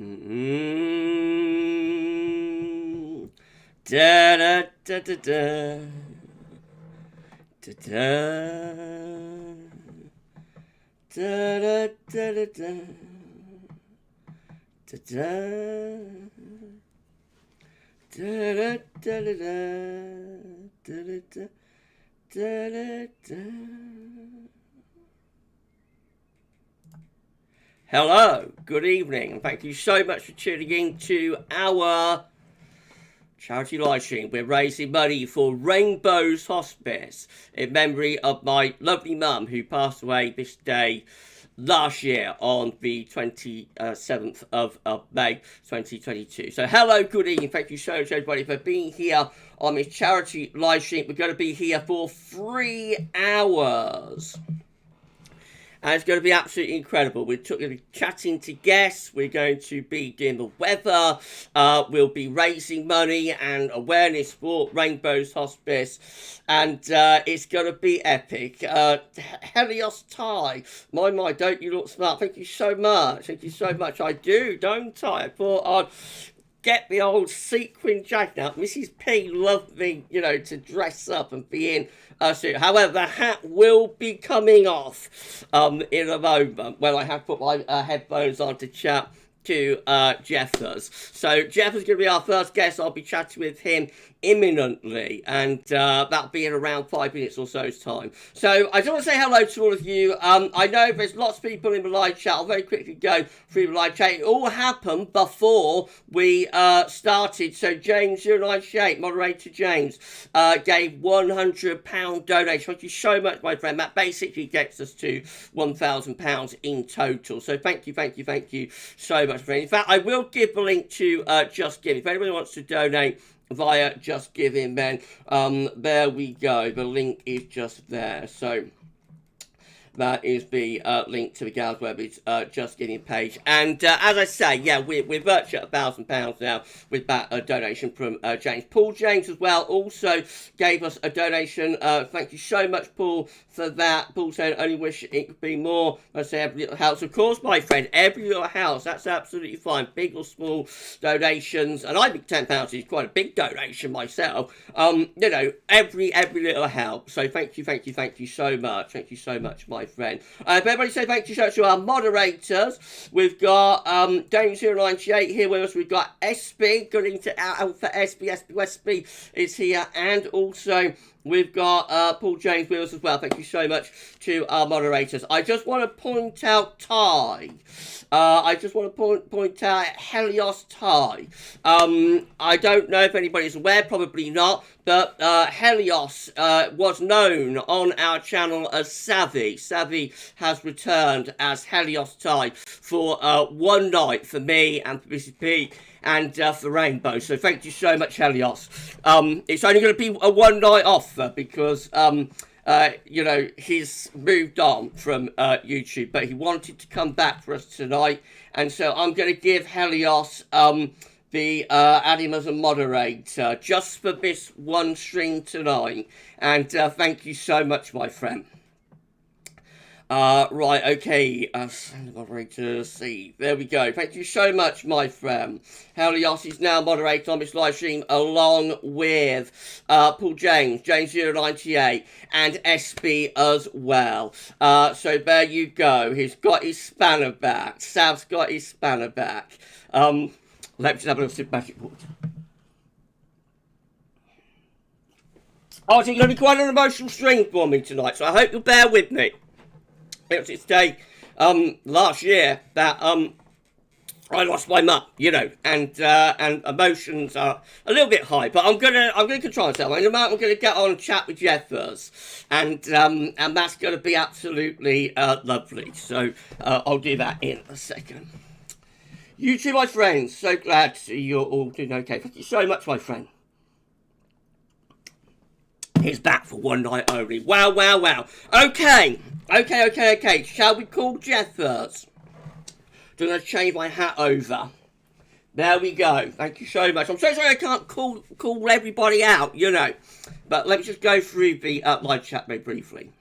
Mm-hmm. Da da da da da da da da da da da da da. Hello, good evening, and thank you so much for tuning in to our charity live stream. We're raising money for Rainbows Hospice in memory of my lovely mum who passed away this day last year on the 27th of May 2022. So hello, good evening. Thank you so much everybody for being here on this charity live stream. We're going to be here for 3 hours. And it's going to be absolutely incredible. We're going to be chatting to guests. We're going to be doing the weather. We'll be raising money and awareness for Rainbows Hospice. And it's going to be epic. Helios Ty. My, don't you look smart? Thank you so much. Thank you so much. I do, don't I? I thought I'd get the old sequin jacket out. Mrs. P loved me, to dress up and be in a suit. However, the hat will be coming off in a moment when I have put my headphones on to chat to Jeffers. So Jeffers is going to be our first guest. I'll be chatting with him imminently, and that'll be in around 5 minutes or so's time. So I just want to say hello to all of you. I know there's lots of people in the live chat. I'll very quickly go through the live chat. It all happened before we started. So James 098, moderator James, gave £100 donation. Thank you so much, my friend. That basically gets us to £1,000 in total. So thank you so much, friend. In fact, I will give the link to Just Give. If anybody wants to donate via Just Giving, then there we go. The link is just there. So that is the link to the Gals Web Just Giving page. And as I say, yeah, we're virtually at £1,000 now with that donation from James. Paul James as well also gave us a donation. Thank you so much, Paul, for that. Paul said, only wish it could be more. I say every little house. Of course, my friend, every little house. That's absolutely fine. Big or small donations. And I think £10 is quite a big donation myself. Every little help. So thank you so much. Thank you so much, my friend. Everybody say thank you so much to our moderators. We've got James 098 here with us. We've got SB, going to Alpha SB is here, and also we've got Paul James with us as well. Thank you so much to our moderators. I just want to point out Ty. I just want to point out Helios Ty. I don't know if anybody's aware, probably not, but Helios was known on our channel as Savvy. Savvy has returned as Helios Ty for one night for me and for Mrs. P and for Rainbow. So thank you so much, Helios. It's only going to be a one night offer because he's moved on from YouTube, but he wanted to come back for us tonight, and so I'm going to give Helios add him as a moderator just for this one stream tonight, and thank you so much, my friend. Right, okay, moderator C, there we go. Thank you so much, my friend. Helios is now moderator on this live stream along with Paul James, James 098, and SB as well. So there you go. He's got his spanner back. Sav's got his spanner back. Let me just have a little sip of magic water. Oh, it's going to be quite an emotional stream for me tonight, so I hope you'll bear with me. It was its day last year that I lost my mum, and emotions are a little bit high, but I'm gonna control myself. In a moment, I'm gonna get on and chat with Jeffers, and that's gonna be absolutely lovely. So I'll do that in a second. You too, my friends. So glad to see you're all doing okay. Thank you so much, my friend. He's back for one night only. Wow. Okay. Shall we call Jeffers? I'm going to change my hat over. There we go. Thank you so much. I'm so sorry I can't call everybody out, But let me just go through the live chat very briefly.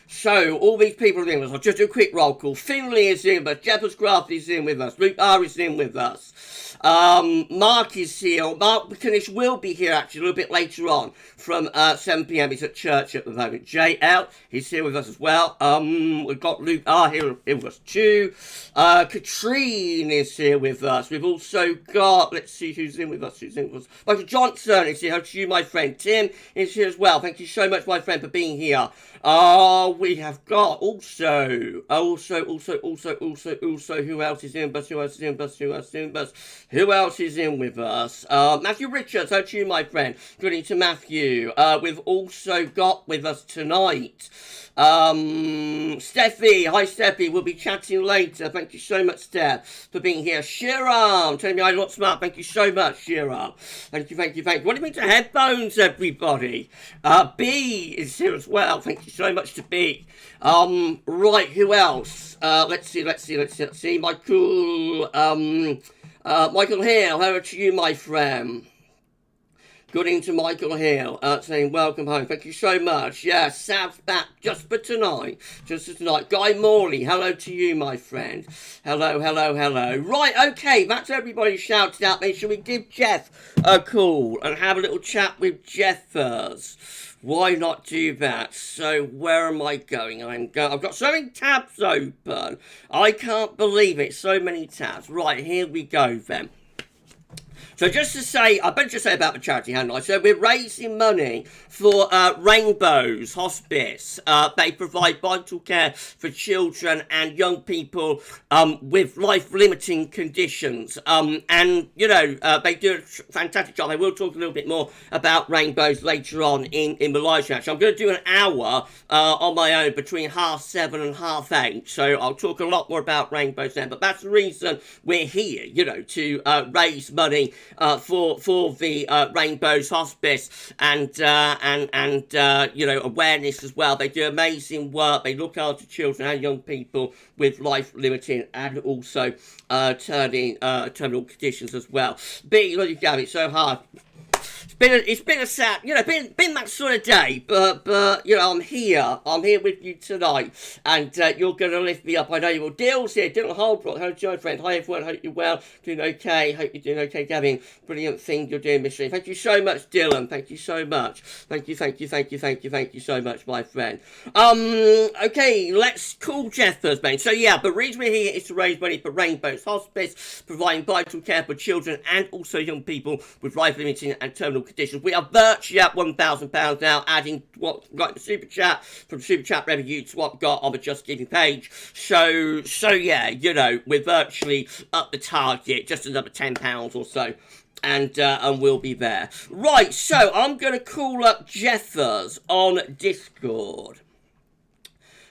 So, all these people are in with us. I'll just do a quick roll call. Finley is in with us. Jeffers Craft is in with us. Luke R is in with us. Mark is here. Mark McInnish will be here actually a little bit later on from 7 p.m. He's at church at the moment. JL, he's here with us as well. We've got Luke R here with us too. Katrine is here with us. We've also got, let's see who's in with us. Michael Johnson is here. Hello to you, my friend. Tim is here as well. Thank you so much, my friend, for being here. We have got also, who else is in with us? Who else is in with us? Matthew Richards, hello to you, my friend. Good evening to Matthew. We've also got with us tonight, Steffi. Hi, Steffi. We'll be chatting later. Thank you so much, Steph, for being here. Shiram, telling me I'm not smart. Thank you so much, Shiram. Thank you. What do you mean to headphones, everybody? B is here as well. Thank you so much to B. Right, who else? Let's see. Michael, Michael Hill, hello to you, my friend. Good evening to Michael Hill, saying welcome home. Thank you so much. Yeah, Sav's back just for tonight. Guy Morley, hello to you, my friend. Hello. Right, okay, that's everybody shouted out. Then shall we give Jeff a call and have a little chat with Jeff first? Why not do that? So where am I going? I've got so many tabs open. I can't believe it. So many tabs. Right, here we go then. So just to say, I better just say about the charity, hadn't I? So we're raising money for Rainbows Hospice. They provide vital care for children and young people with life-limiting conditions. And, you know, they do a fantastic job. I will talk a little bit more about Rainbows later on in the live chat. So I'm going to do an hour on my own between 7:30 and 8:30. So I'll talk a lot more about Rainbows then. But that's the reason we're here, you know, to raise money for the Rainbows Hospice and you know, awareness as well. They do amazing work. They look after children and young people with life-limiting and also terminal conditions as well. B, look, you go, it's so hard. It's been a sad, you know, been that sort of day, but you know, I'm here with you tonight, and you're gonna lift me up. I know you will. Dill's here, Dylan Holbrook. Hello, Joe, friend. Hi, everyone. Hope you're well, doing okay. Hope you're doing okay, Gavin. Brilliant thing you're doing, Miss Lee. Thank you so much, Dylan. Thank you so much. Thank you so much, my friend. Okay, let's call Jeff first, mate. So yeah, the reason we're here is to raise money for Rainbows Hospice, providing vital care for children and also young people with life-limiting and terminal conditions. We are virtually at £1,000 now, adding what the super chat from super chat revenue to what we got on the Just Giving page. So yeah, you know, we're virtually up the target, just another £10 or so. And we'll be there. Right, so I'm going to call up Jeffers on Discord.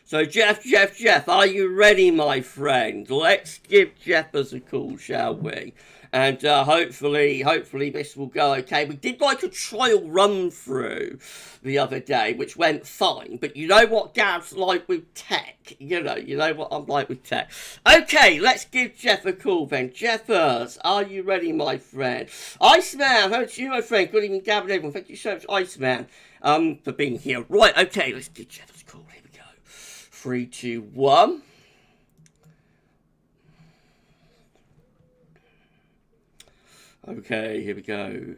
So Jeff, are you ready, my friend? Let's give Jeffers a call, shall we? And hopefully this will go okay. We did like a trial run through the other day, which went fine. But you know what Gav's like with tech. You know what I'm like with tech. Okay, let's give Jeff a call then. Jeffers, are you ready, my friend? Iceman, how to you, my friend? Good evening, Gav and everyone. Thank you so much, Iceman, for being here. Right, okay, let's give Jeffers a call. Here we go. 3, 2, 1. Okay, here we go.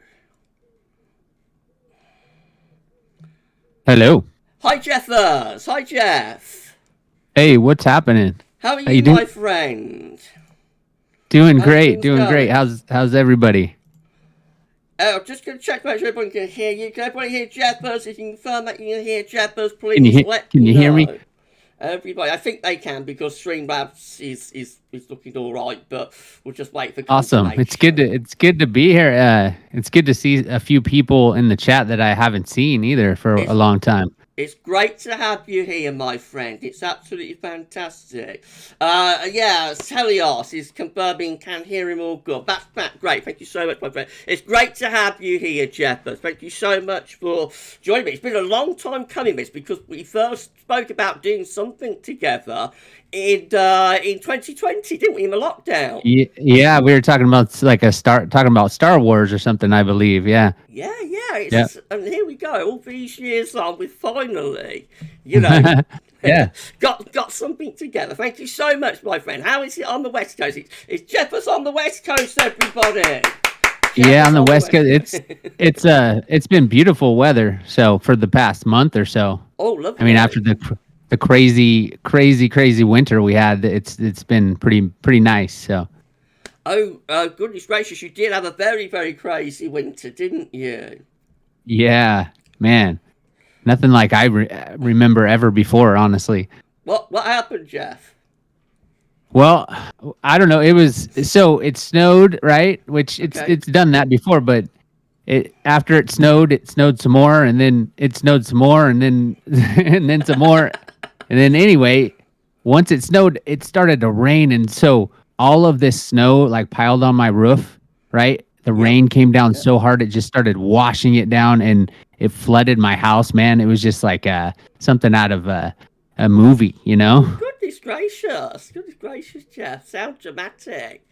Hello. Hi, Jeffers. Hi, Jeff. Hey, what's happening? How are you, my friend? Doing great. How's everybody? I'm just going to check make sure everyone can hear you. Can everybody hear Jeffers? If you can confirm that you can hear Jeffers, please Can you hear me? Everybody, I think they can because Streamlabs is looking all right, but we'll just wait for awesome. It's good to be here. It's good to see a few people in the chat that I haven't seen either for a long time. It's great to have you here, my friend. It's absolutely fantastic. Yeah, Helios is confirming can hear him all good. That's great. Thank you so much, my friend. It's great to have you here, Jeffers. Thank you so much for joining me. It's been a long time coming, this, because we first spoke about doing something together in 2020, didn't we, in the lockdown? Yeah, we were talking about talking about Star Wars or something, I believe. Yeah. Yeah. and here we go. All these years on, we finally, you know, Yeah. got something together. Thank you so much, my friend. How is it on the West Coast? It's Jeffers on the West Coast, everybody. Yeah, on the West Coast, it's been beautiful weather. So for the past month or so, Oh, lovely. I mean, after the crazy winter we had, it's been pretty nice. So Oh, goodness gracious! You did have a very, very crazy winter, didn't you? yeah, man, nothing like I remember ever before, honestly. What happened, Jeff? Well, I don't know. It snowed, right? Which Okay. it's done that before, but after it snowed some more, and then it snowed some more, and then and then some more, and then anyway, once it snowed, it started to rain, and so all of this snow like piled on my roof, right? The rain came down so hard it just started washing it down, and it flooded my house. Man, it was just like something out of a movie, you know? Goodness gracious, Jeff. Sounds dramatic.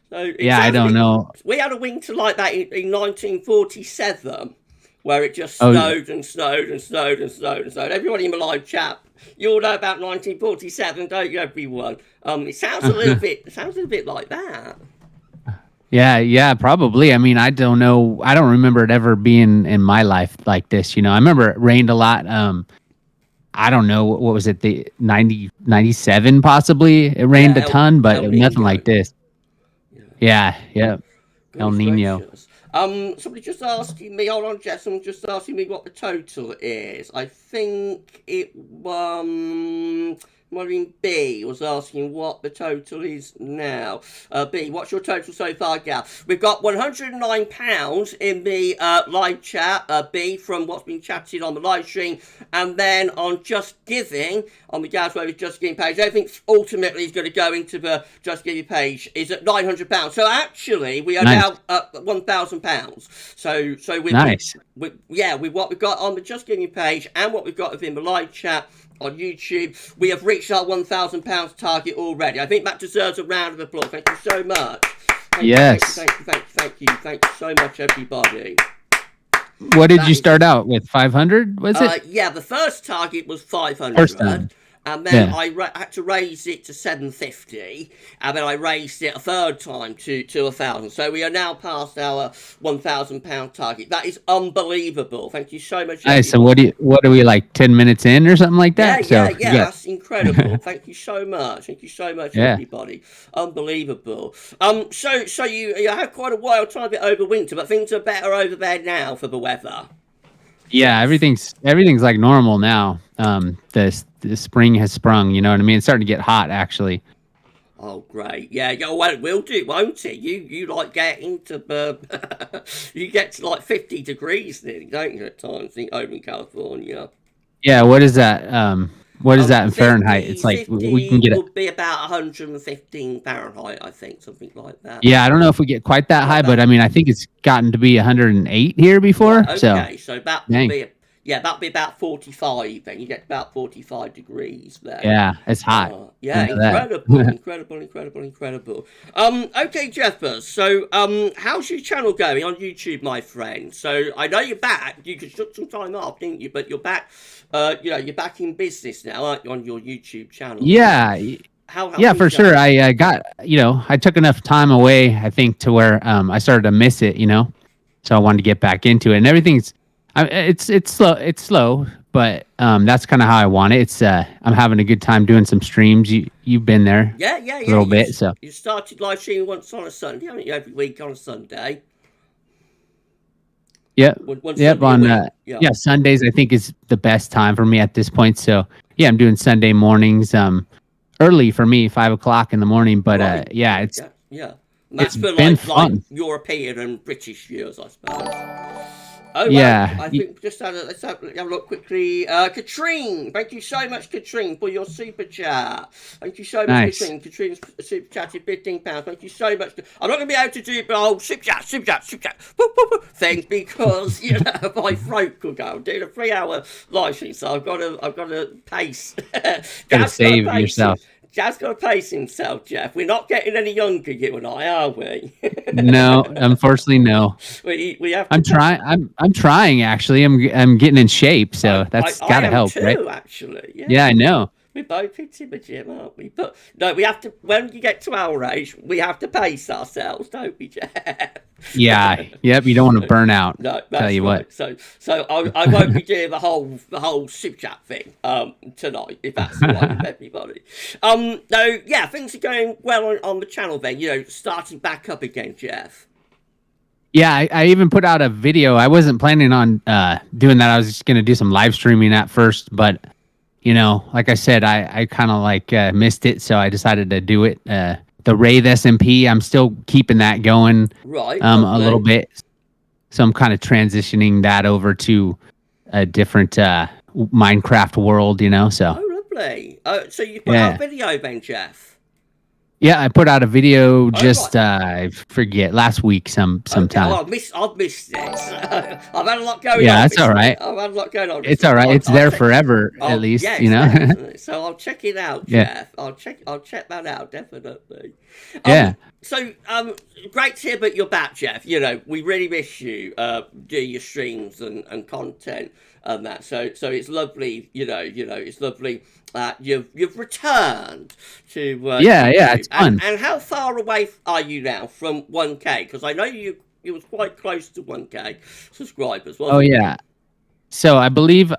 So Yeah, I don't know. We had a winter like that in 1947, where it just Oh, snowed and snowed and snowed and snowed and snowed. Everybody in my live chat, you all know about 1947, don't you, everyone? It sounds a little bit like that. yeah, probably. I mean, I don't know. I don't remember it ever being in my life like this. You know, I remember it rained a lot. I don't know what was it, the 97 possibly. It rained a ton, but El nothing Nino. like this. Yeah. El Goodness Nino. gracious. Somebody just asking me, hold on, Jess, someone just asking me what the total is. I think it Maureen B was asking what the total is now. B, what's your total so far, Gal? We've got £109 in the live chat, B, from what's been chatted on the live stream, and then on Just Giving, on the Gal's Way with Just Giving page, everything ultimately is going to go into the Just Giving page, is at £900. So actually, we are now at £1,000. So we're Nice. with what we've got on the Just Giving page and what we've got within the live chat on YouTube, we have reached our £1,000 target already. I think that deserves a round of applause. Thank you so much. Thank you so much, everybody. What did you start out with? 500? Was it? Yeah, the first target was 500. First time. And then I had to raise it to 750, and then I raised it a third time to 1,000. So we are now past our £1,000 target. That is unbelievable. Thank you so much. Nice. So what are we, like 10 minutes in or something like that? Yeah, that's incredible. Thank you so much. Everybody. Unbelievable. So you had quite a wild time of it over winter, but things are better over there now for the weather. Yeah, everything's like normal now. The spring has sprung, you know what I mean? It's starting to get hot, actually. Oh, great. Yeah, well, it will do, won't it? You like get into you get to like 50 degrees nearly, don't you, at times, over in California? Yeah, what is that? What is that in Fahrenheit? It's like we can get it. Would be about 115 Fahrenheit, I think, something like that. Yeah, I don't know if we get quite that high, but I mean, I think it's gotten to be 108 here before. Okay, so that would be that'd be about 45 then. You get about 45 degrees there. Yeah, it's hot. Yeah, incredible. Okay, Jeffers. So, how's your channel going on YouTube, my friend? So, I know you're back. You took some time off, didn't you? But you're back. You're back in business now, aren't you, on your YouTube channel? Yeah. Yeah, for sure. I got, I took enough time away, I think, to where I started to miss it, so I wanted to get back into it, and everything's, it's slow, but that's kind of how I want it. It's I'm having a good time doing some streams. You've been there, yeah, a little bit. So you started live streaming once on a Sunday, haven't you? Every week on a Sunday. Yep. Sundays I think is the best time for me at this point. So yeah, I'm doing Sunday mornings. Early for me, 5 o'clock in the morning. But right. It's that's for been fun. Like European and British viewers, I suppose. Oh, yeah. Well, I think let's have a look quickly. Katrine, thank you so much, Katrine, for your super chat. Thank you so much, nice. Katrine. Katrine's super chatted £15. Thank you so much. I'm not going to be able to do the whole super chat thing because my throat could go. I'm doing a 3-hour live stream, so I've got to pace. Gotta save yourself. Jeff's got to pace himself, Jeff. We're not getting any younger, you and I, are we? No, unfortunately, no. we have. I'm trying. I'm trying actually. I'm getting in shape, so that's I gotta am help, too, right? Actually, yeah. Yeah, I know. We're both hitting the gym, aren't we? But no, we have to. When you get to our age, we have to pace ourselves, don't we, Jeff? Yeah. Yep. You don't want to burn out. No, that's Tell you right. what. So I won't be doing the whole super chat thing tonight, if that's all right with everybody. No, yeah, things are going well on the channel then. You know, starting back up again, Jeff. Yeah, I even put out a video. I wasn't planning on doing that. I was just gonna do some live streaming at first, but you know, like I said, I kind of like missed it, so I decided to do it. The Wraith SMP, I'm still keeping that going, Right. a little bit. So I'm kind of transitioning that over to a different Minecraft world, you know. So Oh, lovely. So you put out a video then, Jeff? yeah, I put out a video just right. I forget last week sometime. Okay, well, I've missed it. I've had a lot going on. Yeah, that's all right. I've had a lot going on. It's all right. It's there forever, at least, yeah, you know. So I'll check it out, Yeah. Jeff. I'll check that out definitely. Yeah. So great to hear that you're back, Jeff. You know, we really miss you doing your streams and content and that. So it's lovely. You know, it's lovely. You've returned to Yeah, it's fun. And how far away are you now from 1K? Because I know you was quite close to 1K subscribers. Wasn't Oh yeah. So I believe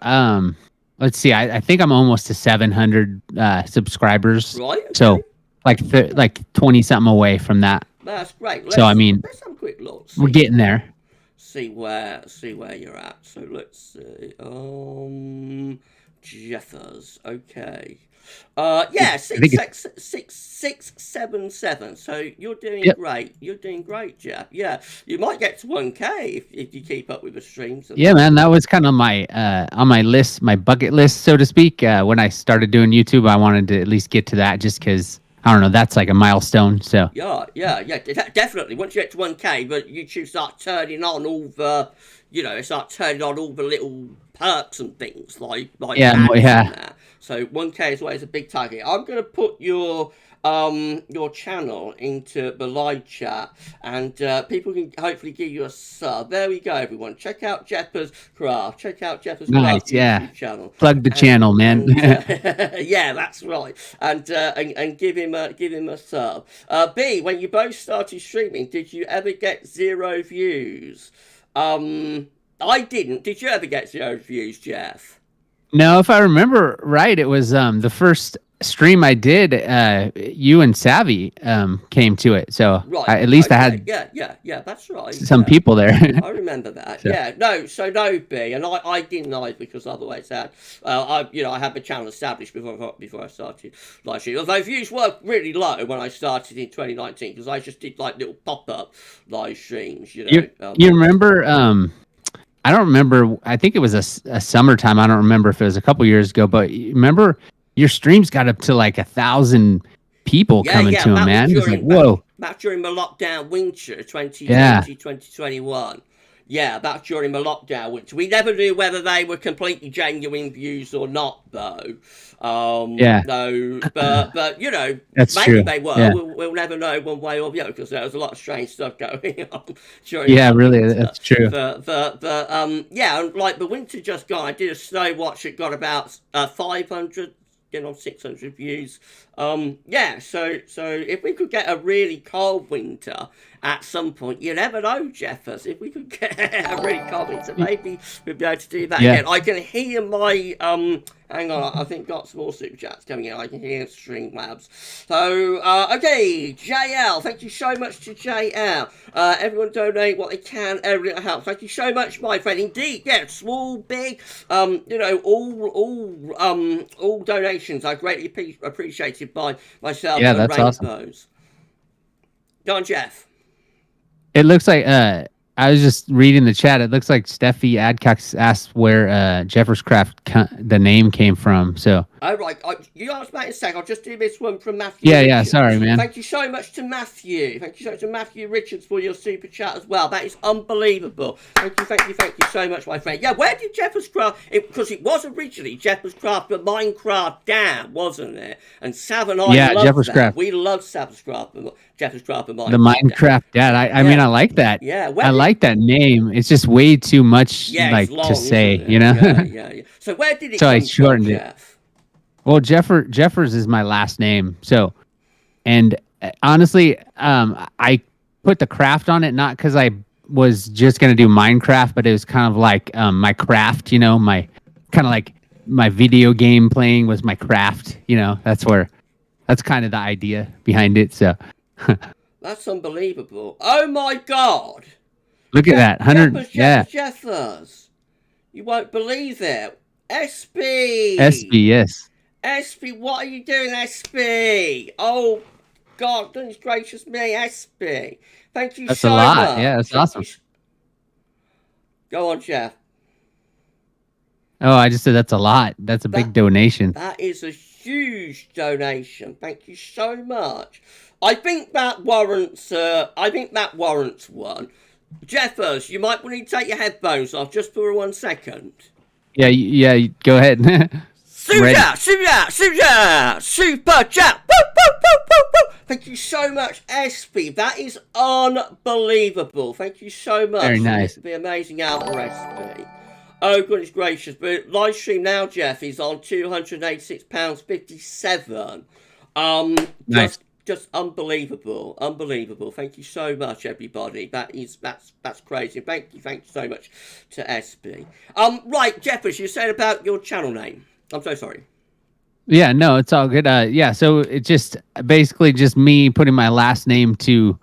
let's see. I think I'm almost to 700 subscribers. Right. Okay. So like 20 something away from that. That's great. Let's have a quick look. We're getting there. See where you're at. So let's see. Jeffers. Okay. Yeah, 677. So you're doing great. You're doing great, Jeff. Yeah, you might get to 1K if you keep up with the streams. Yeah, man, that was kind of my on my list, my bucket list, so to speak. When I started doing YouTube, I wanted to at least get to that, just because I don't know, that's like a milestone. So yeah, definitely. Once you get to 1K, but YouTube start turning on all the, little perks and things like yeah. that. So 1K is always a big target. I'm going to put your channel into the live chat, and people can hopefully give you a sub. There we go, everyone. Check out Jepper's Craft. Check out Jepper's Craft YouTube channel. Plug the channel, man. Yeah, that's right. And give him a sub. B, when you both started streaming, did you ever get 0 views? I didn't. Did you ever get 0 views, Jeff? No, if I remember right, it was the first stream I did. You and Savvy came to it, so right. I had yeah, that's right. Some people there. I remember that. So. Yeah, no B, and I didn't either, because otherwise I had the channel established before I started live streaming. Although views were really low when I started in 2019, because I just did like little pop-up live streams. You remember? I don't remember. I think it was a summertime. I don't remember if it was a couple years ago, but remember your streams got up to like 1,000 people coming to them, man. It's like, whoa. Back during the lockdown winter 2020, 2021. Yeah, back during the lockdown winter. We never knew whether they were completely genuine views or not, though. No, but that's maybe true. They were. Yeah. We'll never know one way or the other, because there was a lot of strange stuff going on during. Yeah, really, that's true. But like the winter just gone, I did a snow watch. It got about 500. On 600 views. So if we could get a really cold winter at some point, you never know, Jeffers. If we could get a really cold winter, maybe we'd be able to do that again. I can hear my hang on, I think got some more super chats coming in. I can hear Streamlabs. So okay, JL, thank you so much to JL. Everyone donate what they can, every little helps. Thank you so much, my friend. Indeed, yeah, small, big, all donations are greatly appreciated by myself and that's Rainbows. Awesome. Go on, Jeff. It looks like I was just reading the chat. It looks like Steffi Adcox asked where Jeffers Craft the name came from. So Oh, right. You asked about in a sec. I'll just do this one from Matthew Yeah, yeah. Richards. Sorry, man. Thank you so much to Matthew. Thank you so much to Matthew Richards for your super chat as well. That is unbelievable. Thank you so much, my friend. Yeah, where did Jeffers Craft... Because it was originally Jeffers Craft, the Minecraft Dad, wasn't it? And Sav and I loved that. Craft. We loved Jeffers Craft and Minecraft. The Minecraft Dad. I mean, I like that. Yeah. I like that name. It's just way too much, like, long, to say, you know? Yeah. So where did it so come I shortened from, it. Jeff? Well, Jeffers is my last name. So, and honestly, I put the craft on it not because I was just gonna do Minecraft, but it was kind of like my craft, you know, my kind of like my video game playing was my craft. You know, that's kind of the idea behind it. So, that's unbelievable. Oh my God! Look at that, 100. Jeffers. You won't believe it. SB. SB, yes. SB, what are you doing, SB? Oh, God, goodness gracious me, SB. Thank you that's so much. That's a lot. much. Yeah, that's awesome. Go on, Jeff. Oh, I just said that's a lot. That's a big donation. That is a huge donation. Thank you so much. I think that warrants one. Jeffers, you might want to take your headphones off just for 1 second. Yeah, go ahead. Super chat. Woo. Thank you so much, SB. That is unbelievable. Thank you so much. Very nice. The amazing outro, SB. Oh, goodness gracious. But live stream now, Jeff, is on £286.57. Nice. Just unbelievable. Thank you so much, everybody. That's crazy. Thank you so much to SB. Right, Jeffers, you said about your channel name. I'm so sorry. Yeah, no, it's all good. Yeah, so it's just basically just me putting my last name to,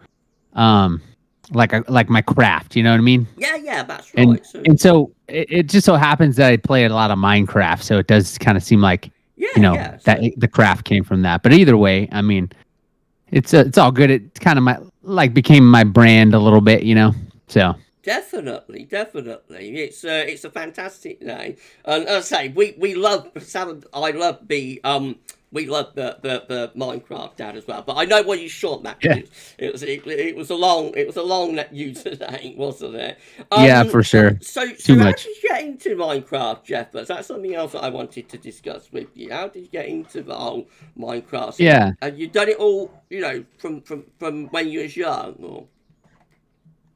like my craft. You know what I mean? Yeah, that's right. And so it just so happens that I play a lot of Minecraft, so it does kind of seem like that the craft came from that. But either way, I mean, it's all good. It kind of became my brand a little bit, you know. So. Definitely. It's a fantastic name, and as I say, we love Sam. I love the Minecraft Dad as well. But I know what you short that. Yeah. It was a long username, wasn't it? Yeah, for sure. So Too how much. did you get into Minecraft, Jeff? That's something else that I wanted to discuss with you. How did you get into the whole Minecraft? Yeah. Have you done it all, from when you was young, or?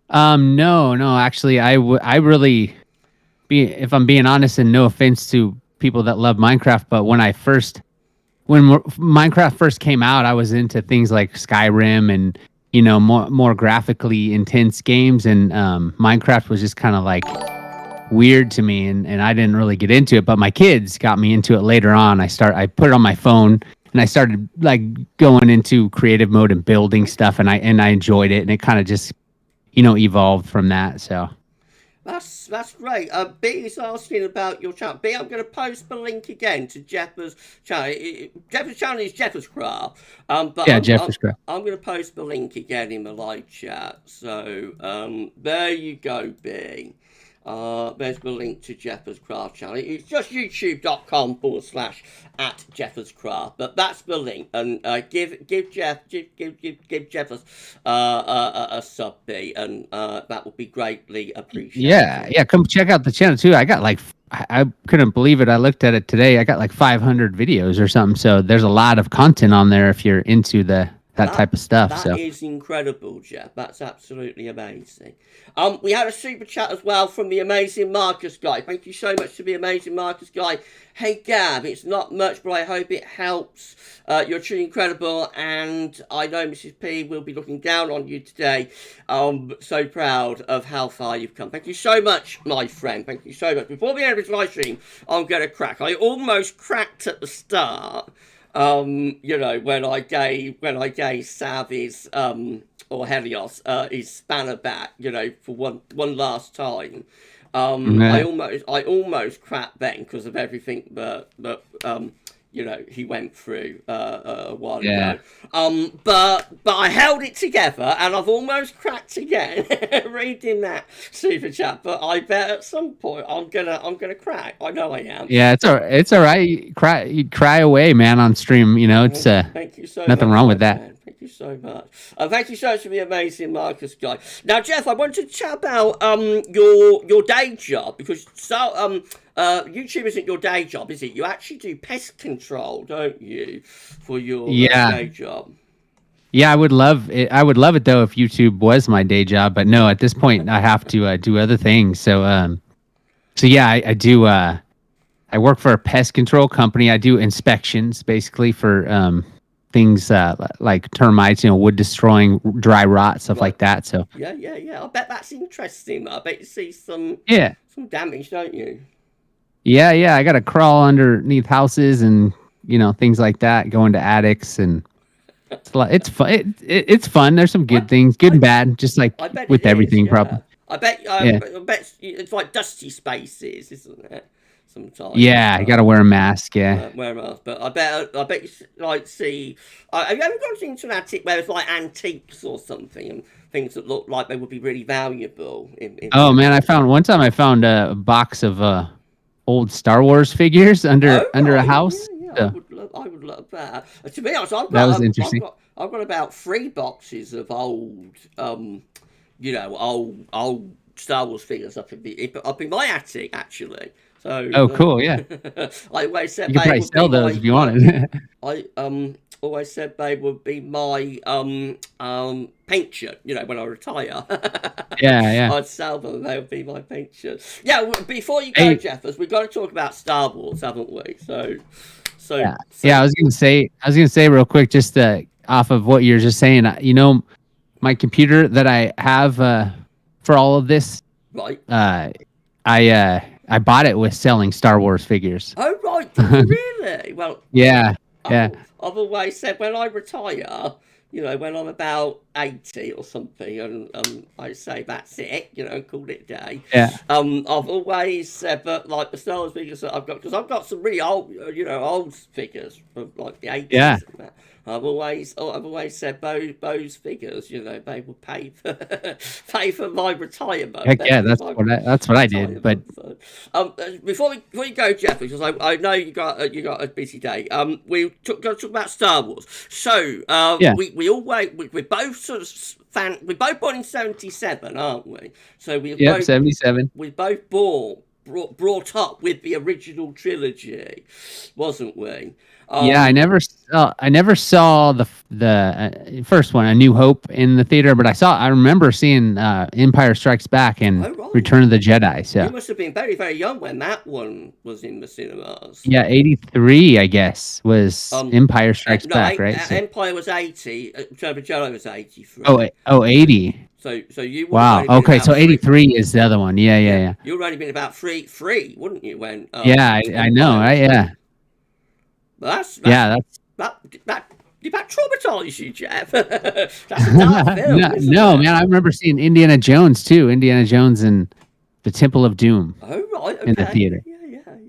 No, actually, I really if I'm being honest, and no offense to people that love Minecraft, but when Minecraft first came out, I was into things like Skyrim and, more graphically intense games. And, Minecraft was just kind of like weird to me, and I didn't really get into it, but my kids got me into it later on. I put it on my phone and I started like going into creative mode and building stuff, and I enjoyed it, and it kind of just, evolved from that. So that's great. B is asking about your channel. B, I'm going to post the link again to Jeffers' channel. Jeffers' channel is Jeffers Craft. Jeffers Craft. I'm going to post the link again in the live chat. So there you go, B. There's the link to Jeffers Craft channel. It's just youtube.com/@JeffersCraft. But that's the link, and give Jeffers a sub, B, and that would be greatly appreciated. Yeah, come check out the channel too. I got I couldn't believe it. I looked at it today. I got 500 videos or something. So there's a lot of content on there if you're into that type of stuff. That is incredible, Jeff. That's absolutely amazing. We had a super chat as well from the amazing Marcus guy. Thank you so much to the amazing Marcus guy. Hey Gab, it's not much, but I hope it helps. You're truly incredible, and I know Mrs. P will be looking down on you today. So proud of how far you've come. Thank you so much, my friend. Thank you so much. Before the end of this live stream, I'm going to crack. I almost cracked at the start. When I gave Sav his or Helios his spanner back, for one last time. I almost cracked then because of everything that he went through a while Yeah. ago. But I held it together, and I've almost cracked again reading that super chat. But I bet at some point I'm gonna crack. I know I am. Yeah, it's all right. You cry away, man, on stream. It's Thank you so nothing much, wrong my with that. friend. Thank you so much. Thank you so much for the amazing Marcus guy. Now, Jeff, I want to chat about your day job, because YouTube isn't your day job, is it? You actually do pest control, don't you, for your day job? Yeah, I would love it. I would love it though if YouTube was my day job, but no, at this point I have to do other things. So yeah, I do. I work for a pest control company. I do inspections basically for things like termites, wood destroying, dry rot, stuff like that. So yeah. I bet that's interesting. I bet you see some damage, don't you? Yeah. I got to crawl underneath houses and things like that. Go into attics, and it's fun. It's fun. There's some good things, good and bad, just like with everything, probably. I bet it's like dusty spaces, isn't it? Sometimes. Yeah, you got to wear a mask. Yeah, wear a mask. But I bet you like see. Have you ever gone into an attic where it's like antiques or something, and things that look like they would be really valuable? Oh man, one time I found a box of old Star Wars figures under a house. Yeah. I would love that. To be honest, that was interesting. I've got about 3 boxes of old Star Wars figures up in my attic, actually. So, cool, yeah. I always said you could probably sell those if you wanted. I always said they would be my pension. When I retire. Yeah. I'd sell them. They would be my pension. Yeah. Before you go, Jeffers, we've got to talk about Star Wars, haven't we? Yeah. I was gonna say real quick, just off of what you're just saying. My computer that I have for all of this. Right. I bought it with selling Star Wars figures. Oh right, did you really? Well. Yeah. I've always said when I retire, when I'm about 80 or something, and I say that's it, call it a day. Yeah. I've always said that like the Star Wars figures that I've got, because I've got some really old, old figures from like the 80s. Yeah. And that. I've always said those figures, they will pay for my retirement. Heck yeah, that's what I did. But before you go, Jeff, because I know you got a busy day. We got to talk about Star Wars. So we both sort of we're both born in 77, aren't we? So we both 77. We both brought up with the original trilogy, wasn't we? Yeah, I never saw the first one, A New Hope, in the theater, but I remember seeing Empire Strikes Back and Return of the Jedi. So you must have been very, very young when that one was in the cinemas. Yeah, 83, I guess, was Empire Strikes Back, right? Empire was 80. Return of the Jedi was 83. Oh, 80. So you wow. Okay, so 83 is the other one. Yeah. You'd only been about three, wouldn't you? When I know, right? Yeah. That traumatized you, Jeff. That's a dark film. No, man, I remember seeing Indiana Jones too. Indiana Jones and the Temple of Doom. Oh right, okay. In the theater.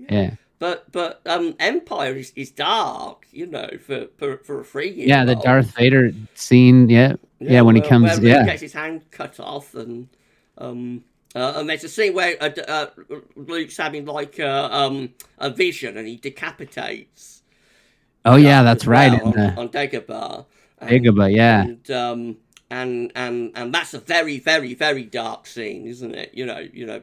Yeah. But Empire is dark, for a 3-year-old. Yeah, the Darth Vader scene. Yeah, when he comes. He gets his hand cut off, and there's a scene where Luke's having like a vision, and he decapitates. Oh yeah, that's right. On Dagobah. Dagobah, yeah. And that's a very, very, very dark scene, isn't it?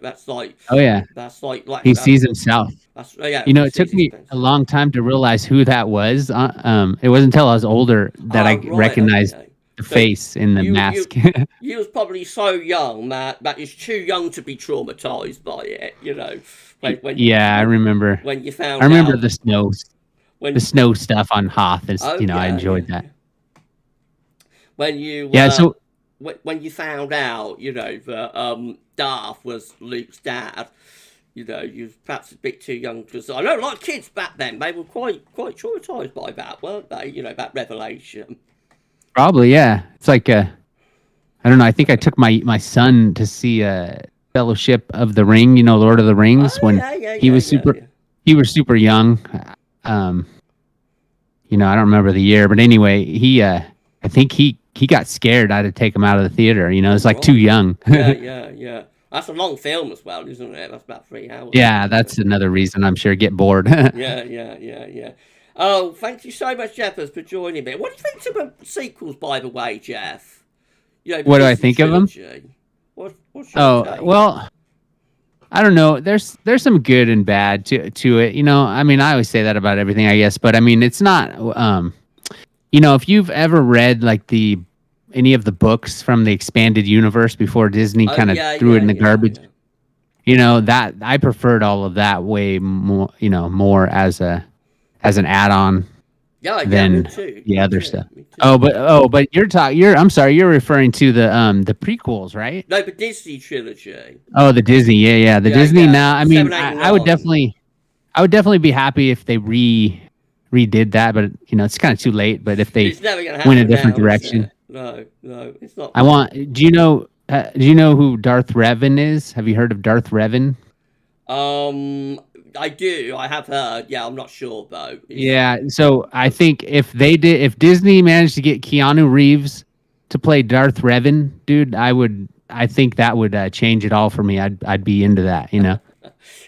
That's like. Oh yeah. That's like he sees himself. It took me a long time to realize who that was. It wasn't until I was older that I recognized the face in the mask. You was probably so young that you're too young to be traumatized by it. I remember. When you found. I remember the snow. The snow stuff on Hoth is, I enjoyed that. When you when you found out, that Darth was Luke's dad, you was perhaps a bit too young, because I know a lot of kids back then, they were quite traumatized by that, weren't they? That revelation. Probably, yeah. It's like I don't know. I think I took my son to see Fellowship of the Ring, Lord of the Rings, when he was super. He was super young. I don't remember the year, but anyway, I think he got scared. I had to take him out of the theater. It's like too Right. young. Yeah. That's a long film as well, isn't it? That's about 3 hours. Yeah, that's another reason I'm sure get bored. Yeah. Oh, thank you so much, Jeff, for joining me. What do you think of the sequels, by the way, Jeff? The What do I Disney think of them? trilogy. What's your Oh, take? well, I don't know. There's some good and bad to it. I mean, I always say that about everything, I guess, but I mean, it's not if you've ever read like any of the books from the expanded universe before Disney kind of threw it in the garbage, that I preferred all of that way more, more as an add-on than Me too. the Me other too. stuff. Me too. But I'm sorry, you're referring to the prequels, right? No, but Disney trilogy. Oh, the Disney, yeah. The Yeah, Disney yeah. now. I mean, 7, 8, and I would 9. definitely be happy if they redid that, but it's kind of too late. But if they It's never going to went a happen different now, is direction, it? No, it's not. I want. Do you know who Darth Revan is? Have you heard of Darth Revan? I do. I have heard. Yeah, I'm not sure though. Yeah. So I think if Disney managed to get Keanu Reeves to play Darth Revan, dude, I think that would change it all for me. I'd be into that.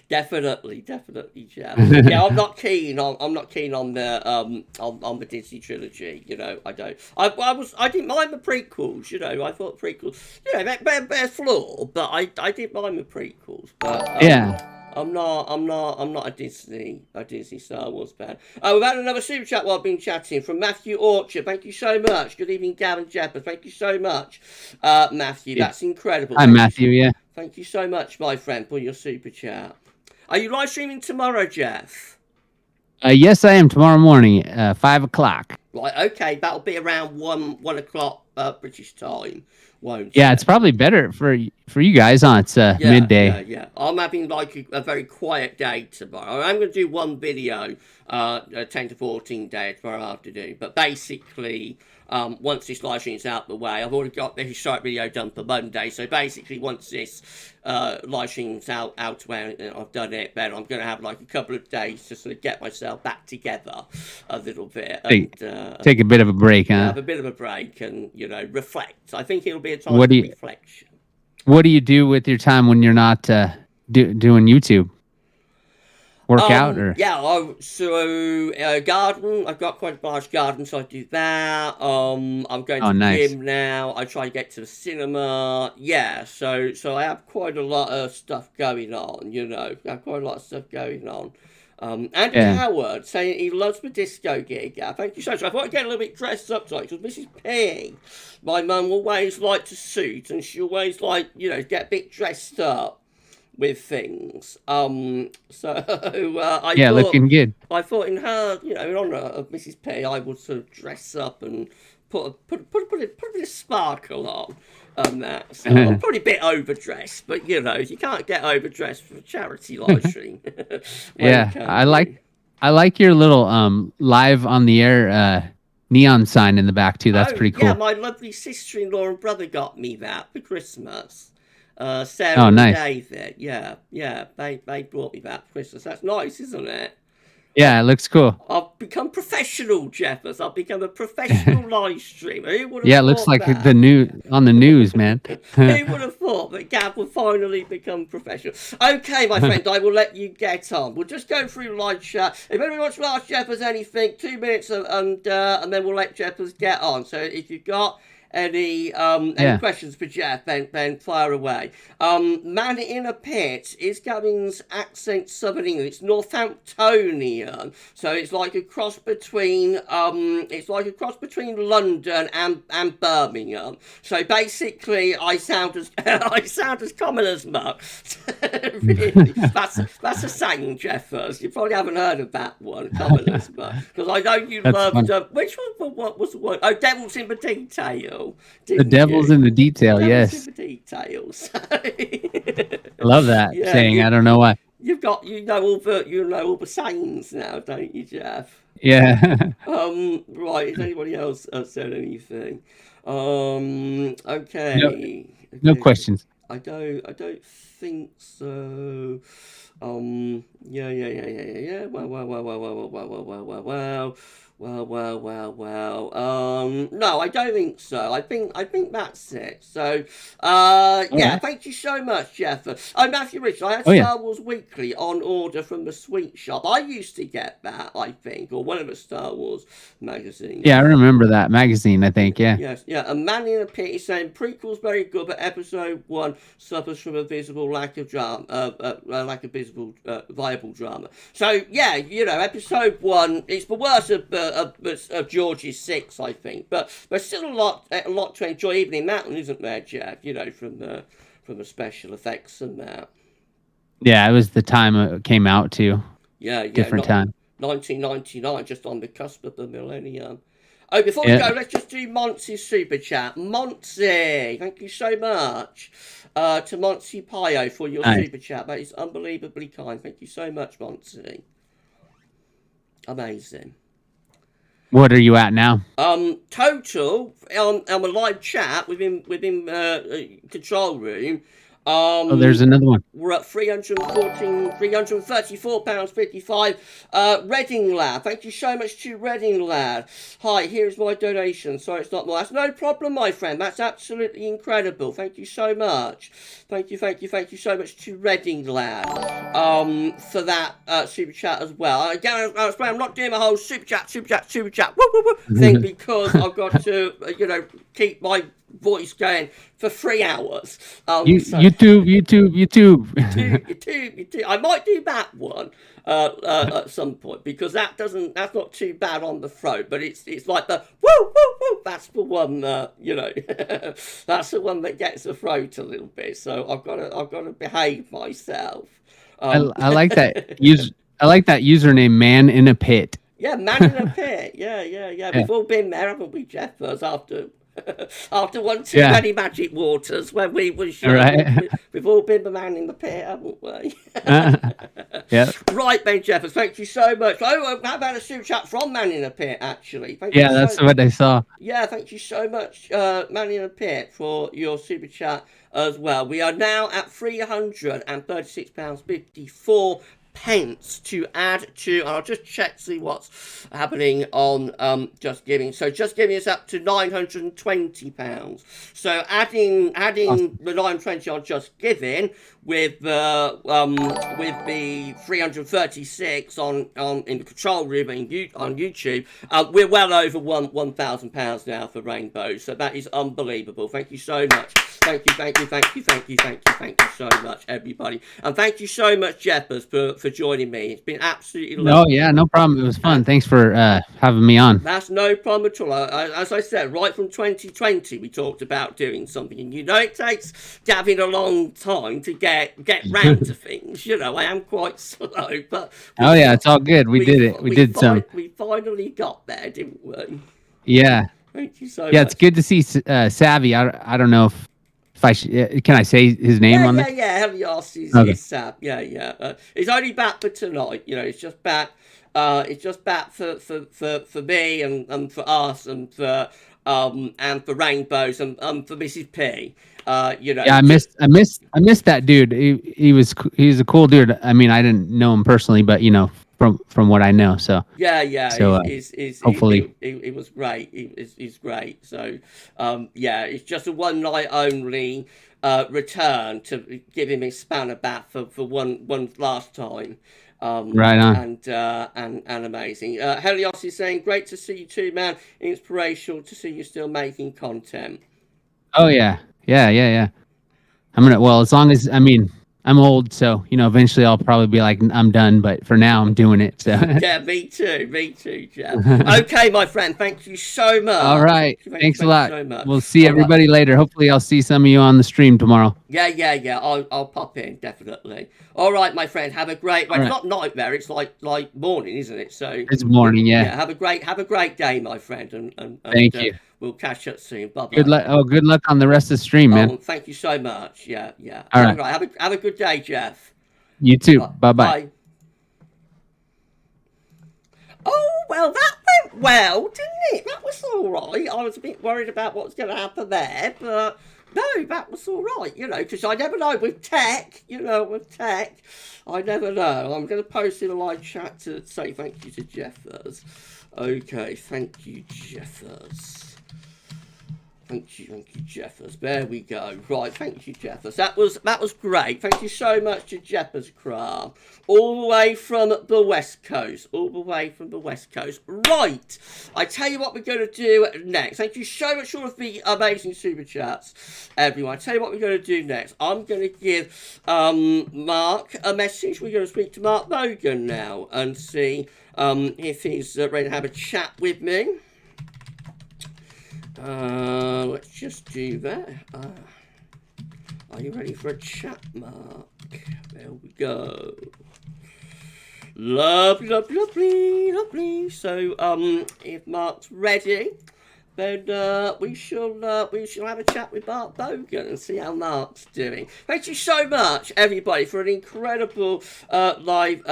Definitely, Jeff. Yeah, I'm not keen on the on the Disney trilogy. I don't. I didn't mind the prequels. I thought prequels. They're flawed, but I didn't mind the prequels. But Yeah. I'm not a Disney Star Wars fan. Oh, we've had another super chat while I've been chatting from Matthew Orchard. Thank you so much. Good evening, Gavin Jeppers. Thank you so much, Matthew. That's incredible. Hi, Matthew. Yeah. Thank you so much, my friend, for your super chat. Are you live streaming tomorrow, Jeff? Yes, I am tomorrow morning, 5:00. Right, okay, that'll be around 1 o'clock British time, won't Yeah, it? it's probably better for you guys, huh? It's midday. Yeah. I'm having like a very quiet day tomorrow. I'm going to do one video, 10 to 14 day tomorrow afternoon. But basically, once this live stream's out the way, I've already got the historic video done for Monday. So basically, once this live stream's out where I've done it, then I'm going to have like a couple of days to sort of get myself back together a little bit. Take a bit of a break, huh? Have a bit of a break and, reflect. I think it'll be a time of reflection. What do you do with your time when you're not doing YouTube? Work out or? Yeah, garden. I've got quite a large garden, so I do that. I'm going to the gym now. I try to get to the cinema. Yeah, so I have quite a lot of stuff going on. I have quite a lot of stuff going on. Howard saying he loves the disco gig. Thank you so much. I thought I'd get a little bit dressed up tonight because Mrs. P, my mum, always liked to suit and she always get a bit dressed up with things. I thought, looking good. I thought in her, in honor of Mrs. P, I would sort of dress up and put a bit of sparkle on. That. So I'm probably a bit overdressed, but you can't get overdressed for a charity live stream. Yeah, I like your little live on the air neon sign in the back too. That's pretty cool. Yeah, my lovely sister-in-law and brother got me that for Christmas. Sarah and David. Yeah, they brought me that for Christmas. That's nice, isn't it? Yeah, it looks cool. I've become professional, Jeffers. I've become a professional live streamer. Who would have it looks like that? on the news, man. Who would have thought that Gav would finally become professional? Okay, my friend, I will let you get on. We'll just go through live chat. If anyone wants to ask Jeffers anything, 2 minutes and then we'll let Jeffers get on. So if you've got any questions for Jeff, then fire away. Man in a Pit is Gavin's accent Southern England. It's Northamptonian, so it's like a cross between London and Birmingham. So basically, I sound as common as muck. Really, that's a saying, Jeffers. You probably haven't heard of that one, common as muck, because I know you loved which one? What was the one? Oh, Devil's in the Detail. The devil's in the detail, yes. In the details. I love that saying. I don't know why. You know all the sayings now, don't you, Jeff? Yeah. Right. Has anybody else said anything? Okay. No questions. I don't think so. Yeah. Well. No, I don't think so. I think that's it. So, All yeah. right. Thank you so much, Jeff. Oh, Matthew Rich, I had Oh yeah. Star Wars Weekly on order from the Sweet Shop. I used to get that, I think, or one of the Star Wars magazines. Yeah, I remember that magazine. I think. Yeah. Yes, yeah. A Man in a Pit is saying prequel's very good, but episode one suffers from a visible lack of drama, lack of visible viable drama. So yeah, episode one it's the worst of George's six, I think, but there's still a lot to enjoy. Even in that one, isn't there, Jeff? From the special effects and that. Yeah, it was the time it came out too. Yeah, Different time. 1999, just on the cusp of the millennium. Oh, before we Yeah. go, let's just do Monty's super chat. Monty, thank you so much to Monty Pio for your Nice. super chat. That is unbelievably kind. Thank you so much, Monty. Amazing. What are you at now? Total on a live chat within control room. Oh, there's another one. We're at £334.55. Reading Lad, thank you so much to Reading Lad. Hi, here's my donation. Sorry, it's not more. That's no problem, my friend. That's absolutely incredible. Thank you so much. Thank you so much to Reading Lad for that super chat as well. Again, I'm not doing my whole super chat thing because I've got to, keep my voice going for 3 hours. YouTube. YouTube. I might do that one at some point because that's not too bad on the throat, but it's like the woo. That's the one that's the one that gets the throat a little bit. So I've got to behave myself. I like that I like that username, Man in a Pit. Yeah, Man in a Pit. Yeah. We've all been there, haven't we, Jeff? After one too many magic waters when we were Right. we've all been the man in the pit, haven't we? Yeah. Right, Ben Jeffers, thank you so much. Oh, how about a super chat from Man in the Pit, actually? Thank Yeah, you that's what I saw. Yeah, thank you so much, Man in the Pit, for your super chat as well. We are now at £336.54 to add to, and I'll just check see what's happening on Just Giving. So Just Giving is up to £920. So adding Awesome. the 920 on Just Giving with the 336 on in the control room on YouTube, we're well over £1,000 now for Rainbows. So that is unbelievable. Thank you so much. Thank you so much, everybody. And thank you so much, Jeppers, for joining me. It's been absolutely lovely. Oh, yeah, no problem. It was fun. Thanks for having me on. That's no problem at all. As I said, right from 2020, we talked about doing something. And it takes Gavin a long time to get round to things. I am quite slow. But oh, yeah, it's all good. We did it. We did some. We finally got there, didn't we? Yeah. Thank you so much. Yeah, it's good to see Savvy. I don't know if I should, can I say his name on this? Yeah. Helios is Sab. Yeah. He's only back for tonight. It's just back. It's just back for me and for us and for Rainbows and for Mrs. P. Yeah, I missed that dude. He's a cool dude. I mean, I didn't know him personally, but from what I know. So yeah. So hopefully he was great. He's great. So it's just a one night only return to give him his spanner back for one last time. Right on. And amazing. Helios is saying, great to see you too, man. Inspirational to see you still making content. Oh yeah. As long as, I'm old, so eventually I'll probably be like, I'm done, but for now I'm doing it. So yeah, me too, Jeff. Okay, my friend, thank you so much. All right, thanks a lot. So much. We'll see everybody later. Hopefully I'll see some of you on the stream tomorrow. Yeah. I'll pop in, definitely. All right, my friend, have a great. Well, it's not night there; it's like morning, isn't it? So it's morning, yeah. Have a great day, my friend, and thank you. We'll catch up soon. Bye bye. Good luck. Oh, good luck on the rest of the stream, man. Thank you so much. Yeah. All right. Have a good day, Jeff. You too. Bye. Oh, well, that went well, didn't it? That was all right. I was a bit worried about what was going to happen there, but No, that was all right, because I never know with tech, I never know. I'm going to post in a live chat to say thank you to Jeffers. Okay, thank you, Jeffers. Thank you, Jeffers. There we go. Right, thank you, Jeffers. That was great. Thank you so much to Jeffers Craft. All the way from the West Coast. Right. I tell you what we're going to do next. Thank you so much for all of the amazing super chats, everyone. I tell you what we're going to do next. I'm going to give Mark a message. We're going to speak to Mark Logan now and see if he's ready to have a chat with me. Let's just do that. Are you ready for a chat, Mark? There we go. Lovely. So, if Mark's ready, then we shall have a chat with Mark Bogan and see how Mark's doing. Thank you so much, everybody, for an incredible live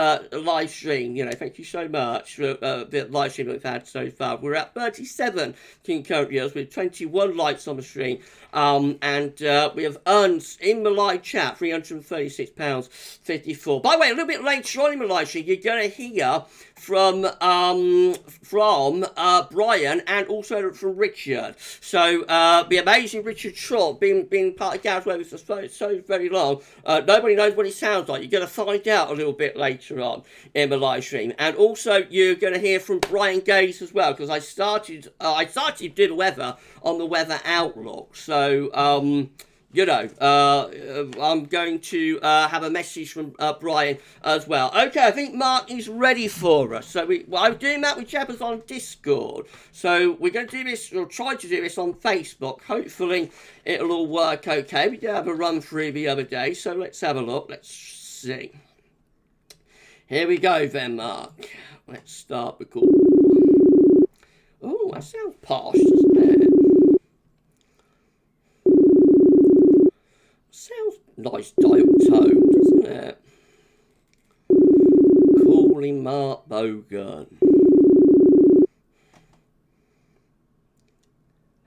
stream. Thank you so much for the live stream that we've had so far. We're at 37 concurrent viewers with 21 likes on the stream. And we have earned in the live chat £336.54. By the way, a little bit later on in the live stream, you're going to hear from Brian and also from Richard. So the amazing Richard Trott, being part of Gareth Weber for so very long, nobody knows what he sounds like. You're going to find out a little bit later on in the live stream. And also you're going to hear from Brian Gaze as well, because I started to do the weather on the Weather Outlook. So I'm going to have a message from Brian as well. Okay, I think Mark is ready for us. So I'm doing that with Jabbers on Discord. So we're going to do this, or try to do this on Facebook. Hopefully it'll all work okay. We did have a run through the other day, so let's have a look. Let's see. Here we go then, Mark. Let's start the call. Oh, that sounds posh, doesn't it? Sounds nice dial tone, doesn't it? Calling Mark Bogan.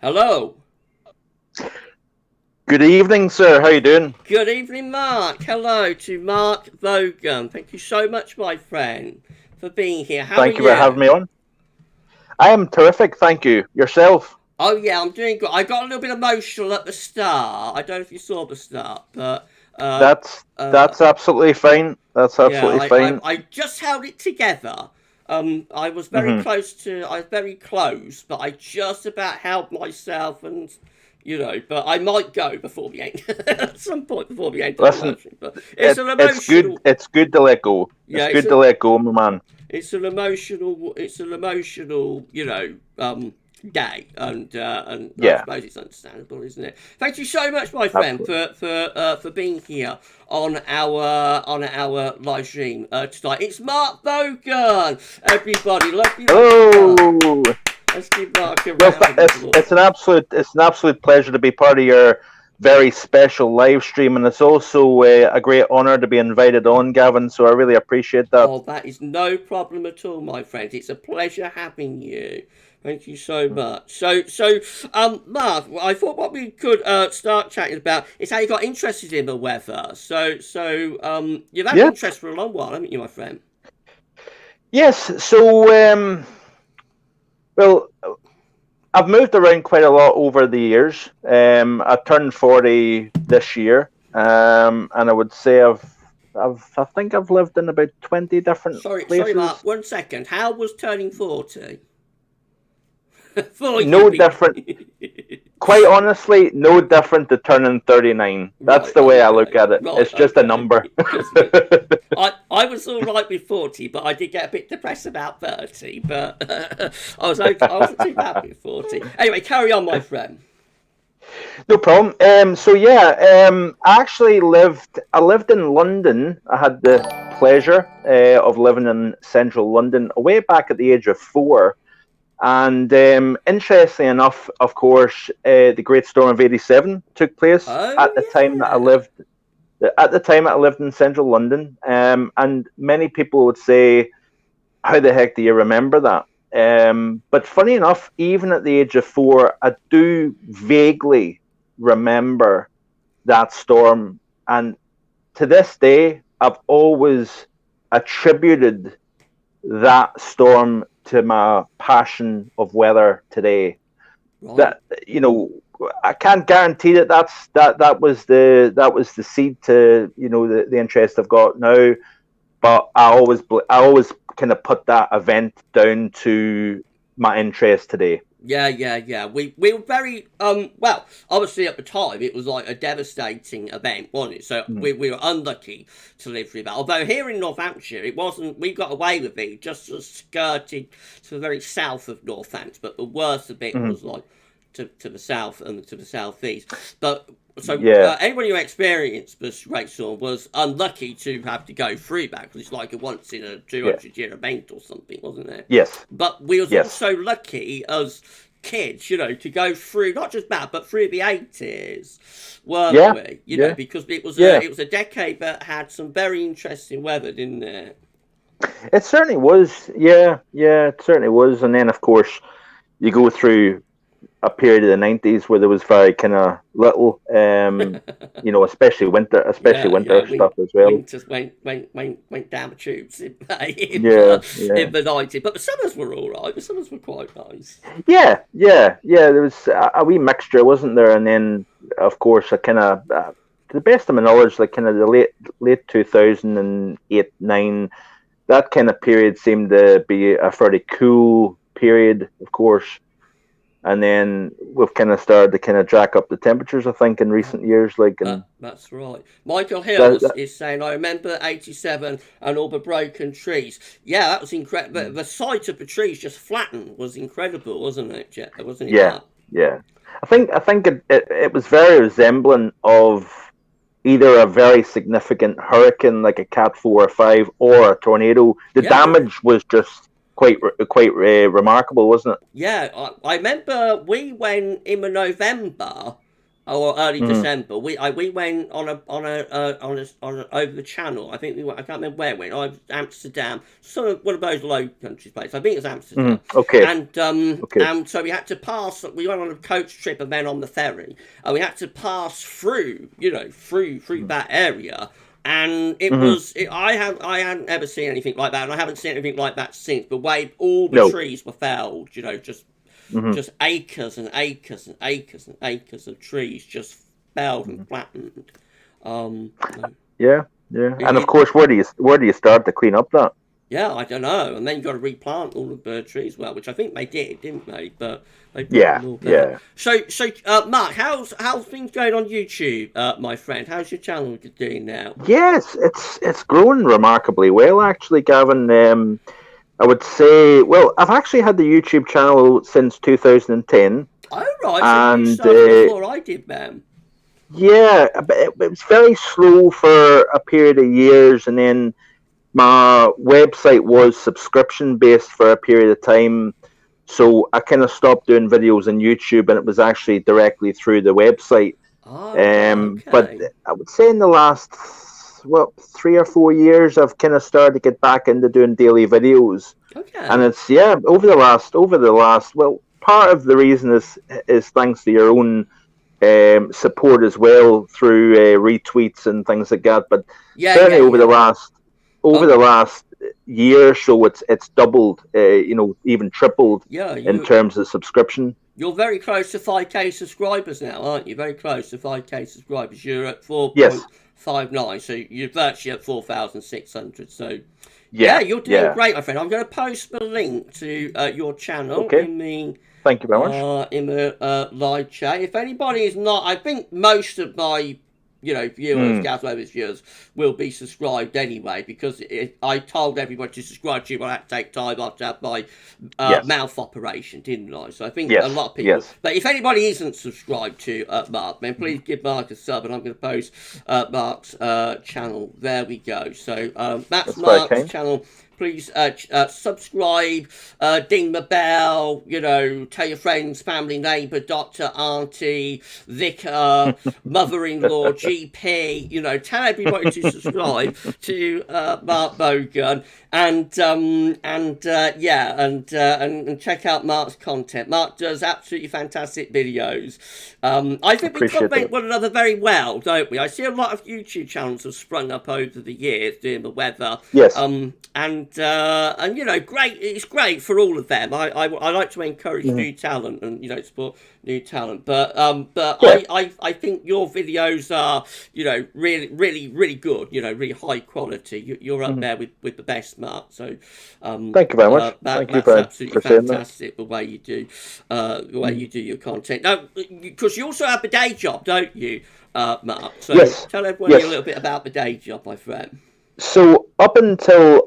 Hello. Good evening, sir. How you doing? Good evening, Mark. Hello to Mark Bogan. Thank you so much, my friend, for being here. Thank you for having me on. I am terrific, thank you. Yourself? Oh yeah, I'm doing good. I got a little bit emotional at the start. I don't know if you saw the start, but that's absolutely fine. That's absolutely fine. I just held it together. I was very close, but I just about held myself, and but I might go before the end at some point before the end. Listen, but it's an emotional. It's good to let go. It's good to let go, my man. It's an emotional. Day, and I suppose it's understandable, isn't it? Thank you so much, my friend, for being here on our live stream tonight. It's Mark Bogan, everybody. Hello. Let's give Mark a round of applause. It's an absolute pleasure to be part of your very special live stream, and it's also a great honour to be invited on, Gavin. So I really appreciate that. Oh, that is no problem at all, my friend. It's a pleasure having you. Thank you so much. So, Mark, I thought what we could start chatting about is how you got interested in the weather. So, you've had interest for a long while, haven't you, my friend? Yes. So, well, I've moved around quite a lot over the years. I turned 40 this year, and I would say I think I've lived in about 20 different places. Sorry, Mark. 1 second. How was turning 40? No different. Quite honestly, no different to turning 39. That's the way I look at it. It's just a number. I was all right with 40, but I did get a bit depressed about 30. But I wasn't too bad with 40. Anyway, carry on, my friend. No problem. I actually lived in London. I had the pleasure of living in central London way back at the age of 4. And interestingly enough, of course, the Great Storm of '87 took place at the time that I lived. At the time that I lived in central London, and many people would say, "How the heck do you remember that?" But funny enough, even at the age of 4, I do vaguely remember that storm, and to this day, I've always attributed that storm to my passion of weather today. Right. That, you know, I can't guarantee that that was the seed to, you know, the interest I've got now, but I always kind of put that event down to my interest today. Yeah. We were very well. Obviously, at the time, it was like a devastating event, wasn't it? So we were unlucky to live through that. Although here in North Hampshire, it wasn't. We got away with it, just sort of skirted to the very south of Northampton. But the worst of it was like to the south and to the southeast. But so anyone who experienced this great storm was unlucky to have to go through that, because it's like a once in a 200-year event or something, wasn't it? Yes. But we was also lucky as kids, you know, to go through not just that, but through the 80s, weren't we? You know, because it was a decade that had some very interesting weather, didn't it? It certainly was. Yeah, it certainly was. And then, of course, you go through a period of the 90s where there was very kind of little, you know, especially winter stuff as well. Winters went down the tubes in the 90s, but the summers were all right. The summers were quite nice. Yeah. There was a wee mixture, wasn't there? And then, of course, a kind of, to the best of my knowledge, like kind of the late 2008, 9, that kind of period seemed to be a fairly cool period, of course. And then we've kind of started to kind of jack up the temperatures, I think, in recent years. That's right. Michael Hill is saying, I remember 87 and all the broken trees. Yeah, that was incredible. The sight of the trees just flattened was incredible, wasn't it, Jeff? Wasn't it? Yeah. I think it was very resemblant of either a very significant hurricane, like a Cat 4 or 5, or a tornado. The damage was just quite remarkable, wasn't it? Yeah, I remember we went in November or early December. We went on a over the channel. I think I can't remember where we went. I was Amsterdam, sort of one of those low country places. I think it was Amsterdam. Okay. And so we had to pass. We went on a coach trip and then on the ferry, and we had to pass through, you know, through that area. And it was, I hadn't ever seen anything like that, and I haven't seen anything like that since. The way all the trees were felled, you know, just acres and acres and acres and acres of trees just felled and flattened. And of course, where do you start to clean up that? Yeah, I don't know. And then you've got to replant all the bird trees, well, which I think they did, didn't they? But they So, Mark, how's things going on YouTube, my friend? How's your channel doing now? Yes, it's growing remarkably well, actually, Gavin. I would say, well, I've actually had the YouTube channel since 2010. Oh, right. So you started before I did, man. Yeah, but it was very slow for a period of years, and then my website was subscription based for a period of time, so I kind of stopped doing videos on YouTube, and it was actually directly through the website. But I would say in the last 3 or 4 years, I've kind of started to get back into doing daily videos. And it's over the last well, part of the reason is thanks to your own support as well through retweets and things like that. But certainly over the last year or so, it's doubled, even tripled in terms of subscription. You're very close to 5k subscribers now, aren't you? Very close to 5k subscribers. You're at 4.59, so you're virtually at 4,600. So you're doing great, my friend. I'm going to post the link to your channel in the. Thank you very much. In the live chat. If anybody is not, I think most of my viewers, Gazlover's viewers, will be subscribed anyway, because I told everybody to subscribe to you, but I had to take time after I had my mouth operation, didn't I? So I think a lot of people. But if anybody isn't subscribed to Mark, then please give Mark a sub, and I'm going to post Mark's channel. There we go. So that's Mark's channel. Please subscribe, ding the bell, tell your friends, family, neighbour, doctor, auntie, vicar, mother-in-law, GP, tell everybody to subscribe to Mark Bogan. and check out Mark's content. Mark does absolutely fantastic videos. I think we complement one another very well, don't we? I see a lot of YouTube channels have sprung up over the years doing the weather. Yes. And you know, great. It's great for all of them. I like to encourage new talent and, you know, support new talent. But I think your videos are, you know, really good. You know, really high quality. You're up there with the best, Mark. So thank you very much. That's absolutely fantastic the way you do your content. Now, because you also have a day job, don't you, Mark? So yes. Tell everyone a little bit about the day job, my friend. So up until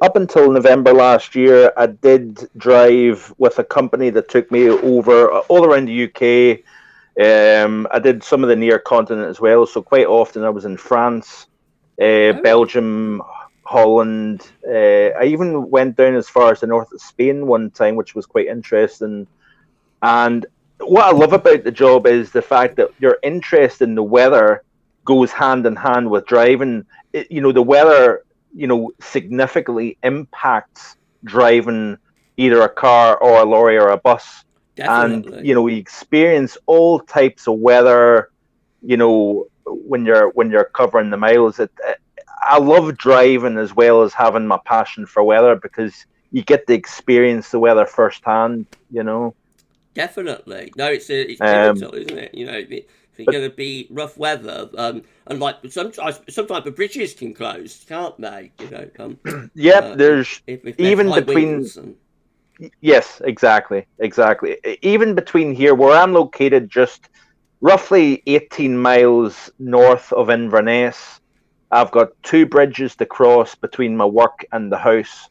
November last year, I did drive with a company that took me over all around the UK. I did some of the near continent as well. So quite often I was in France, Belgium, Holland. I even went down as far as the north of Spain one time, which was quite interesting. And what I love about the job is the fact that your interest in the weather goes hand in hand with driving. You know, the weather, you know, significantly impacts driving either a car or a lorry or a bus. Definitely. And, you know, we experience all types of weather, you know, when you're covering the miles. I love driving as well as having my passion for weather, because you get to experience the weather firsthand, you know. Definitely. No, it's pivotal, isn't it? You know, it's going to be rough weather, and like sometimes the bridges can close, can't they? You know. There's if even between. Yes, exactly. Even between here, where I'm located, just roughly 18 miles north of Inverness, I've got 2 bridges to cross between my work and the house,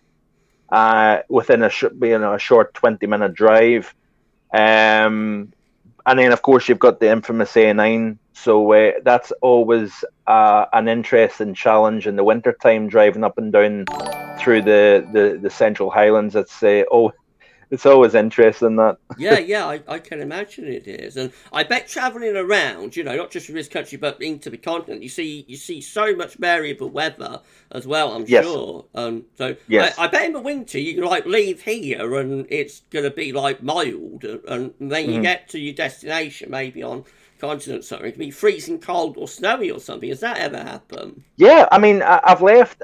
within a short 20-minute drive. And then, of course, you've got the infamous A9. So that's always an interesting challenge in the wintertime, driving up and down through the Central Highlands. It's always interesting, that. Yeah, I can imagine it is. And I bet travelling around, you know, not just from this country, but into the continent, you see so much variable weather as well, I'm sure. So yes. I bet in the winter you can, like, leave here and it's going to be, like, mild. And then you get to your destination, maybe on continent something. It can be freezing cold or snowy or something. Has that ever happened? Yeah, I mean, I've left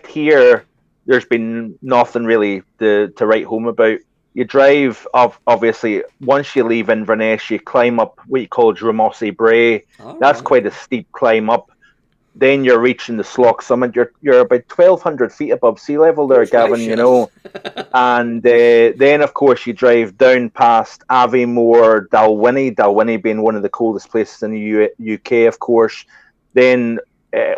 here. There's been nothing really to write home about. You drive, obviously, once you leave Inverness, you climb up what you call Drumossie Brae. That's quite a steep climb up. Then you're reaching the Slough Summit. You're about 1,200 feet above sea level there, Gavin, you know. And then, of course, you drive down past Aviemore, Dalwhinnie being one of the coldest places in the UK, of course. Then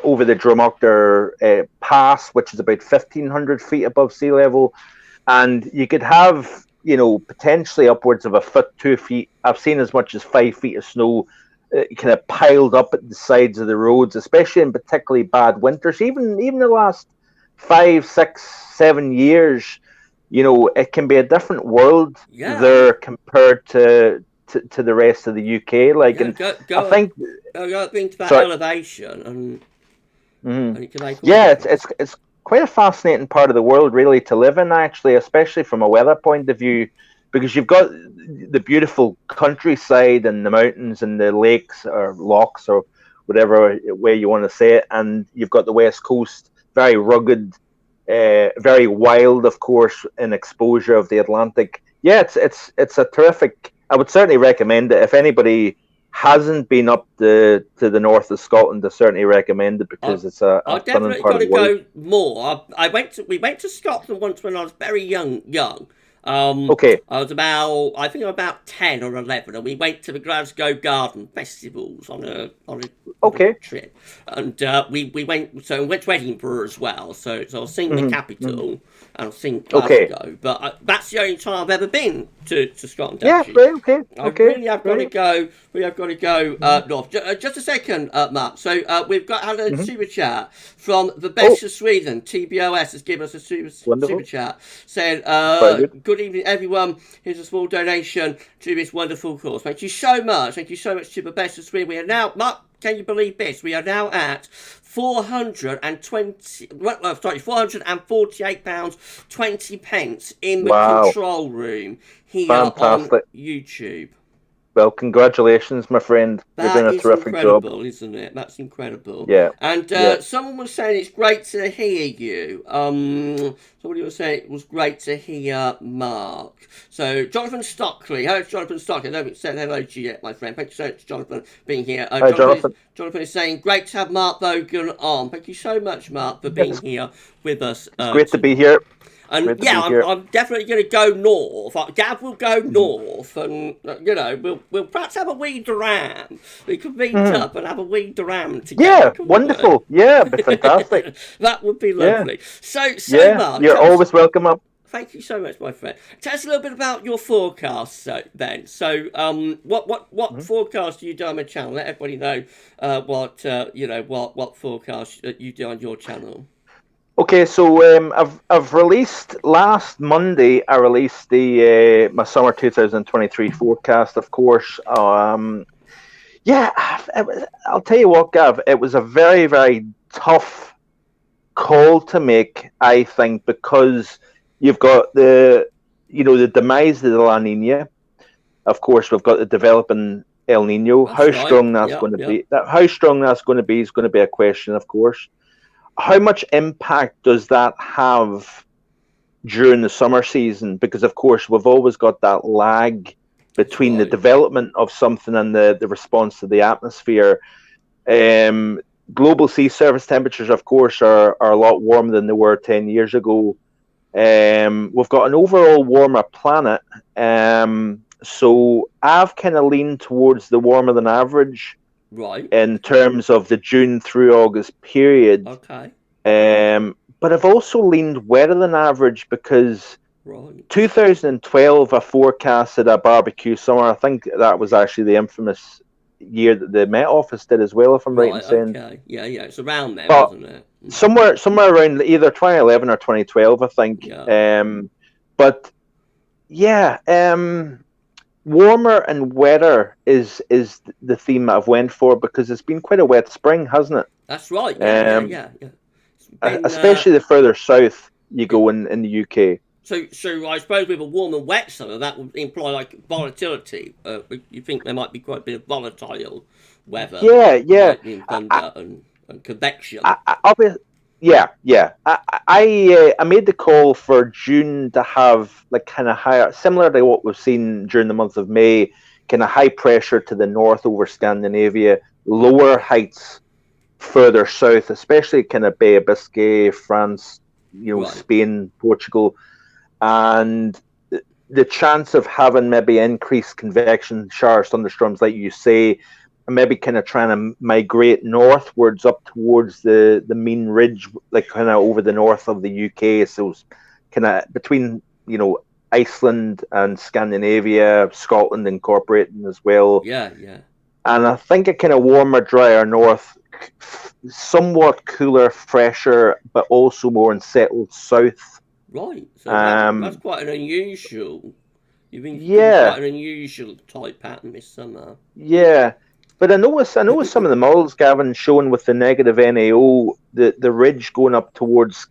over the Drumoctor Pass, which is about 1,500 feet above sea level. And you could have, you know, potentially upwards of a foot, 2 feet. I've seen as much as 5 feet of snow kind of piled up at the sides of the roads, especially in particularly bad winters. Even the last 5, 6, 7 years, you know, it can be a different world there compared to the rest of the UK. Like, and I think go up into that elevation, and you can make it's quite a fascinating part of the world, really, to live in, actually, especially from a weather point of view, because you've got the beautiful countryside and the mountains and the lakes or lochs or whatever way you want to say it, and you've got the west coast, very rugged, very wild, of course, in exposure of the Atlantic. Yeah, it's a terrific. I would certainly recommend it if anybody hasn't been up to the north of Scotland. I certainly recommend it, because it's a definitely got to go more. We went to Scotland once when I was very young. Okay. I was about 10 or 11, and we went to the Glasgow Garden Festivals on a trip, and we went to Edinburgh as well. So I was seeing the capital and I was seeing Glasgow, but that's the only time I've ever been to Scotland. Actually. Yeah, okay. I've got to go. We have got to go north. Just a second, Mark. So we've had a super chat from the best of Sweden. TBOS has given us a super chat saying, good evening, everyone. Here's a small donation to this wonderful cause. Thank you so much. Thank you so much to the best of Sweden. We are now, Mark, can you believe this? We are now at £448.20 in the control room here Fantastic. on YouTube. Well, congratulations, my friend. You're doing a terrific job. Incredible, isn't it? That's incredible. Yeah. And someone was saying it's great to hear you. Somebody was saying it was great to hear Mark. So, Jonathan Stockley. Hello, Jonathan Stockley. I haven't said hello to you yet, my friend. Thank you so much, Jonathan, being here. Hi, Jonathan. Jonathan is saying, great to have Mark Bogan on. Thank you so much, Mark, for being here with us. It's great to be here. And yeah, I'm definitely going to go north. Gav will go north, and we'll perhaps have a wee dram. We could meet up and have a wee dram together. Yeah, wonderful. Yeah, it'd be fantastic. That would be lovely. Yeah. So Mark, you're always welcome up. Thank you so much, my friend. Tell us a little bit about your forecast, then. So, what forecast do you do on the channel? Let everybody know what forecast you do on your channel. Okay, so I've released last Monday. I released the my summer 2023 forecast. Of course, I'll tell you what, Gav. It was a very, very tough call to make. I think because you've got the demise of the La Nina. Of course, we've got the developing El Nino. How strong that's going to be? How strong that's going to be is going to be a question, of course. How much impact does that have during the summer season? Because, of course, we've always got that lag between the development of something and the response to the atmosphere. Global sea surface temperatures, of course, are a lot warmer than they were 10 years ago. We've got an overall warmer planet. So I've kind of leaned towards the warmer than average. Right. In terms of the June through August period. Okay. But I've also leaned wetter than average because 2012 I forecasted a barbecue summer. I think that was actually the infamous year that the Met Office did as well, if I'm right in saying. Okay. Yeah, it's around there, wasn't it? Somewhere around either 2011 or 2012, I think. Yeah. Warmer and wetter is the theme that I've went for because it's been quite a wet spring, hasn't it? That's right. Yeah. Especially the further south you go in the UK. So I suppose with a warm and wet summer, that would imply like volatility. You think there might be quite a bit of volatile weather? Yeah. In thunder and convection. I made the call for June to have like kind of higher, similar to what we've seen during the month of May, kind of high pressure to the north over Scandinavia, lower heights further south, especially kind of Bay of Biscay, France, Spain, Portugal, and the chance of having maybe increased convection showers, thunderstorms, like you say, maybe kind of trying to migrate northwards up towards the mean ridge, like kind of over the north of the UK. So kind of between, Iceland and Scandinavia, Scotland incorporating as well. Yeah. And I think a kind of warmer, drier north, somewhat cooler, fresher, but also more unsettled south. Right. So that's quite an unusual. You've been quite an unusual type pattern this summer. Yeah. But I noticed some of the models, Gavin, showing with the negative NAO, the ridge going up towards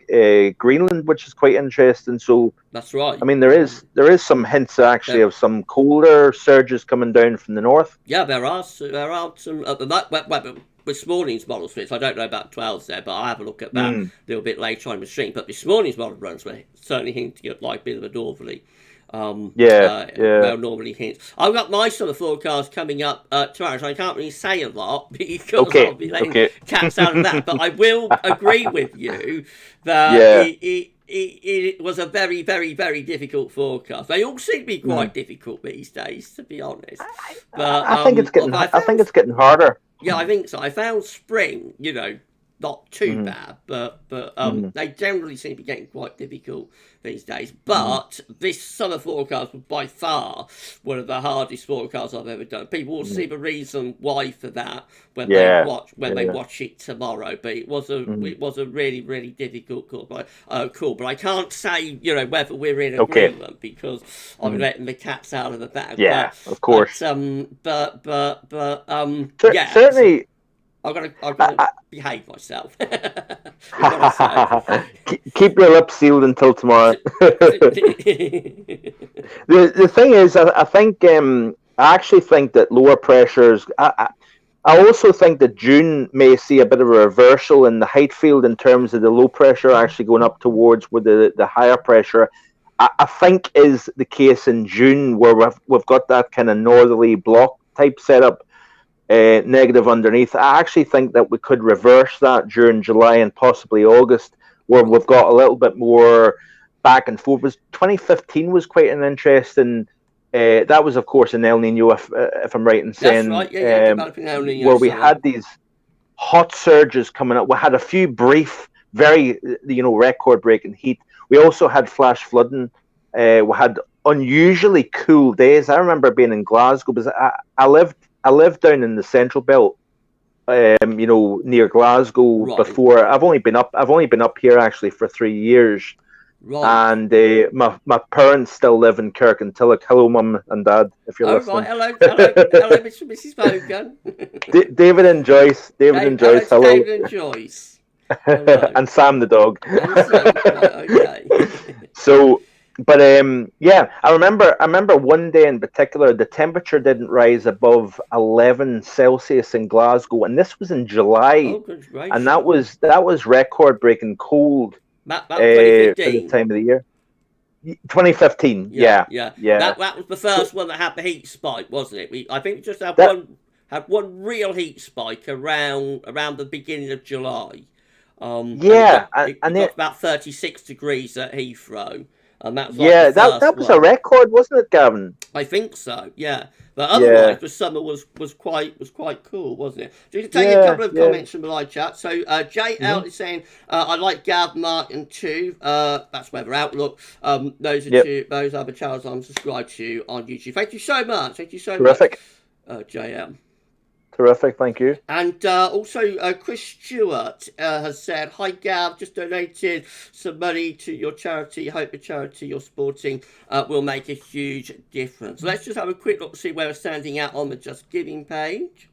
Greenland, which is quite interesting. So that's right. I mean, there is some hints actually of some colder surges coming down from the north. Yeah, there are some. This morning's model switch, I don't know about 12s there, but I'll have a look at that a little bit later on the stream. But this morning's model runs were certainly hinting at like a bit of a northerly. Well, normally hints. I've got my summer forecast coming up tomorrow, so I can't really say a lot because I'll be letting cats out of that. But I will agree with you that it was a very, very, very difficult forecast. They all seem to be quite difficult these days, to be honest. But I think it's getting. I think it's getting harder. Yeah, I think so. I found spring, not too Mhm. bad, but Mhm. they generally seem to be getting quite difficult these days. Mhm. But this summer forecast was by far one of the hardest forecasts I've ever done. People will Mhm. see the reason why for that Yeah. when they Yeah. watch it tomorrow. But Mhm. it was a really really difficult call. But I can't say whether we're in Okay. agreement because I'm Mhm. letting the cats out of the bag. Yeah, of course. Yeah. So Certainly. I've I, gotta behave myself. Is what I say. Keep your lips sealed until tomorrow. The thing is, I think I actually think that lower pressures. I also think that June may see a bit of a reversal in the height field in terms of the low pressure actually going up towards where the higher pressure. I think is the case in June where we've got that kind of northerly block type setup, negative underneath. I actually think that we could reverse that during July and possibly August, where we've Right. got a little bit more back and forth. Was 2015 was quite an interesting. That was, of course, an El Nino, if I'm right in That's saying, right. Yeah, yeah. Developing El Nino where we summer. had these hot surges coming up. We had a few brief, very record-breaking heat. We also had flash flooding. We had unusually cool days. I remember being in Glasgow because I lived down in the Central Belt, near Glasgow Right. before. I've only been up here actually for 3 years, Right. and my parents still live in Kirkintilloch. Hello, mum and dad, if you're Oh, right. listening. Hello, hello, hello, Mrs. Bogan. David and Joyce. David and Hello Joyce. to Hello, David and Joyce. Hello. and Sam the dog. And Sam. Right. Okay. So, but yeah, I remember one day in particular, the temperature didn't rise above 11 Celsius in Glasgow, and this was in July, Oh, good and gracious. that was record breaking cold That was for the 2015. time of the year. 2015, Yeah, yeah, yeah. yeah. That was the So first one that had the heat spike, wasn't it? I think we just that had one real heat spike around the beginning of July. And yeah, it and got it to about 36 degrees at Heathrow, and that was like the yeah, first that was a one. record, wasn't it, Gavin? I think so, yeah. But otherwise, Yeah, the summer was quite cool, wasn't it? Just to take a yeah, couple of yeah. comments from the live chat. So Hmm. JL is saying, I like Gav, Mark, and two. That's Weather Outlook. Yep, Those are the channels I'm subscribed to on YouTube. Thank you so much. Thank you so much, terrific, JL. terrific. Thank you. And also, Chris Stewart has said, "Hi Gav, just donated some money to your charity. Hope the charity you're supporting will make a huge difference." Let's just have a quick look to see where we're standing at on the Just Giving page.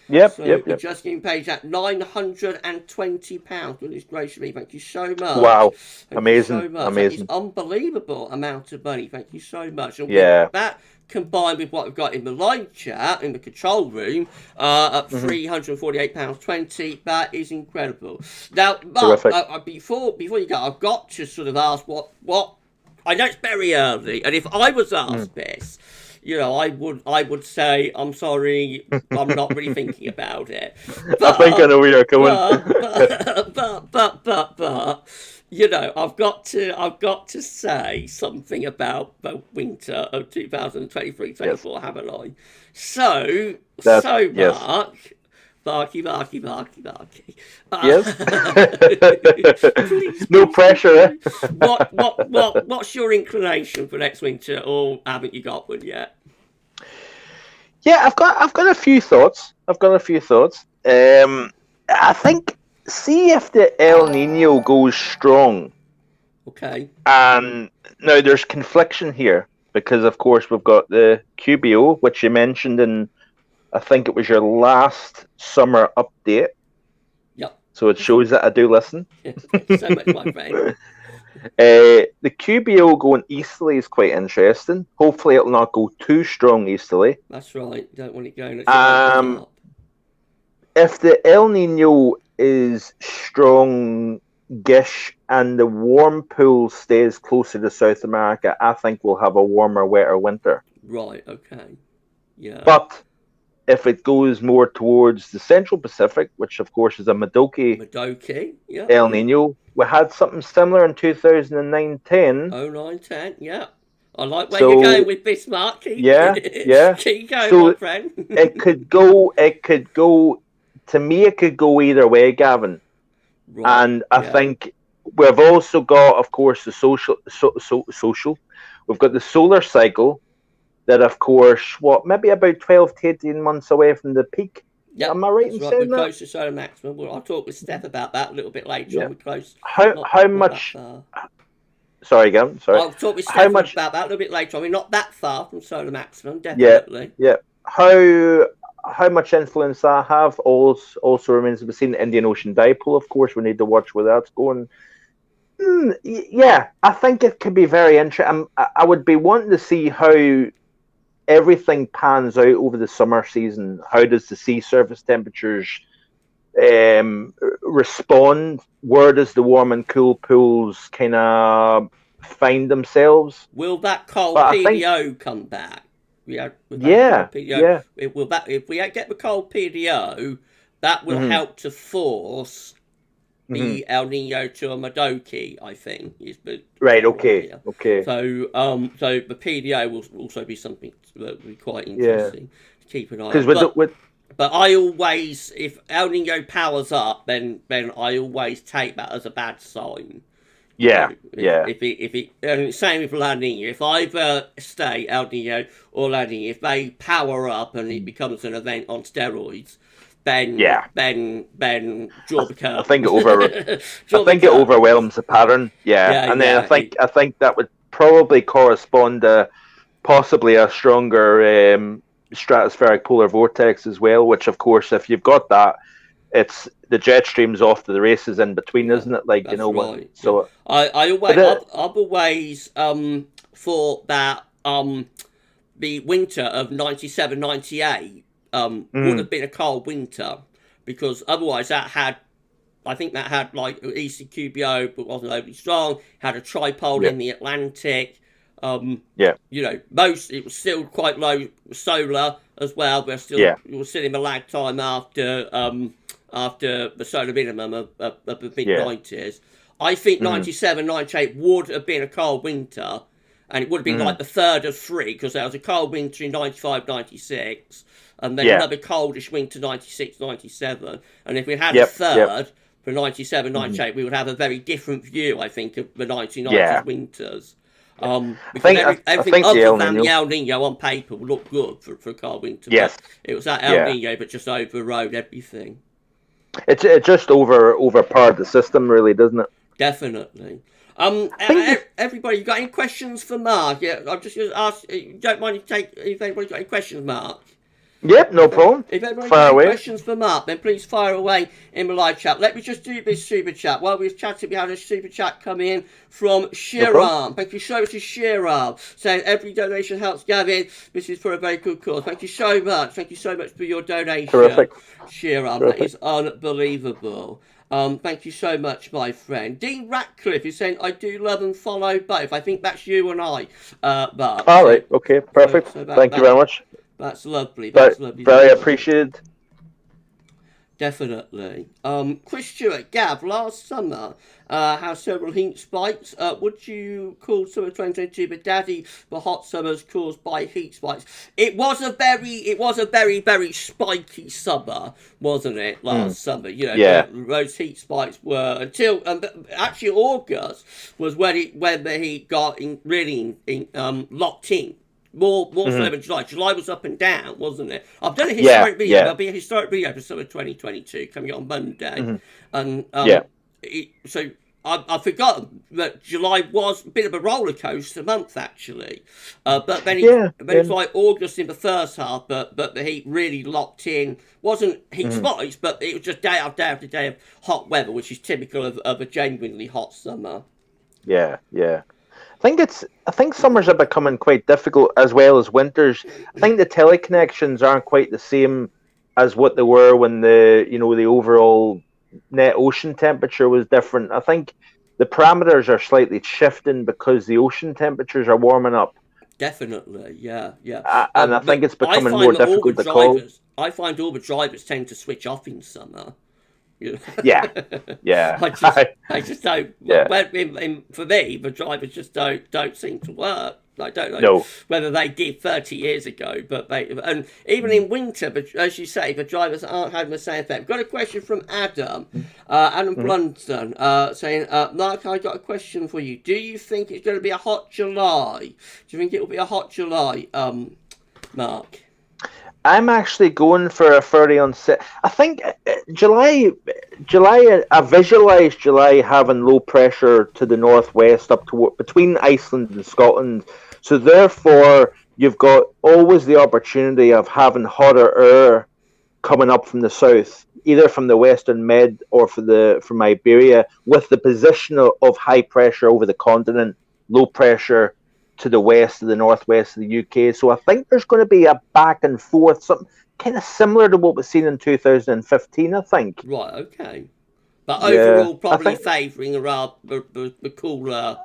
Yep, So yep, the yep. Just Giving page at £920. Goodness gracious me, thank you so much. Wow, Thank you amazing, so much. That is amazing. unbelievable amount of money. Thank you so much. And with Yeah. that combined with what we've got in the live chat in the control room at Hmm. £348.20, that is incredible. Now, Mark, Terrific. before you go, I've got to sort of ask what I know it's very early, and if I was Mm. asked this, I would say I'm sorry, I'm not really thinking about it. I think I But know where you're going. I've got to say something about the winter of 2023-24, Yes, haven't I? So yes, Barky. yes. Please, No please, please, pressure, please. eh? What's your inclination for next winter, or haven't you got one yet? Yeah, I've got a few thoughts. I've got a few thoughts. I think see if the El Nino goes strong, Okay. and now there's confliction here because of course we've got the QBO, which you mentioned in I think it was your last summer update. Yep. So it shows that I do listen. Thank you so much, my friend. The QBO going easterly is quite interesting. Hopefully, it'll not go too strong easterly. That's right. Don't want it going over the top. If the El Nino is strong-ish and the warm pool stays closer to South America, I think we'll have a warmer, wetter winter. Right. Okay. Yeah. But if it goes more towards the Central Pacific, which of course is a Madoki. Yeah. El Nino, we had something similar in 2009-10. 0910. Yeah. I like where you're So going with this, Mark. yeah, yeah. Keep going, my So friend. it could go. To me, it could go either way, Gavin. Right. And I think we've also got, of course, the social. We've got the solar cycle that, of course, maybe about 12 to 18 months away from the peak. Yep, Am I right that's in right. We're saying that? close to solar maximum. Well, I'll talk with Steph about that a little bit later Yeah. on. We're close. How Not that much? far. Sorry, again. Sorry. I'll talk with How Steph much? about that a little bit later on. We're not that far from solar maximum, Yeah, definitely. yeah. How much influence that have also remains to be seen. The Indian Ocean dipole, of course, we need to watch where that's going. Yeah, I think it could be very interesting. I would be wanting to see how everything pans out over the summer season. How does the sea surface temperatures respond? Where does the warm and cool pools kind of find themselves? Will that cold But I think, PDO come back? With that yeah, cold PDO, yeah, if we get the cold PDO, that will hmm help to force hmm the El Nino to a Madoki, I think, is the right. general Okay, idea. okay, So the PDO will also be something that will be quite yeah. interesting to keep an eye Because on. with But I always, if El Nino powers up, then I always take that as a bad sign. You know, yeah, yeah, if it, and same with La Nina. If either state El Nino or La Nina, if they power up and it becomes an event on steroids, then yeah. draw the I think curtain. I Draw the think it curtain. overwhelms the pattern. Yeah, Yeah, and then yeah, I think that would probably correspond to possibly a stronger stratospheric polar vortex as well. Which, of course, if you've got that, it's the jet streams off to the races in between, yeah. isn't it? Like That's right. Yeah. So, I but always I've always thought that the winter of 97, 98 would have been a cold winter because otherwise I think that had like ECQBO but wasn't overly strong, had a tripole yeah, in the Atlantic. yeah, It was still quite low solar as well, but yeah, it was still in the lag time after the solar minimum of the mid yeah, 90s. I think mm 97, 98 would have been a cold winter, and it would have been like the third of three because there was a cold winter in 95, 96, and then yeah, another coldish winter 96, 97. And if we had a yep, third for 97, mm 98, we would have a very different view, I think, of the 1990s yeah. winters. I Because I everything think the other El than the Nino. El Nino on paper would look good for a cold winter, Yes, but it was that El yeah. Nino but just overrode everything. It just overpowered the system, really, doesn't it? Definitely. I think Everybody, you got any questions for Mark? Yeah, I'm just going to ask. Don't mind if anybody's got any questions, Mark. yep, no problem. If anybody's Fire got any away. questions for Mark, then please fire away in the live chat. Let me just do this super chat. While we were chatting, we had a super chat come in from Shiram. Thank you so much to Shiram. Saying every donation helps Gavin. This is for a very good cause. Thank you so much. Thank you so much for your donation. Terrific. Shiram. Terrific. That is unbelievable. Thank you so much, my friend. Dean Ratcliffe is saying, I do love and follow both. I think that's you and I, Mark. All right. Okay. Perfect. Thank you very much. That's lovely. That's lovely. Very appreciated. Definitely. Chris Stewart, Gav, last summer, had several heat spikes. Would you call summer 2022 the daddy for hot summers caused by heat spikes? It was a very, very spiky summer, wasn't it? Last summer, Yeah. those heat spikes were until actually August was when the heat got really locked in. More so than July. July was up and down, wasn't it? I've done a historic video. Yeah. There'll be a historic video for summer 2022 coming on Monday. And so I've forgotten that July was a bit of a roller coaster month actually. But then it's like August in the first half, but the heat really locked in. Wasn't heat spikes, but it was just day after day of hot weather, which is typical of a genuinely hot summer. Yeah. I think summers are becoming quite difficult as well as winters. I think the teleconnections aren't quite the same as what they were when the overall net ocean temperature was different. I think the parameters are slightly shifting because the ocean temperatures are warming up. Definitely, yeah. And I think it's becoming more difficult to call. I find all the drivers tend to switch off in summer. You know? Yeah, yeah. I just don't. Yeah. For me, the drivers just don't seem to work. I don't know No. whether they did 30 years ago, but and even in winter, but as you say, the drivers aren't having the same effect. We've got a question from Adam, Adam Blunston, saying, Mark, I got a question for you. Do you think it's going to be a hot July? Do you think it will be a hot July, Mark? I'm actually going for a fairly unset. I think July. I visualise July having low pressure to the northwest, up to between Iceland and Scotland. So therefore, you've got always the opportunity of having hotter air coming up from the south, either from the Western Med or from Iberia, with the position of high pressure over the continent, low pressure to the west, to the northwest of the UK. So I think there's going to be a back and forth, something kind of similar to what we've seen in 2015, I think. Right, okay. But Yeah, overall, probably I think, favouring the cooler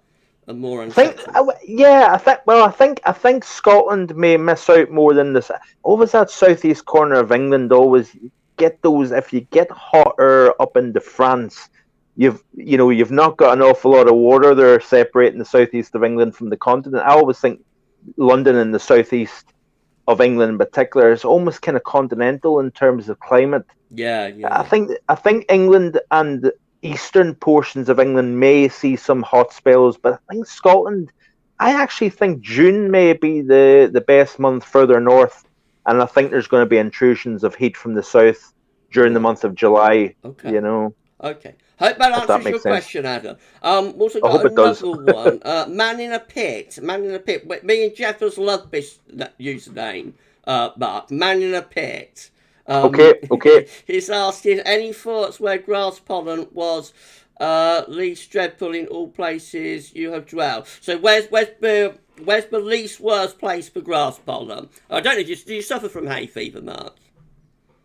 and more I think, unsettled. yeah, I think Scotland may miss out more than this. Always that southeast corner of England, always get those. If you get hotter up into France, you've not got an awful lot of water there separating the southeast of England from the continent. I always think London and the southeast of England in particular is almost kind of continental in terms of climate. Yeah. I think England and eastern portions of England may see some hot spells, but I think Scotland, I actually think June may be the best month further north, and I think there's going to be intrusions of heat from the south during the month of July. Okay. You know. Okay. Hope that If that answers makes your sense. question, Adam. Also I hope got it does. another one. Man in a pit. Man in a pit. Me and Jeffers love this username, Mark. Man in a pit. Okay. He's asking, any thoughts where grass pollen was least dreadful in all places you have dwelled? So where's the least worst place for grass pollen? I don't know. Do you suffer from hay fever, Mark?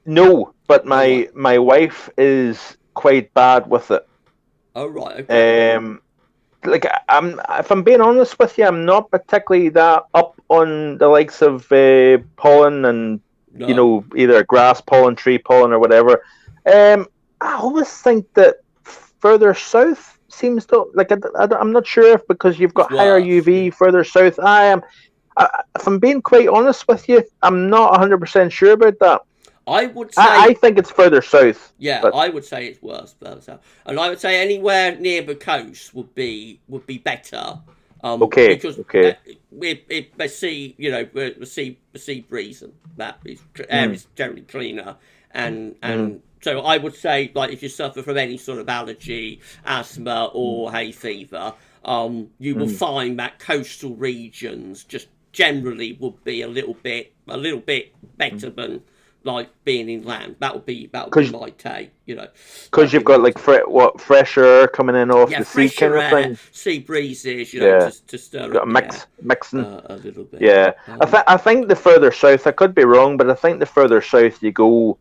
No, but my wife is quite bad with it. Oh right. Okay. If I'm being honest with you, I'm not particularly that up on the likes of pollen and either grass pollen, tree pollen, or whatever. I always think that further south seems to I'm not sure if because you've got higher UV further south. If I'm being quite honest with you, I'm not 100% sure about that. I would say I think it's further south. Yeah, I would say it's worse further south, and I would say anywhere near the coast would be better. Because the sea, the sea breeze and that air is generally cleaner, and so I would say like if you suffer from any sort of allergy, asthma, or hay fever, you will find that coastal regions just generally would be a little bit better than like being inland. That would be my take, because you've got like fresher air coming in off the sea kind of thing, sea breezes, to stir got up mixing a little bit. Yeah, I think the further south, I could be wrong, but I think the further south you go,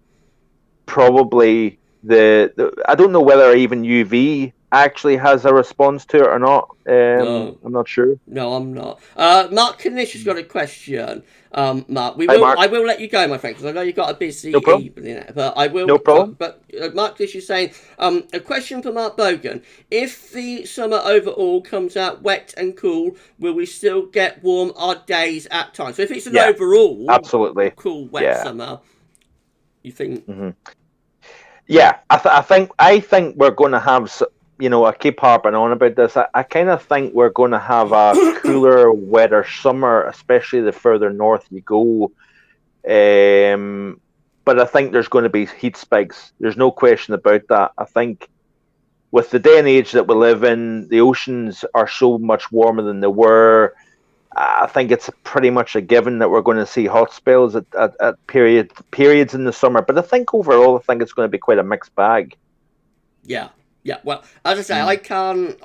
probably the I don't know whether even UV actually has a response to it or not. No. I'm not sure. No, I'm not. Mark Kanish has got a question. Mark, Mark. I will let you go, my friend, because I know you've got a busy evening. But I will. No problem. But Mark Kanish is saying, a question for Mark Bogan. If the summer overall comes out wet and cool, will we still get warm odd days at times? So if it's an overall absolutely cool wet summer, you think? Yeah, I think we're going to have. I keep harping on about this. I kind of think we're going to have a cooler, wetter summer, especially the further north you go. But I think there's going to be heat spikes. There's no question about that. I think with the day and age that we live in, the oceans are so much warmer than they were. I think it's pretty much a given that we're going to see hot spells at periods in the summer. But I think overall, I think it's going to be quite a mixed bag. Yeah. Yeah, well, as I say, I can't.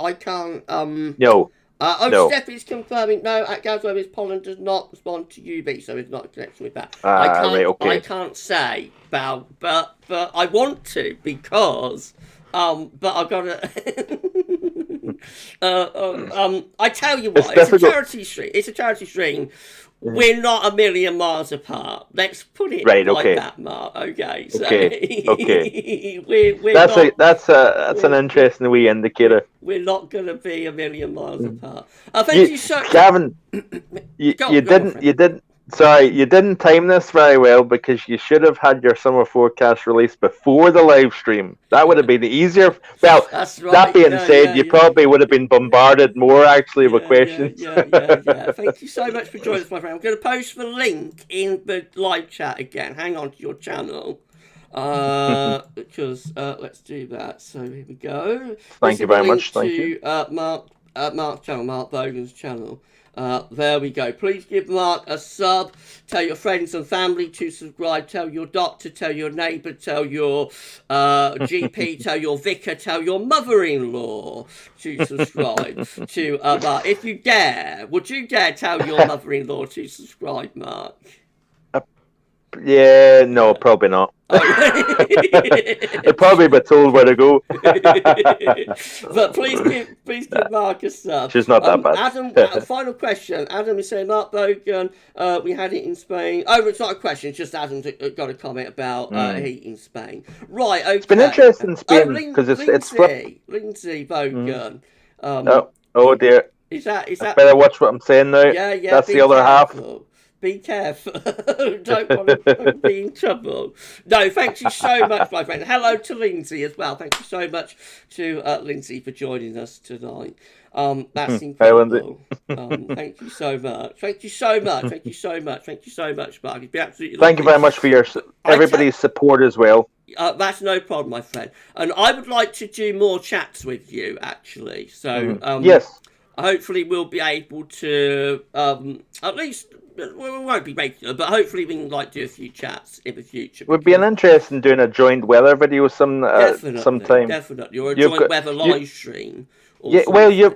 No. Steffi's confirming at Gazworm's pollen does not respond to UV, so it's not a connection with that. I can't say, but I want to because, but I've got to. I tell you It's what, it's a difficult. charity stream. It's a charity stream. We're not a million miles apart. Let's put it Right, like okay. that, Mark. Okay, so Okay. we're That's not. an interesting wee indicator. We're not going to be a million miles apart. Thank You, you so. Gavin, you Go on, friend. you didn't. Sorry, you didn't time this very well because you should have had your summer forecast released before the live stream. That would have been easier. Well, That's right. that being Yeah, said, you probably would have been bombarded more actually with questions. Yeah. Thank you so much for joining us, my friend. I'm going to post the link in the live chat again. Hang on to your channel. Because let's do that. So here we go. Thank you very much. Thank you. Mark's channel, Mark Bogan's channel. There we go. Please give Mark a sub. Tell your friends and family to subscribe. Tell your doctor. Tell your neighbour. Tell your GP. Tell your vicar. Tell your mother-in-law to subscribe to Mark. If you dare, would you dare tell your mother-in-law to subscribe, Mark? Yeah, no, probably not. It'd probably be told where to go. But please give Mark a sub. She's not that bad. Adam, final question. Adam is saying, Mark Bogan, we had it in Spain. Oh, it's not a question. It's just Adam's got a comment about heat in Spain. Right. Okay. It's been interesting in Spain because it's flipped. Lindsay Bogan. Oh dear. Is that? I better watch what I'm saying now. Yeah. That's the other half. Be careful. Don't want to be in trouble. No, thank you so much, my friend. Hello to Lindsay as well. Thank you so much to Lindsay for joining us tonight. That's incredible. Thank you so much. Thank you so much. Thank you so much. Thank you so much, Mark. It's been absolutely Thank you very much for your everybody's support as well. That's no problem, my friend. And I would like to do more chats with you, actually. So yes, hopefully we'll be able to at least. We won't be regular, but hopefully we can do a few chats in the future. Would be an interest in doing a joint weather video sometime. Definitely, or a joint weather live stream. Yeah, well, you're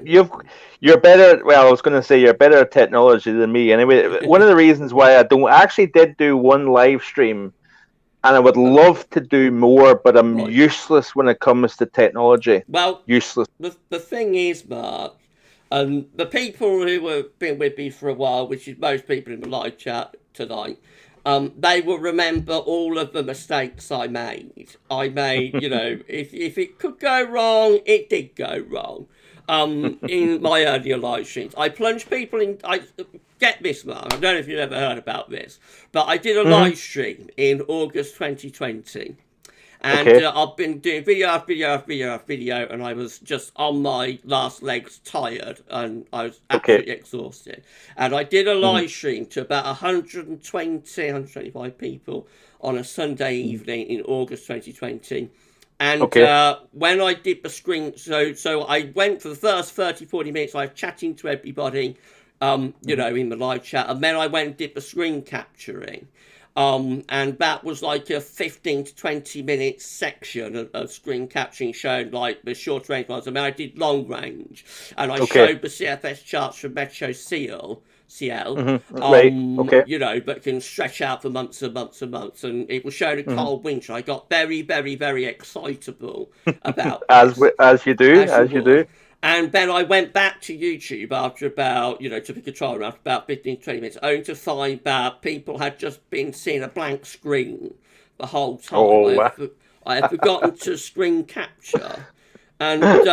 better. Well, I was going to say you're better at technology than me. Anyway, one of the reasons why I did do one live stream, and I would love to do more, but I'm useless when it comes to technology. Well, useless. The thing is, Mark. The people who have been with me for a while, which is most people in the live chat tonight, they will remember all of the mistakes I made. If it could go wrong, it did go wrong. In my earlier live streams, I plunged people in. Get this, Mark. I don't know if you've ever heard about this, but I did a live stream in August 2020. And I've been doing video after video, and I was just on my last legs, tired, and I was absolutely exhausted. And I did a live stream to about 125 people on a Sunday evening in August 2020. And when I did the screen, so I went for the first 30-40 minutes, I was chatting to everybody, in the live chat, and then I went and did the screen capturing. And that was like a 15 to 20 minute section of screen capturing, showing the short range ones. I mean, I did long range, and I showed the CFS charts from Metro CL, but can stretch out for months and months and months. And it was showing a cold winter. I got very, very, very excitable about as you do. And then I went back to YouTube after about, took a controller after about 15 to 20 minutes, only to find that people had just been seeing a blank screen the whole time. I had forgotten to screen capture. And Old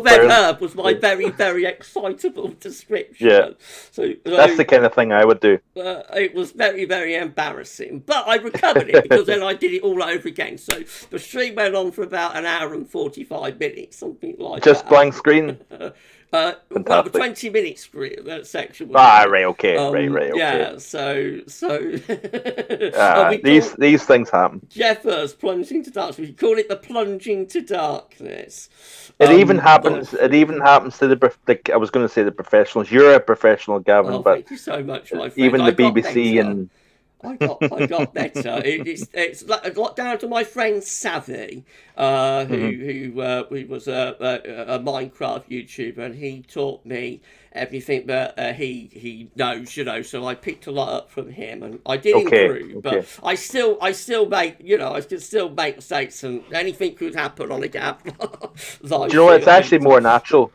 Ben Herb was my very, very excitable description. Yeah, so that's the kind of thing I would do. It was very, very embarrassing, but I recovered it because then I did it all over again. So the stream went on for about an hour and 45 minutes, something like that. Just blank screen. Well, the 20-minute section. Right, okay. Yeah, so these things happen. Jeffers plunging to darkness. We call it the plunging to darkness. It even happens. It even happens to I was going to say the professionals. You're a professional, Gavin, but thank you so much, my friend. even the BBC and I got better. It's a lot down to my friend Savvy, who was a Minecraft YouTuber, and he taught me everything that he knows, So I picked a lot up from him, and I did improve. But I still make I can still make mistakes, and anything could happen on a gap. It's actually more natural.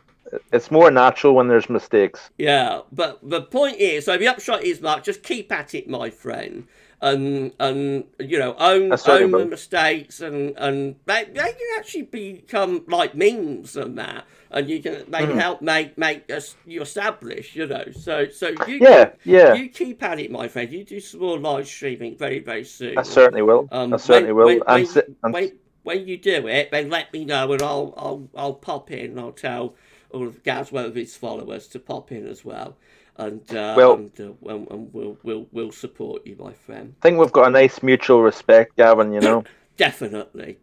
It's more natural when there's mistakes. Yeah, but the point is, so the upshot is, Mark, just keep at it, my friend, and own the mistakes, and they can actually become like memes and that, and you can help make us you establish, So you keep at it, my friend. You do some more live streaming very, very soon. I certainly will. When you do it, then let me know, and I'll pop in, and I'll tell all of Gaz, one of his followers, to pop in as well, and we'll support you, my friend. I think we've got a nice mutual respect, Gavin. Definitely.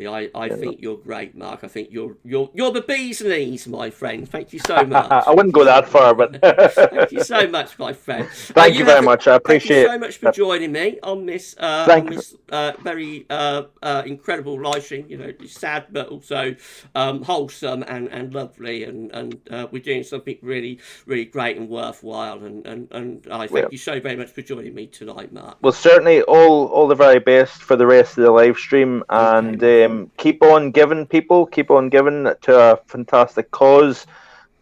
I think you're great, Mark. I think you're the bee's knees, my friend. Thank you so much. I wouldn't go that far, but thank you so much, my friend. Thank you very much. I appreciate it. Thank you so much for joining me on this very incredible live stream. It's sad but also wholesome and lovely, and we're doing something really, really great and worthwhile. And I thank you so very much for joining me tonight, Mark. Well, certainly all the very best for the rest of the live stream, and keep on giving, people. Keep on giving to a fantastic cause.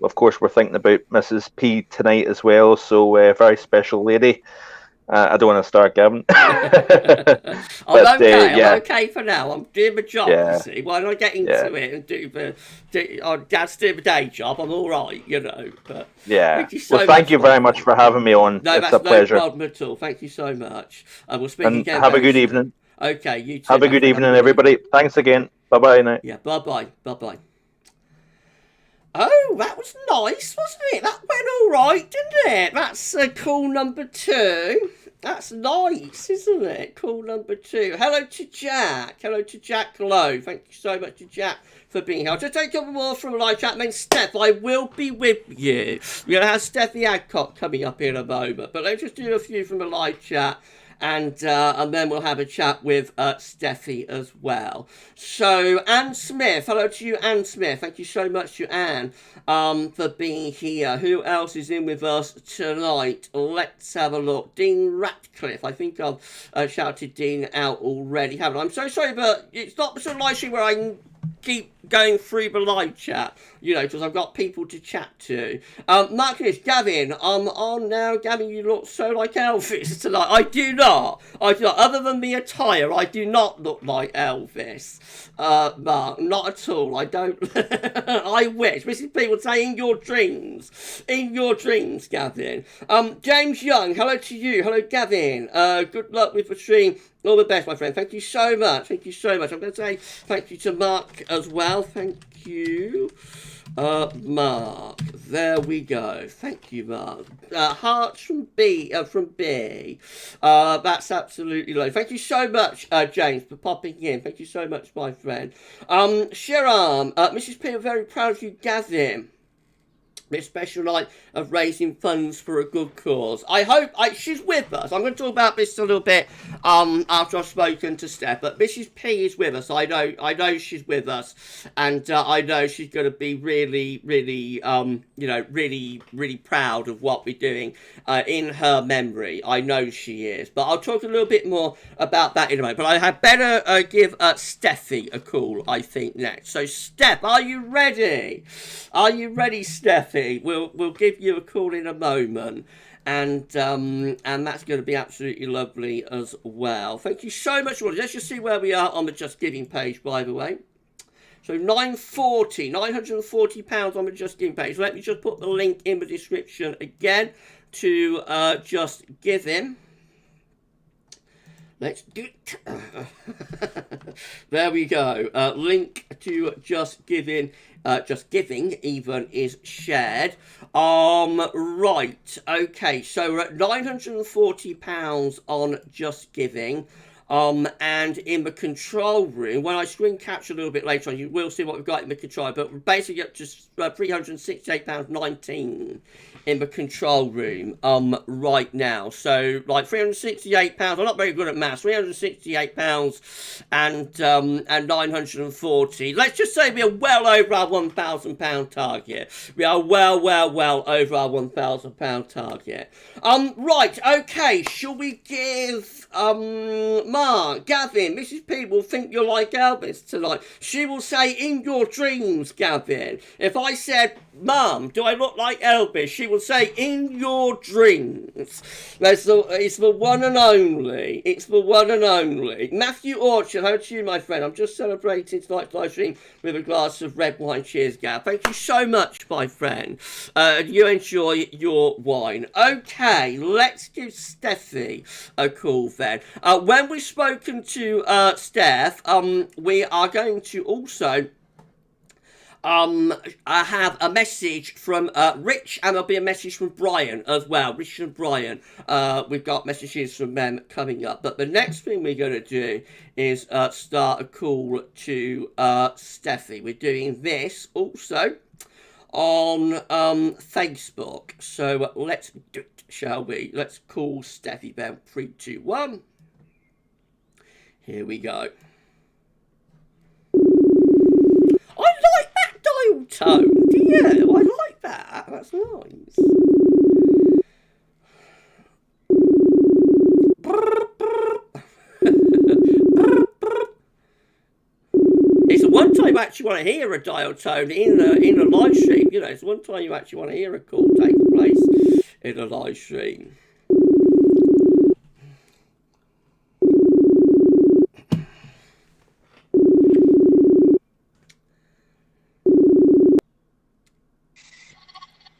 Of course, we're thinking about Mrs. P tonight as well, so a very special lady. I don't want to start, Gavin. I'm okay for now. I'm doing my job, you see. Why don't I get into it and do the day job? I'm all right, But thank you very much for having me on. No, it's a pleasure. No problem at all. Thank you so much. And we'll speak again. Have a good evening. Okay, you too. Have a good evening, everybody. Thanks again. Bye-bye now. Yeah, bye-bye. Bye-bye. Oh, that was nice, wasn't it? That went all right, didn't it? That's call number 2. That's nice, isn't it? Call number 2. Hello to Jack. Hello. Thank you so much to Jack for being here. I'll just take a couple more from a live chat. Then Steph, I will be with you. We're going to have Steffi Adcock coming up in a moment. But let's just do a few from a live chat. And then we'll have a chat with Steffi as well. So, Anne Smith. Hello to you, Anne Smith. Thank you so much to Anne for being here. Who else is in with us tonight? Let's have a look. Dean Ratcliffe. I think I've shouted Dean out already, haven't I? I'm so sorry, but it's not the sort of live stream where I can keep going through the live chat, because I've got people to chat to. Marcus, Gavin, I'm on now. Gavin, you look so like Elvis tonight. I do not. Other than the attire, I do not look like Elvis. Mark, not at all. I don't. I wish. This is people say in your dreams, Gavin. James Young, hello to you. Hello, Gavin. Good luck with the stream. All the best, my friend. Thank you so much. I'm going to say thank you to Mark as well. Thank you, Mark. There we go. Thank you, Mark. Hearts from B. That's absolutely lovely. Thank you so much, James, for popping in. Thank you so much, my friend. Shiram, Mrs. P, I'm very proud of you, Gavin. This special night of raising funds for a good cause. I hope she's with us. I'm going to talk about this a little bit after I've spoken to Steph. But Mrs. P is with us. I know she's with us, and I know she's going to be really, really, really proud of what we're doing in her memory. I know she is. But I'll talk a little bit more about that in a moment. But I had better give Steffi a call, I think, next. So, Steph, are you ready? Are you ready, Steffi? We'll give you a call in a moment, and that's going to be absolutely lovely as well. Thank you so much. Let's just see where we are on the Just Giving page, by the way. So £940 on the Just Giving page. Let me just put the link in the description again to Just Giving. Let's do it. There we go. Link to Just Giving. Just Giving even is shared. Right. Okay. So we're at £940 on Just Giving. And in the control room, when I screen capture a little bit later on, you will see what we've got in the control. But we're basically up to £368.19 in the control room right now. So like £368. I'm not very good at maths. £368 and 940. Let's just say we are well over our £1,000 target. We are well over our £1,000 target. Right, okay, shall we give Mark, Gavin, Mrs. P will think you're like Elvis tonight. She will say, in your dreams, Gavin. If I said, Mum, do I look like Elvis? She will say, in your dreams. It's the one and only. It's the one and only. Matthew Orchard, how to you, my friend? I'm just celebrating tonight's live stream with a glass of red wine. Cheers, Gav. Thank you so much, my friend. You enjoy your wine. Okay, let's give Steffi a call then. When we've spoken to Steph, we are going to also I have a message from Rich, and there'll be a message from Brian as well. Rich and Brian, we've got messages from them coming up. But the next thing we're going to do is start a call to Steffi. We're doing this also on Facebook. So let's do it, shall we? Let's call Steffi then. 3, 2, 1. Here we go. I like that dial tone. Do you? I like that. That's nice. It's the one time you actually want to hear a dial tone in a live stream. You know, it's the one time you actually want to hear a call taking place in a live stream.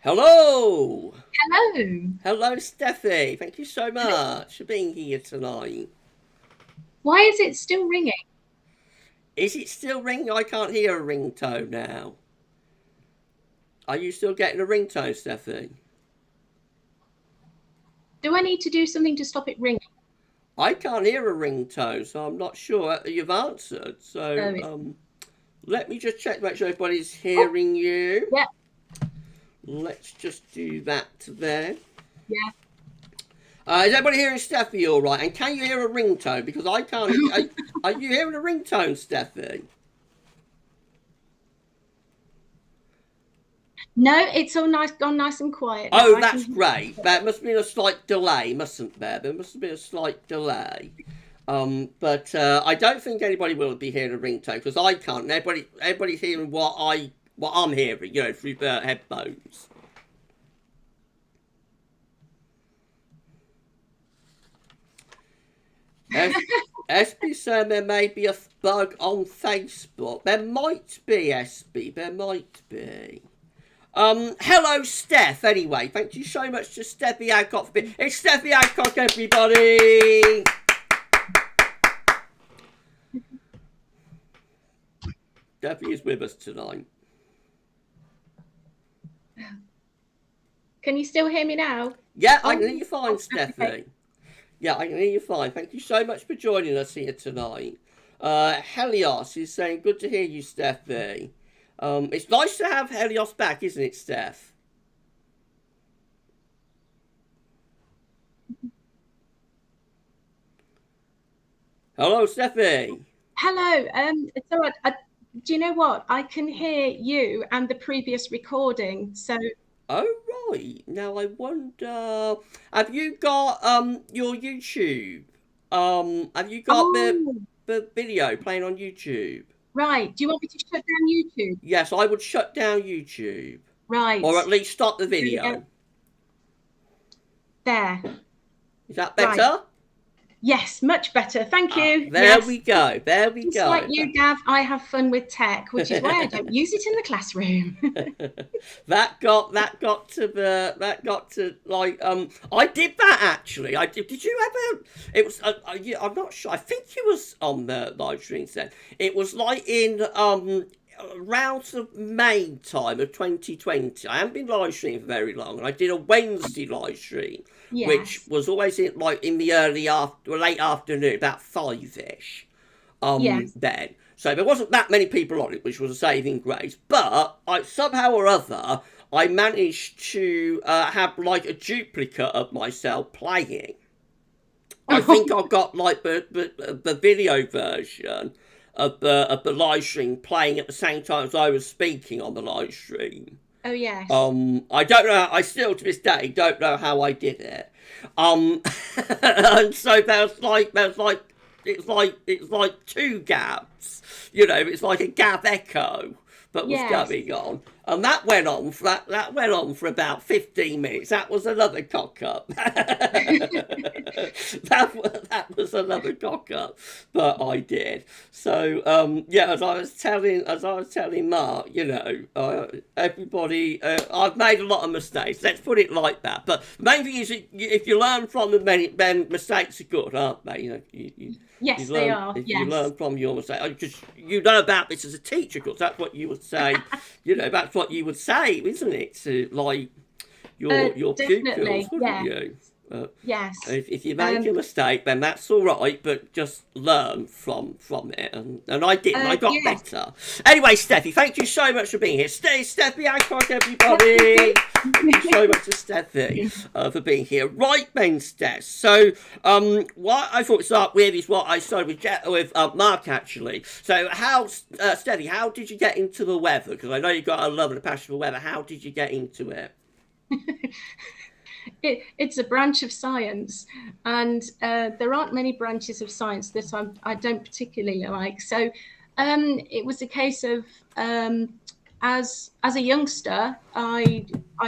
Hello! Hello! Hello, Steffi. Thank you so much for being here tonight. Why is it still ringing? Is it still ringing? I can't hear a ringtone now. Are you still getting a ringtone, Steffi? Do I need to do something to stop it ringing? I can't hear a ringtone, so I'm not sure you've answered. So let me just check to make sure everybody's hearing you. Yeah. Let's just do that there. Yeah. Is everybody hearing Steffi all right? And can you hear a ringtone? Because I can't. Are you hearing a ringtone, Steffi? No, it's all nice, gone nice and quiet. Oh, that's great. There must have been a slight delay, mustn't there? There must have been a slight delay. But I don't think anybody will be hearing a ringtone because I can't. Everybody's hearing what I'm hearing, you know, through the headphones. SB saying there may be a bug on Facebook. There might be, SB. There might be. Hello, Steph. Anyway, thank you so much to Steffi Adcock for being. It's Steffi Adcock, everybody. Steffi is with us tonight. Can you still hear me now? Yeah, I can hear you fine, Steffi. Yeah, I can hear you fine. Thank you so much for joining us here tonight. Helios is saying, good to hear you, Steffi. It's nice to have Helios back, isn't it, Steph? Hello, Steffi. Hello. It's all right. Do you know what? I can hear you and the previous recording. So. Oh, right. Now, I wonder, have you got your YouTube? Have you got the video playing on YouTube? Right. Do you want me to shut down YouTube? Yes, I would shut down YouTube. Right. Or at least stop the video. There. Is that better? Right. Yes, much better. Thank you. There we go. There we Just go. like you, Gav, I have fun with tech, which is why I don't use it in the classroom. that got to like I did that actually. I did. Did you ever? It was I'm not sure. I think it was on the live stream then. It was like in around sort of May time of 2020. I haven't been live streaming for very long, and I did a Wednesday live stream. Yes. Which was always in the late afternoon, about 5ish. Yes. Then, so there wasn't that many people on it, which was a saving grace. But somehow or other, I managed to have like a duplicate of myself playing. I think I got like the video version of the live stream playing at the same time as I was speaking on the live stream. Oh yes. I don't know. I still to this day don't know how I did it. And so there's like it's like two gaps. You know, it's like a gap echo that was going on, and that went on for about 15 minutes. That was another cock up. that was another cock up that I did. So yeah, as I was telling Mark, you know, everybody, I've made a lot of mistakes. Let's put it like that. But the main thing is, if you learn from them, then mistakes are good, aren't they? You know, yes, you learn, they are. If yes. you learn from your mistakes, because you know about this as a teacher, because that's what you would say. You know, that's what you would say, isn't it? To like your pupils, wouldn't you? Yes. If you make a mistake, then that's all right, but just learn from it. And I did, and I got better. Anyway, Steffi, thank you so much for being here. Stay, Steffi Hancock, everybody. Thank you so much to Steffi for being here. Right then, Steph. So, what I thought to start with is what I started with Mark, actually. So, Steffi, how did you get into the weather? Because I know you've got a love and a passion for weather. How did you get into it? It's a branch of science, and there aren't many branches of science that I don't particularly like. So it was a case of as a youngster, I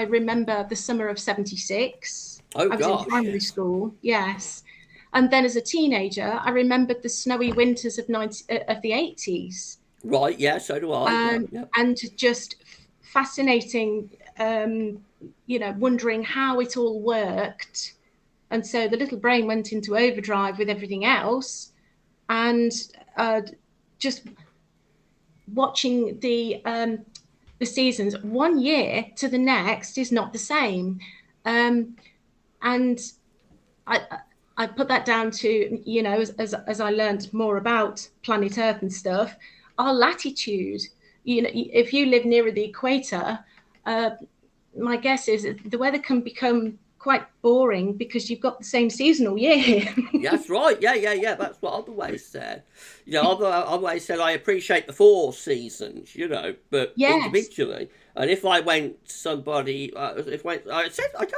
remember the summer of '76. Oh, I was in primary school, yes, and then as a teenager, I remembered the snowy winters of the '80s. Right, yeah, so do I. And just fascinating. You know, wondering how it all worked, and so the little brain went into overdrive with everything else, and just watching the seasons 1 year to the next is not the same, and I put that down to, you know, as I learned more about planet Earth and stuff, our latitude. You know, if you live nearer the equator, my guess is the weather can become quite boring because you've got the same season all year. That's right. Yeah. That's what I've always said. You know, I've always said I appreciate the 4 seasons, you know, but individually. And if I went somebody, I can't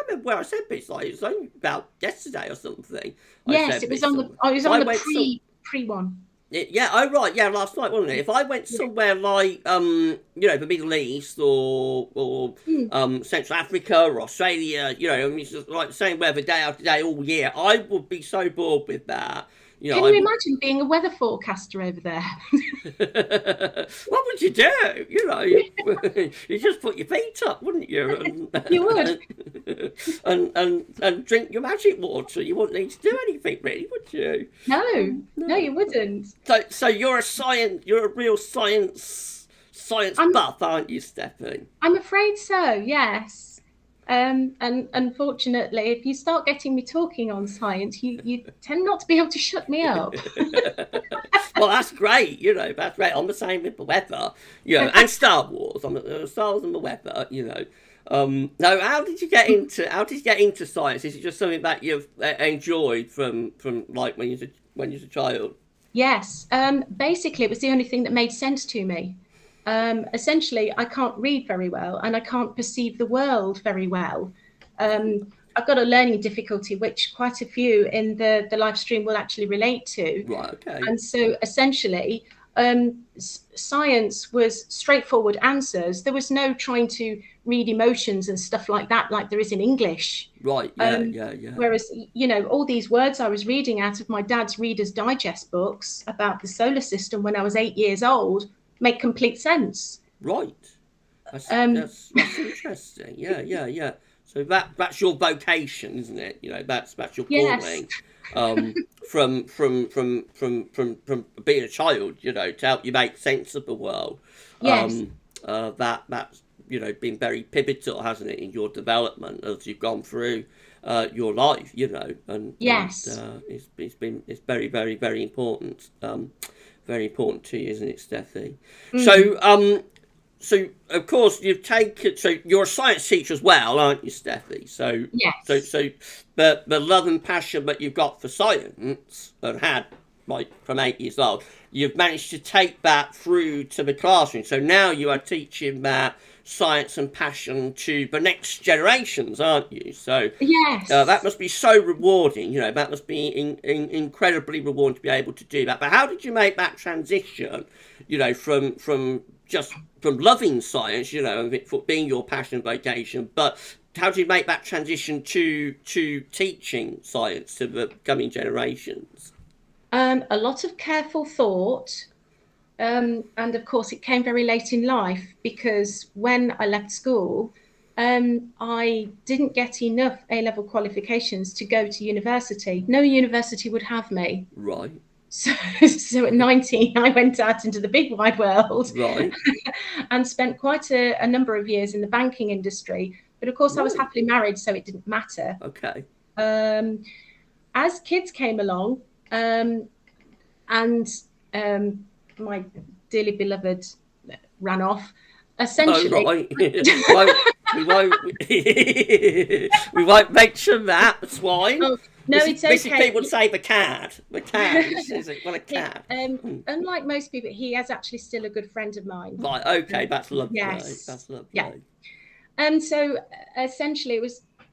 remember where I said this. Like, it was only about yesterday or something. Yes, it was on the pre one. Last night, wasn't it? If I went somewhere like, you know, the Middle East or Central Africa or Australia, you know, I mean, it's just like the same weather day after day all year, I would be so bored with that. You know, can you imagine being a weather forecaster over there? What would you do? You know, you just put your feet up, wouldn't you? And, you would. And drink your magic water. You wouldn't need to do anything, really, would you? No, you wouldn't. So you're a real science buff, aren't you, Stephanie? I'm afraid so. Yes. And unfortunately, if you start getting me talking on science, you tend not to be able to shut me up. Well, that's great. You know, that's great. I'm the same with the weather, you know, and Star Wars. I'm Star Wars and the weather, you know. Now, how did you get into science? Is it just something that you've enjoyed from like when you were a child? Yes. Basically, it was the only thing that made sense to me. Essentially, I can't read very well and I can't perceive the world very well. I've got a learning difficulty, which quite a few in the live stream will actually relate to. Right, okay. And so essentially, science was straightforward answers. There was no trying to read emotions and stuff like that, like there is in English. Right, yeah. Whereas, you know, all these words I was reading out of my dad's Reader's Digest books about the solar system when I was 8 years old make complete sense. Right. That's interesting. Yeah. So that's your vocation, isn't it? You know, that's your calling. From being a child, you know, to help you make sense of the world. Yes. That's, you know, been very pivotal, hasn't it, in your development as you've gone through your life, you know, and yes, it's very, very, very important. Very important to you, isn't it, Steffi? So, So of course you've taken. So you're a science teacher as well, aren't you, Steffi? So Yes. but the love and passion that you've got for science and had like from 8 years old, you've managed to take that through to the classroom. So now you are teaching that science and passion to the next generations, aren't you? So Yes. that must be so rewarding. You know, that must be incredibly rewarding to be able to do that. But how did you make that transition? You know, from loving science, you know, and it for being your passion and vocation, but how do you make that transition to teaching science to the coming generations? A lot of careful thought. And of course, it came very late in life because when I left school, I didn't get enough A-level qualifications to go to university. No university would have me. Right. So at 19, I went out into the big wide world. Right. And spent quite a number of years in the banking industry. But of course, I was happily married, so it didn't matter. Okay. As kids came along, and my dearly beloved ran off. Essentially, we won't mention that. The swine. Oh, no, it's okay. Basically, would say the cat. The cat. Is it? Well, a cat. Unlike most people, he is actually still a good friend of mine. Right. Okay. That's lovely. Yes. That's lovely. Yeah. And so essentially,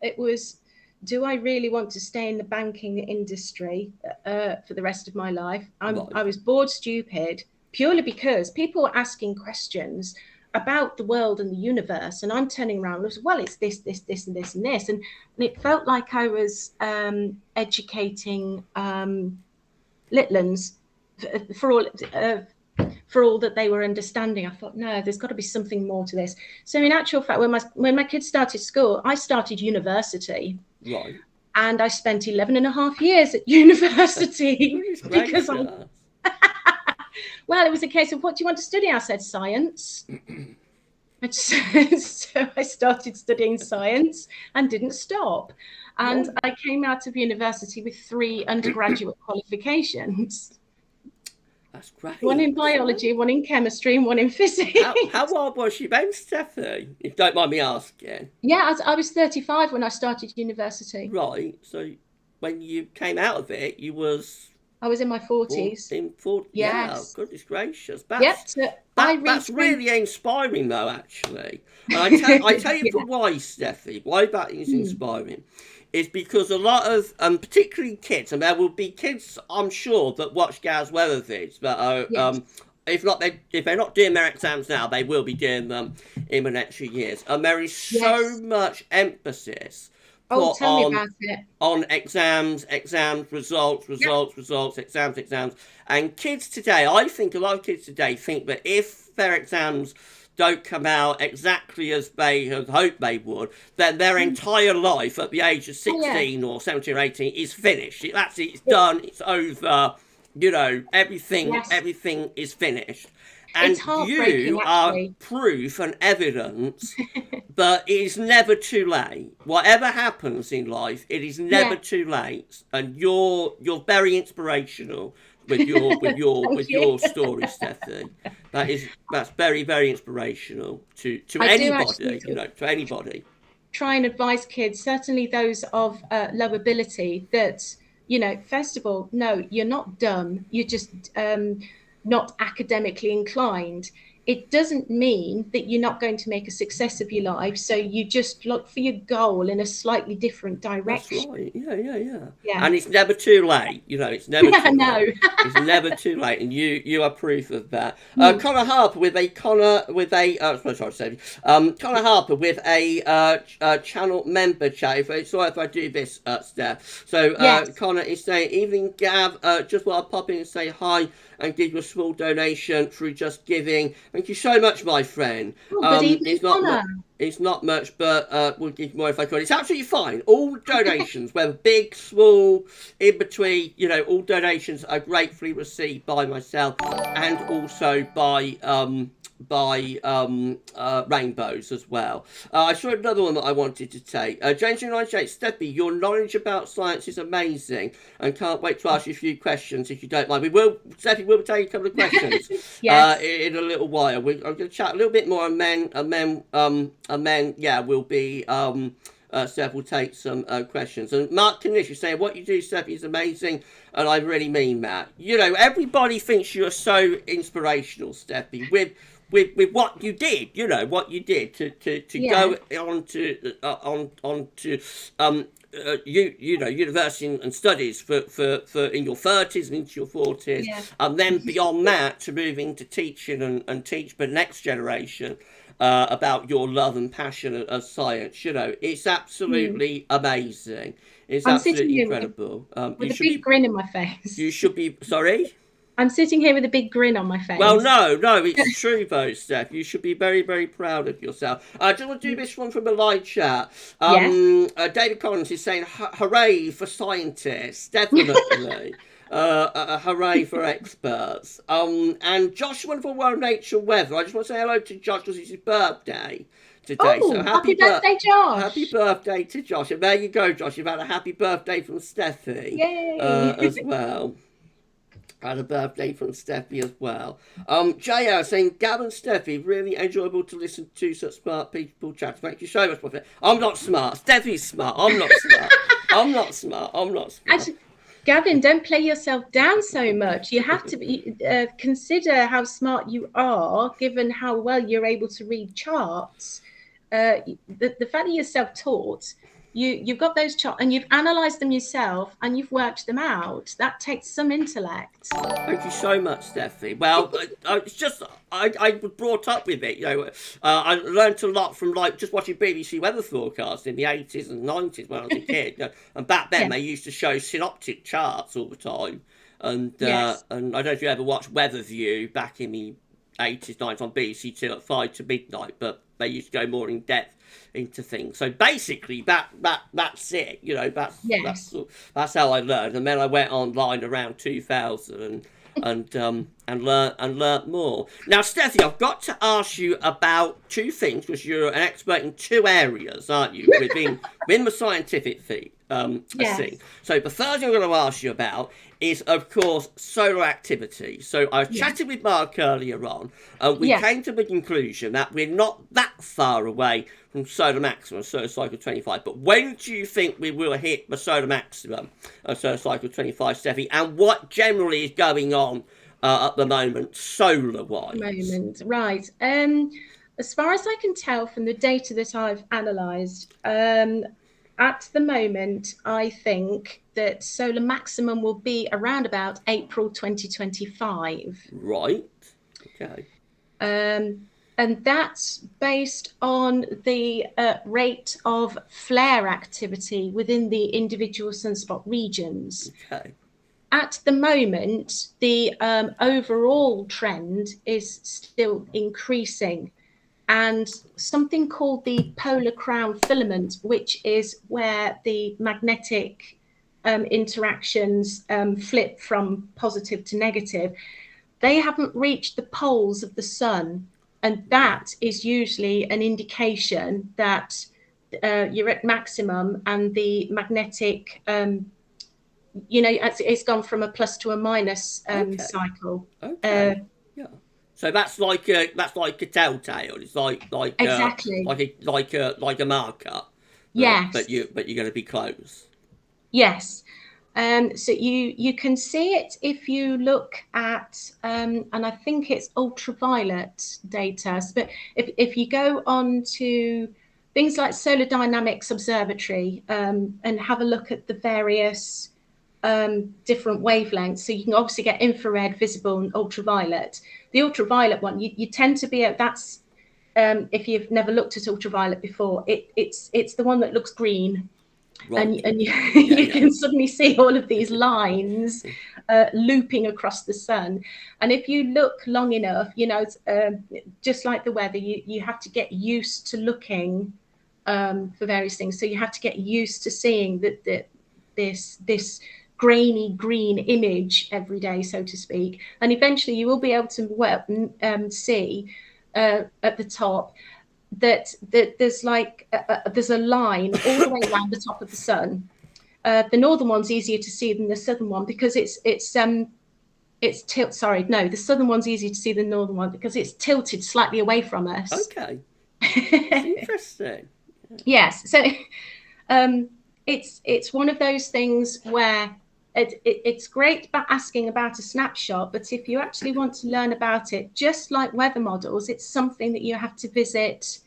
it was. Do I really want to stay in the banking industry for the rest of my life? I was bored stupid purely because people were asking questions about the world and the universe, and I'm turning around and I was, well, it's this, this, this, and this, and this, and it felt like I was educating Litlands for all that they were understanding. I thought, no, there's got to be something more to this. So in actual fact, when my kids started school, I started university. Right. And I spent 11 and a half years at university because well, it was a case of, what do you want to study? I said, science. So I started studying science and didn't stop. And I came out of university with 3 undergraduate qualifications. That's great. One in biology, one in chemistry, and one in physics. How old was she then, Stephanie? If you don't mind me asking. Yeah, I was 35 when I started university. Right. So when you came out of it, I was in my 40s. Yeah, goodness gracious. That's really inspiring, though, actually. And I tell you for why, Steffi, why that is inspiring. Is because a lot of, particularly kids, and there will be kids, I'm sure, that watch Gaz Weather vids, but if they're not doing their exams now, they will be doing them in the next few years. And there is so much emphasis put on exams, results, exams. And kids today, I think a lot of kids today think that if their exams don't come out exactly as they had hoped they would, then their entire life at the age of 16 or 17 or 18 is finished. It's done, it's over, you know, everything is finished. And you are proof and evidence that it is never too late. Whatever happens in life, it is never too late. And you're very inspirational with your story, Stephanie. That's very, very inspirational to anybody, you know, to anybody. Try and advise kids, certainly those of low ability, that, you know, first of all, no, you're not dumb. You're just not academically inclined. It doesn't mean that you're not going to make a success of your life. So you just look for your goal in a slightly different direction. That's right. Yeah. And it's never too late. You know, it's never too late. It's never too late, and you are proof of that. Connor Harper with a Connor Harper with a channel member chat. Sorry if I do this, Steph. So Connor is saying, evening, Gav. Just want to pop in and say hi and give you a small donation through Just Giving. Thank you so much, my friend. Good evening, Connor. It's not much, but we'll give more if I could. It's absolutely fine. All donations, whether big, small, in between, all donations are gratefully received by myself and also by Rainbows as well. I saw another one that I wanted to take. James 98, Steppy, your knowledge about science is amazing, and can't wait to ask you a few questions if you don't mind. Steppy, we'll take a couple of questions Yes. in a little while. I'm going to chat a little bit more, and then yeah, we'll be. Steph will take some questions. And Mark Kanish is saying, what you do, Steph, is amazing. And I really mean that. Everybody thinks you're so inspirational, Steffi, with what you did, what you did to Yeah. go on to university and studies for in your 30s and into your 40s, Yeah. and then beyond that to move into teaching and teach the next generation about your love and passion of science. It's absolutely amazing. It's I'm sitting absolutely here incredible. with a big grin on my face. You should be sorry. I'm sitting here with a big grin on my face. Well, no, it's true though, Steph. You should be very, very proud of yourself. I just want to do this one from a live chat. Yes. David Collins is saying, hooray for scientists, definitely. Hooray for experts. And Josh, wonderful world nature weather. I just want to say hello to Josh because it's his birthday today. Oh, happy birthday, Josh. Happy birthday to Josh. And there you go, Josh. You've had a happy birthday from Steffi. Yay. As well. Had a birthday from Steffi as well. JR saying, Gab and Steffi, really enjoyable to listen to such smart people chat. Thank you so much, my friend. I'm not smart. Steffi's smart. I'm not smart. I'm not smart. Actually, Gavin, don't play yourself down so much. You have to consider how smart you are, given how well you're able to read charts. The fact that you're self-taught, you've got those charts and you've analysed them yourself and you've worked them out. That takes some intellect. Thank you so much, Steffi. Well, it's just I was brought up with it. I learned a lot from just watching BBC weather forecasts in the 80s and 90s when I was a kid. And back then they used to show synoptic charts all the time. And Yes. and I don't know if you ever watched Weather View back in the 80s, 90s on BBC Two at 5 to midnight, but they used to go more in depth into things. So basically, that's it. Yes. That's how I learned, and then I went online around 2000 and learnt more. Now, Steffi, I've got to ask you about two things because you're an expert in two areas, aren't you? within the scientific thing. Yes. Thing. So the first thing I'm going to ask you about is, of course, solar activity. So I was chatting with Mark earlier on, and we came to the conclusion that we're not that far away from solar maximum, solar cycle 25. But when do you think we will hit the solar maximum of solar cycle 25, Steffi? And what generally is going on at the moment, solar-wise? Right. As far as I can tell from the data that I've analysed, at the moment, I think that solar maximum will be around about April 2025. Right. Okay. And that's based on the rate of flare activity within the individual sunspot regions. Okay. At the moment, the overall trend is still increasing. And something called the polar crown filament, which is where the magnetic interactions flip from positive to negative, they haven't reached the poles of the sun. And that is usually an indication that you're at maximum and the magnetic, it's gone from a plus to a minus cycle. Okay. Yeah. So that's like a telltale. It's like exactly like a marker. Yes. But you're going to be close. Yes. So you can see it if you look at and I think it's ultraviolet data. But if you go on to things like Solar Dynamics Observatory and have a look at the various different wavelengths, so you can obviously get infrared, visible, and ultraviolet. The ultraviolet one, you tend to be that's if you've never looked at ultraviolet before, it's the one that looks green. Right. and you can suddenly see all of these lines looping across the sun. And if you look long enough, just like the weather, you have to get used to looking for various things. So you have to get used to seeing this grainy green image every day, so to speak. And eventually you will be able to see at the top that there's like there's a line all the way around the top of the sun. The northern one's easier to see than the southern one because the southern one's easier to see than the northern one because it's tilted slightly away from us. Okay. That's interesting. Yes. So it's one of those things where it's great about asking about a snapshot, but if you actually want to learn about it, just like weather models, it's something that you have to visit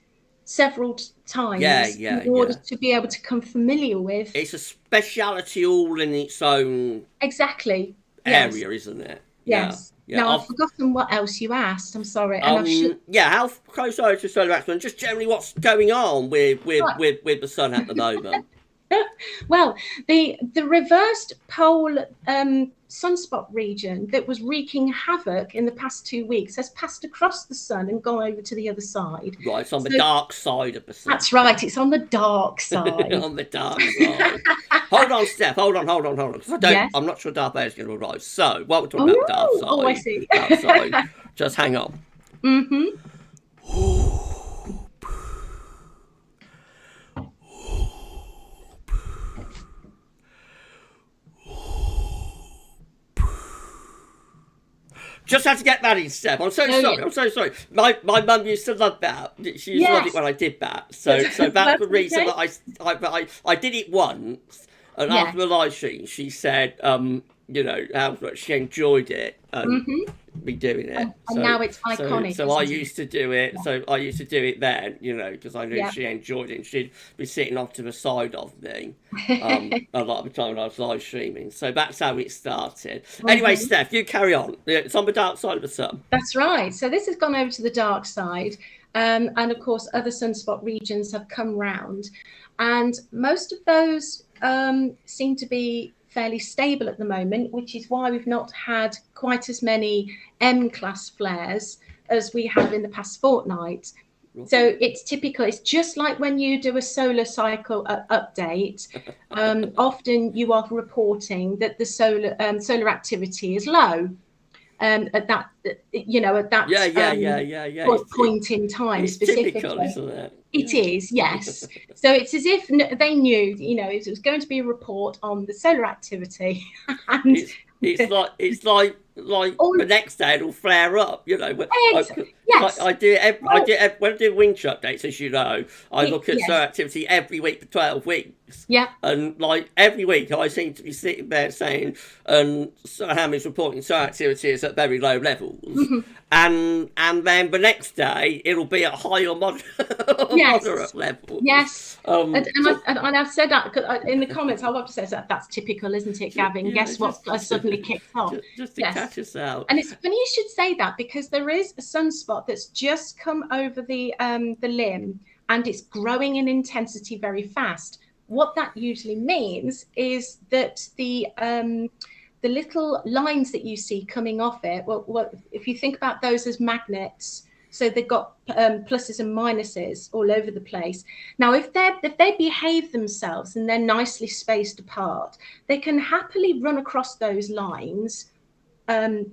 several times in order to be able to become familiar with. It's a speciality all in its own area, isn't it? Yes. Yeah. Now, I've forgotten what else you asked. I'm sorry. And how close are you to solar maximum? Just generally what's going on with the sun at the moment? Well, the reversed pole sunspot region that was wreaking havoc in the past 2 weeks has passed across the sun and gone over to the other side. Right, it's on the dark side of the sun. That's right, it's on the dark side. On the dark side. Hold on, Steph. Hold on. I'm not sure Darth Vader's going to arrive. So, while we're talking about dark side. Oh, I see. Dark side, just hang on. Mm-hmm. Just had to get that in, Steph. I'm so sorry. My mum used to love that. She used to love it when I did that. So that's the reason that I did it once. And after the live stream, she said, how much she enjoyed it and me doing it. And now it's iconic. So I used to do it. Yeah. So I used to do it then, because I knew she enjoyed it. And she'd be sitting off to the side of me a lot of the time when I was live streaming. So that's how it started. Anyway, Steph, you carry on. It's on the dark side of the sun. That's right. So this has gone over to the dark side. And of course, other sunspot regions have come round. And most of those seem to be fairly stable at the moment, which is why we've not had quite as many M-class flares as we have in the past fortnight. So it's typical. It's just like when you do a solar cycle update. Often you are reporting that the solar activity is low at that point in time. It's specifically. Typical, isn't it? It is, yes. So it's as if they knew, it was going to be a report on the solar activity. And it's like the next day it'll flare up, Yes. I do when I do winter updates, as you know, I look at solar activity every week for 12 weeks. Yeah. And like every week I seem to be sitting there saying, Hamid's reporting solar activity is at very low levels. And then the next day it'll be at high or moderate levels. Yes. And I've said that in the comments. I've often said that's typical, isn't it, Gavin? Guess what suddenly kicked off? Just to catch us out. And it's funny you should say that because there is a sunspot that's just come over the limb and it's growing in intensity very fast. What that usually means is that the little lines that you see coming off it, well, if you think about those as magnets, so they've got pluses and minuses all over the place. Now, if they behave themselves and they're nicely spaced apart, they can happily run across those lines, very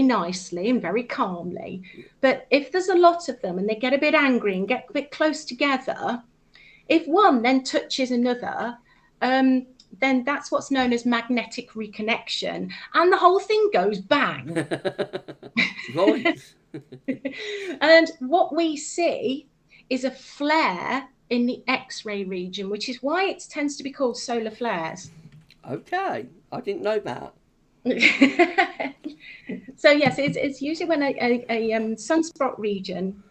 nicely and very calmly. But if there's a lot of them and they get a bit angry and get a bit close together, if one then touches another, then that's what's known as magnetic reconnection, and the whole thing goes bang. Right. And what we see is a flare in the X-ray region, which is why it tends to be called solar flares. Okay, I didn't know that. So yes, it's usually when a sunspot region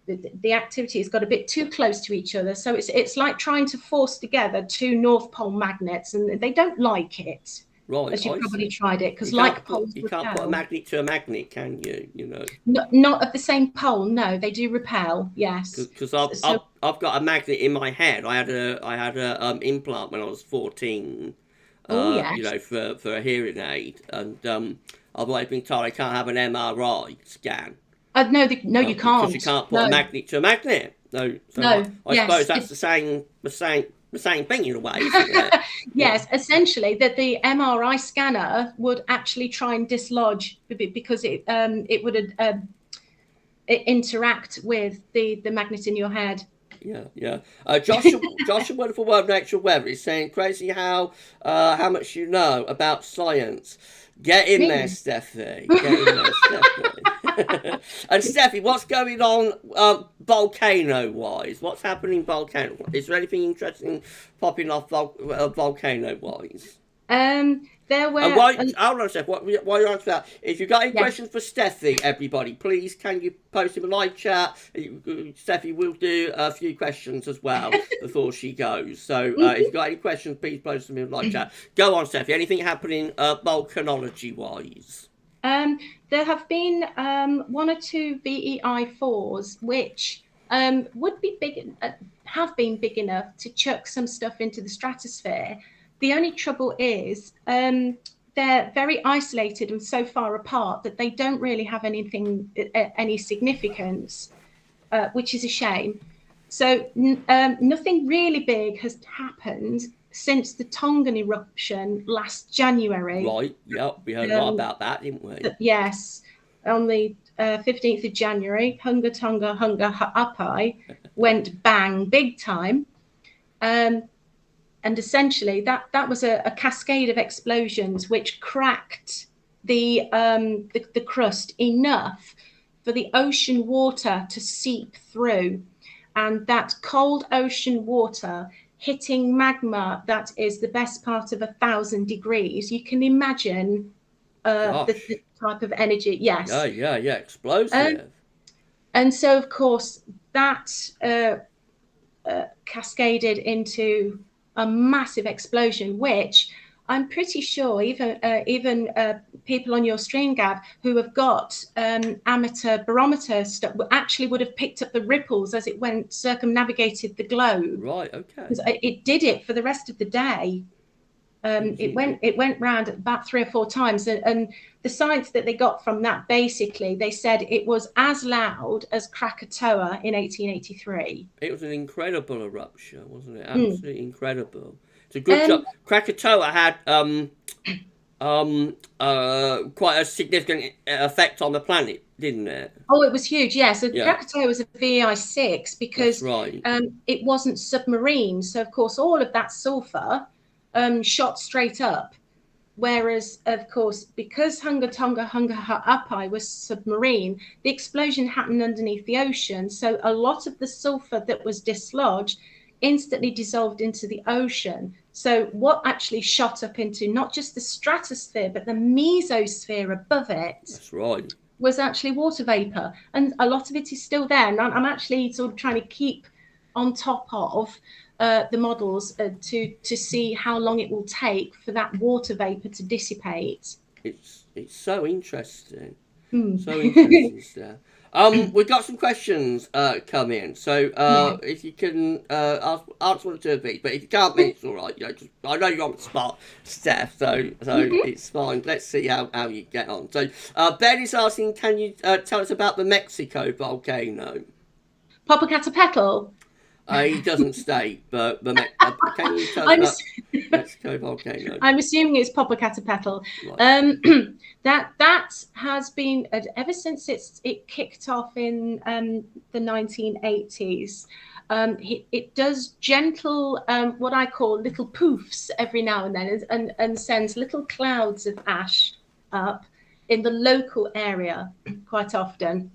the activity has got a bit too close to each other. So it's like trying to force together two North Pole magnets, and they don't like it. Right, as you've I probably see. tried it, because You like can't put poles you can't put a repel. magnet to a magnet, can you? You know, Not of the same pole, no, they do repel, yes. because So, I've got a magnet in my head. I had a implant when I was 14. oh You yes. know, for a hearing aid, and I've always been told I can't have an MRI scan. No, no, you Because you can't. can't put a No, magnet to a magnet. No, so no, I suppose yes. that's the same thing in a way, isn't it? Yeah. Yes, essentially that the MRI scanner would actually try and dislodge because it would interact with the magnet in your head. Yeah, yeah. Joshua, wonderful world of nature weather is saying crazy how much you know about science. Get in there, Me. Steffi. Get in there, Steffi. And Steffi, what's going on volcano wise? What's happening volcano? Is there anything interesting popping off volcano wise? There And were hold on a sec, while you're answering that, if you've got any yes. questions for Steffi, everybody, please can you post in the live chat? Steffi will do a few questions as well before she goes. So if you've got any questions, please post them in the live chat. Go on, Steffi. Anything happening volcanology wise? There have been one or two VEI4s which would be big, have been big enough to chuck some stuff into the stratosphere. The only trouble is they're very isolated and so far apart that they don't really have anything, any significance, which is a shame. So nothing really big has happened since the Tongan eruption last January. Right, yeah, we heard a lot about that, didn't we? Yes, on the 15th of January, Hunga Tonga Hunga Ha'apai went bang big time. And essentially that was a cascade of explosions which cracked the crust enough for the ocean water to seep through. And that cold ocean water hitting magma that is the best part of 1,000 degrees, you can imagine the type of energy. Yes. Yeah, explosive. And so, of course, that cascaded into a massive explosion, which I'm pretty sure even people on your stream, Gav, who have got amateur barometer stuff, actually would have picked up the ripples as it went circumnavigated the globe. Right, okay. It did it for the rest of the day. It went round about 3 or 4 times, and the science that they got from that, basically, they said it was as loud as Krakatoa in 1883. It was an incredible eruption, wasn't it? Absolutely incredible. It's a good job. Krakatoa had quite a significant effect on the planet, didn't it? Oh, it was huge. Yeah. So Krakatoa was a VEI6 because right. It wasn't submarine. So of course all of that sulfur shot straight up. Whereas, of course, because Hunga Tonga Hunga Ha'apai was submarine, the explosion happened underneath the ocean. So a lot of the sulfur that was dislodged instantly dissolved into the ocean. So what actually shot up into not just the stratosphere, but the mesosphere above it. That's right. Was actually water vapor. And a lot of it is still there. And I'm actually sort of trying to keep on top of the models to see how long it will take for that water vapor to dissipate. It's so interesting. So interesting stuff. We've got some questions come in, so if you can answer one or two of these, but if you can't, it's all right. You know, I know you're on the spot, Steph, so it's fine. Let's see how you get on. So Ben is asking, can you tell us about the Mexico volcano? Popocatépetl. He doesn't state, but can you tell us about Mexico volcano? I'm assuming it's Popocatépetl. Right. That has been ever since it kicked off in the 1980s. It does gentle, what I call little poofs every now and then, and sends little clouds of ash up in the local area quite often.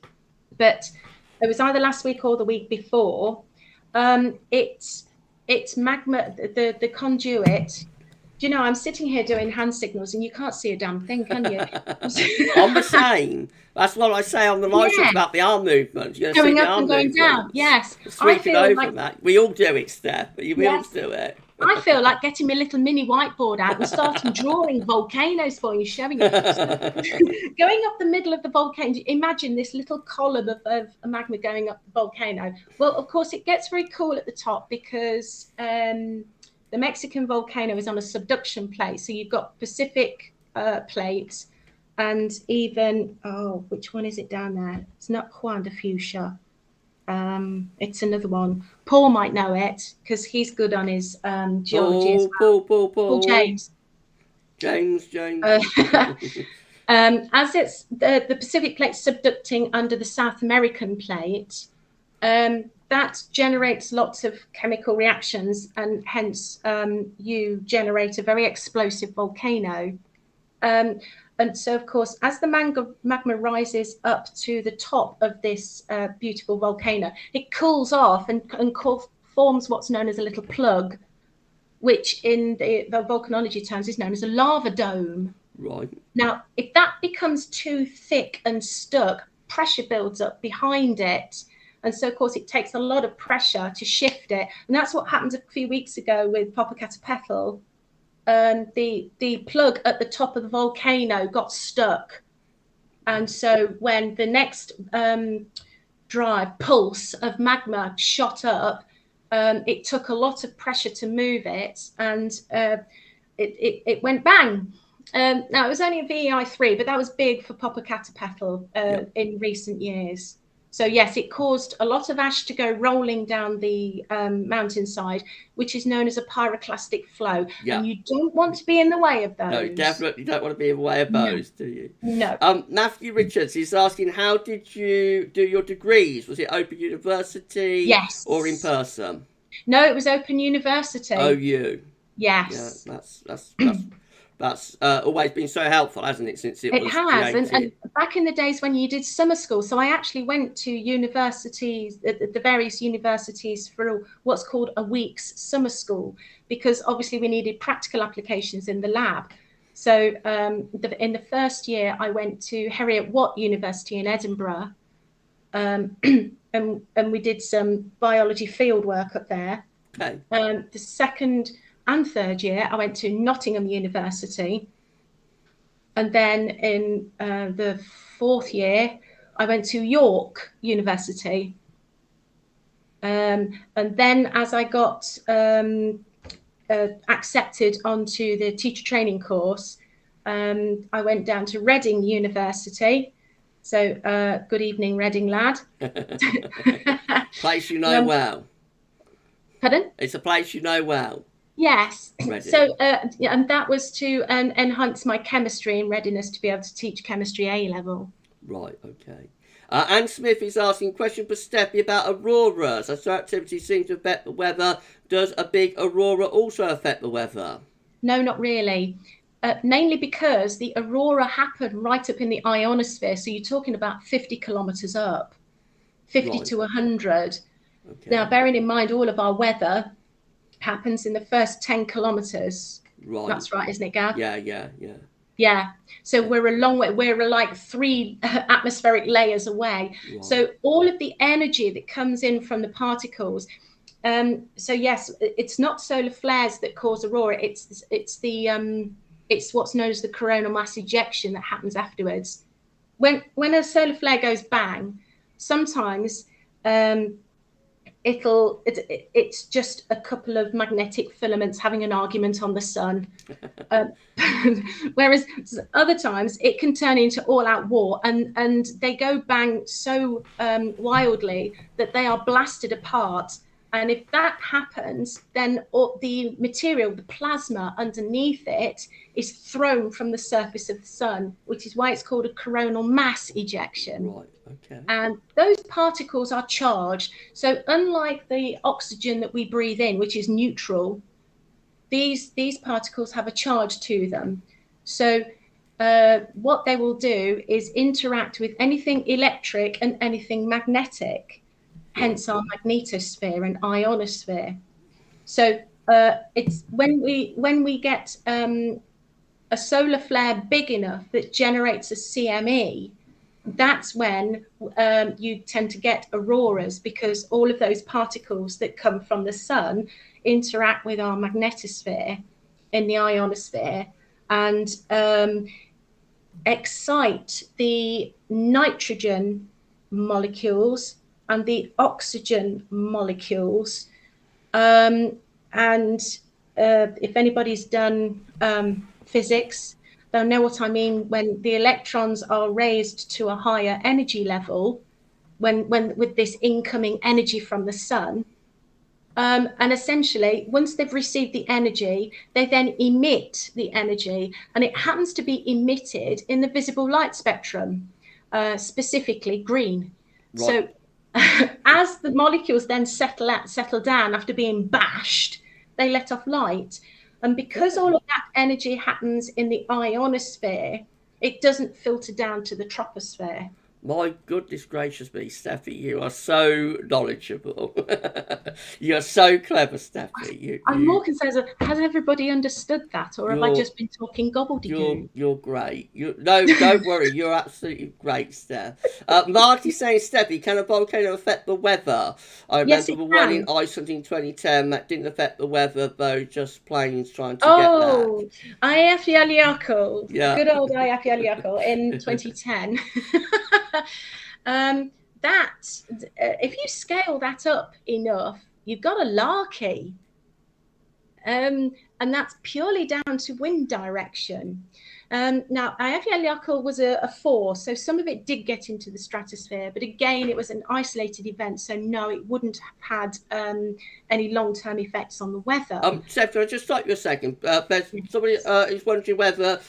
But it was either last week or the week before. It's magma, the conduit. Do you know, I'm sitting here doing hand signals and you can't see a damn thing, can you? I'm the same. That's what I say on the live show about the arm movement. Going up and going down, yes. Sweeping over that. We all do it, Steph. We all do it. I feel like getting my little mini whiteboard out and starting drawing volcanoes for you, showing you. So, going up the middle of the volcano, imagine this little column of magma going up the volcano. Well, of course, it gets very cool at the top because the Mexican volcano is on a subduction plate. So you've got Pacific plates and even, which one is it down there? It's not Juan de Fuchsia. It's another one. Paul might know it because he's good on his geology as well. Paul James. James. As it's the Pacific plate subducting under the South American plate, that generates lots of chemical reactions, and hence you generate a very explosive volcano. And so, of course, as the magma rises up to the top of this beautiful volcano, it cools off and forms what's known as a little plug, which in the volcanology terms is known as a lava dome. Right. Now, if that becomes too thick and stuck, pressure builds up behind it. And so, of course, it takes a lot of pressure to shift it. And that's what happened a few weeks ago with Popocatépetl. The plug at the top of the volcano got stuck. And so when the next pulse of magma shot up, it took a lot of pressure to move it, and it went bang. Now, it was only a VEI3, but that was big for Popocatépetl in recent years. So yes, it caused a lot of ash to go rolling down the mountainside, which is known as a pyroclastic flow. Yeah. And you don't want to be in the way of those. No, you definitely don't want to be in the way of those, do you? No. Matthew Richards is asking, how did you do your degrees? Was it Open University? Yes. Or in person? No, it was Open University. OU. Yes. Yeah, that's always been so helpful, hasn't it, since it was has. created? And back in the days when you did summer school, so I actually went to universities, the various universities, for what's called a week's summer school, because obviously we needed practical applications in the lab. So in the first year, I went to Heriot Watt University in Edinburgh, and we did some biology field work up there. Okay. The second and third year, I went to Nottingham University. And then in the fourth year, I went to York University. And then as I got accepted onto the teacher training course, I went down to Reading University. So good evening, Reading lad. Place you know well. Pardon? It's a place you know well. Yes. Reading. So, and that was to enhance my chemistry and readiness to be able to teach chemistry A level. Right, okay. Anne Smith is asking, question for Steffi about auroras. As activity seems to affect the weather, does a big aurora also affect the weather? No, not really. Mainly because the aurora happened right up in the ionosphere. So you're talking about 50 kilometers up, 50 to 100. Okay. Now, bearing in mind all of our weather happens in the first 10 kilometers. Right. That's right, isn't it, Gav? Yeah. So we're a long way. We're like 3 atmospheric layers away. Right. So all of the energy that comes in from the particles. So yes, it's not solar flares that cause aurora. It's what's known as the coronal mass ejection that happens afterwards. When a solar flare goes bang, sometimes it's just a couple of magnetic filaments having an argument on the sun. Whereas other times it can turn into all-out war, and they go bang so wildly that they are blasted apart. And if that happens, then the material, the plasma underneath it, is thrown from the surface of the sun, which is why it's called a coronal mass ejection. Right. Okay. And those particles are charged. So unlike the oxygen that we breathe in, which is neutral, these particles have a charge to them. So what they will do is interact with anything electric and anything magnetic, hence our magnetosphere and ionosphere. So it's when we get a solar flare big enough that generates a CME, that's when you tend to get auroras, because all of those particles that come from the sun interact with our magnetosphere in the ionosphere and excite the nitrogen molecules and the oxygen molecules. And if anybody's done physics, they'll know what I mean when the electrons are raised to a higher energy level, when with this incoming energy from the sun. And essentially, once they've received the energy, they then emit the energy, and it happens to be emitted in the visible light spectrum, specifically green. Right. So as the molecules then settle down after being bashed, they let off light. And because all of that energy happens in the ionosphere, it doesn't filter down to the troposphere. My goodness gracious me, Steffi, you are so knowledgeable. You're so clever, Steffi. I'm more concerned, has everybody understood that, or have I just been talking gobbledygook? You're great. No, don't worry. You're absolutely great, Steph. Marty saying, Steffi, can a volcano affect the weather? I Yes, remember it the one in can. Iceland in 2010 that didn't affect the weather, though, just planes trying to Oh, get Eyjafjallajökull, that. good old Eyjafjallajökull in 2010. That, if you scale that up enough, you've got a larky. And that's purely down to wind direction. Now, Eyjafjallajökull was a 4, so some of it did get into the stratosphere, but again, it was an isolated event, so no, it wouldn't have had any long-term effects on the weather. Steph, can I just stop you a second? Somebody is wondering whether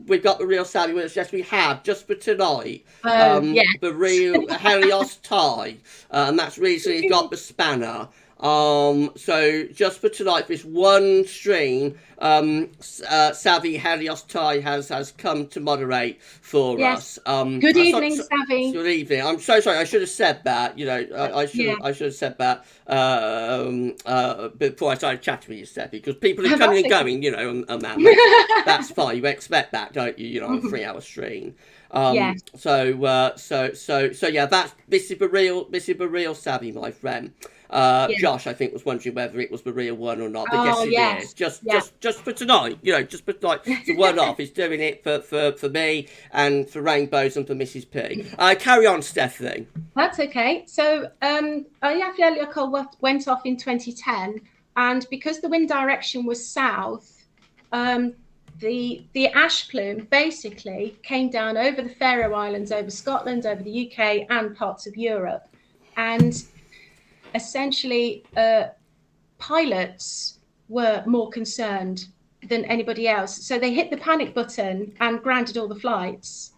we've got the real Sally with us. Yes, we have, just for tonight. Yes. The real Helios tie, and that's recently got the spanner. So just for tonight, this one stream, Savvy Helios Tai has come to moderate for Yes. us. Good evening, Savvy. Good evening. I'm so sorry. I should have said that. You know, I should Yeah. have said that before I started chatting with you, Steffi, because people are coming and That's okay. going. You know, that's fine. You expect that, don't you? You know, on a 3-hour stream. Yes. So yeah, this is the real Savvy, my friend. Josh, I think, was wondering whether it was the real one or not. But Oh, yes, it yes. is. Just Yeah. just for tonight, you know, just for tonight. It's a one-off. It's doing it for me and for Rainbows and for Mrs. P. Carry on, Stephanie. That's okay. So Eyjafjallajökull went off in 2010, and because the wind direction was south, the ash plume basically came down over the Faroe Islands, over Scotland, over the UK, and parts of Europe, and essentially pilots were more concerned than anybody else, so they hit the panic button and grounded all the flights.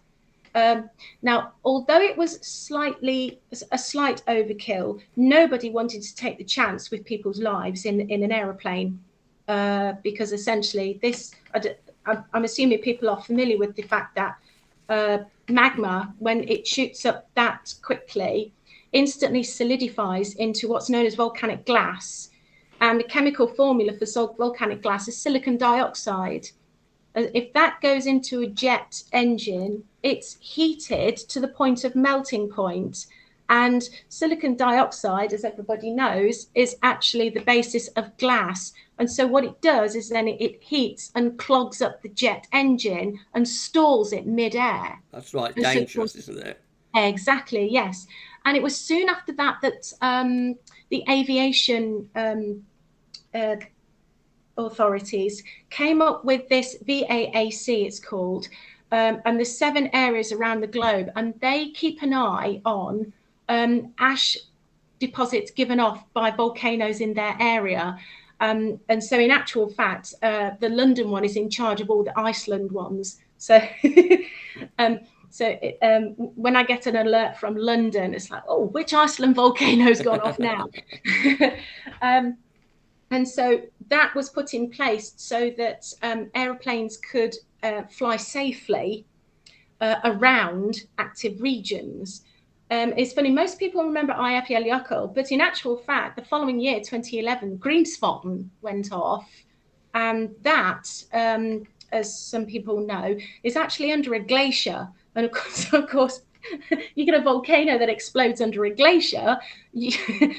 Now, although it was a slight overkill, nobody wanted to take the chance with people's lives in an aeroplane, because essentially I'm assuming people are familiar with the fact that magma, when it shoots up that quickly, instantly solidifies into what's known as volcanic glass. And the chemical formula for volcanic glass is silicon dioxide. If that goes into a jet engine, it's heated to the point of melting point. And silicon dioxide, as everybody knows, is actually the basis of glass. And so what it does is then it heats and clogs up the jet engine and stalls it mid-air. That's right, dangerous, isn't it? Exactly, yes. And it was soon after that the aviation authorities came up with this VAAC, it's called, and there's 7 areas around the globe, and they keep an eye on ash deposits given off by volcanoes in their area. And so in actual fact, the London one is in charge of all the Iceland ones. So when I get an alert from London, it's like, oh, which Iceland volcano's gone off now? And so that was put in place so that aeroplanes could fly safely around active regions. It's funny, most people remember Eyjafjallajökull, but in actual fact, the following year, 2011, Greenspotten went off. And that, as some people know, is actually under a glacier. And of course, you get a volcano that explodes under a glacier, you,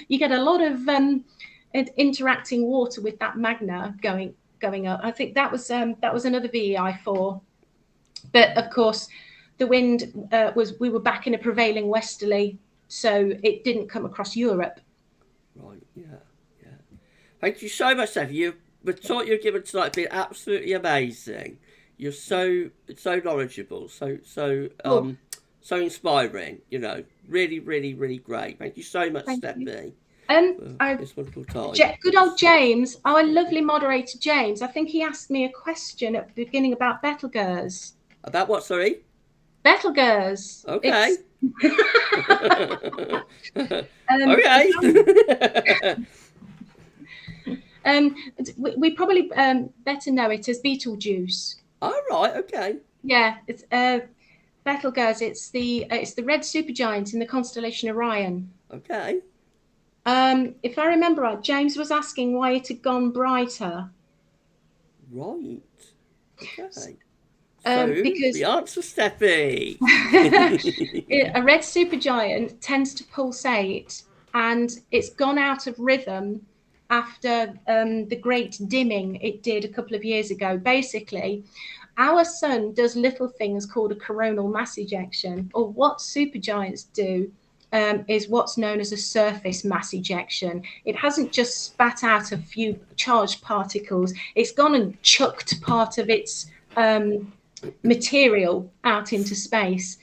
you get a lot of interacting water with that magma going up. I think that was another VEI4. But of course, the wind we were back in a prevailing westerly, so it didn't come across Europe. Right, yeah. Thank you so much, Steph. The talk you've given tonight has been absolutely amazing. You're so knowledgeable, so inspiring. You know, really, really, really great. Thank you so much, Stephanie. This wonderful time. Good old James, our lovely moderator James. I think he asked me a question at the beginning about Betelgeuse. About what? Sorry. Betelgeuse. Okay. We probably better know it as Betelgeuse. Oh, right. Okay. Yeah, it's Betelgeuse. It's the red supergiant in the constellation Orion. Okay. If I remember right, James was asking why it had gone brighter. Right. Okay. Because the answer, Steffi. A red supergiant tends to pulsate, and it's gone out of rhythm after the great dimming it did a couple of years ago. Basically, our sun does little things called a coronal mass ejection, or what supergiants do is what's known as a surface mass ejection. It hasn't just spat out a few charged particles, it's gone and chucked part of its material out into space.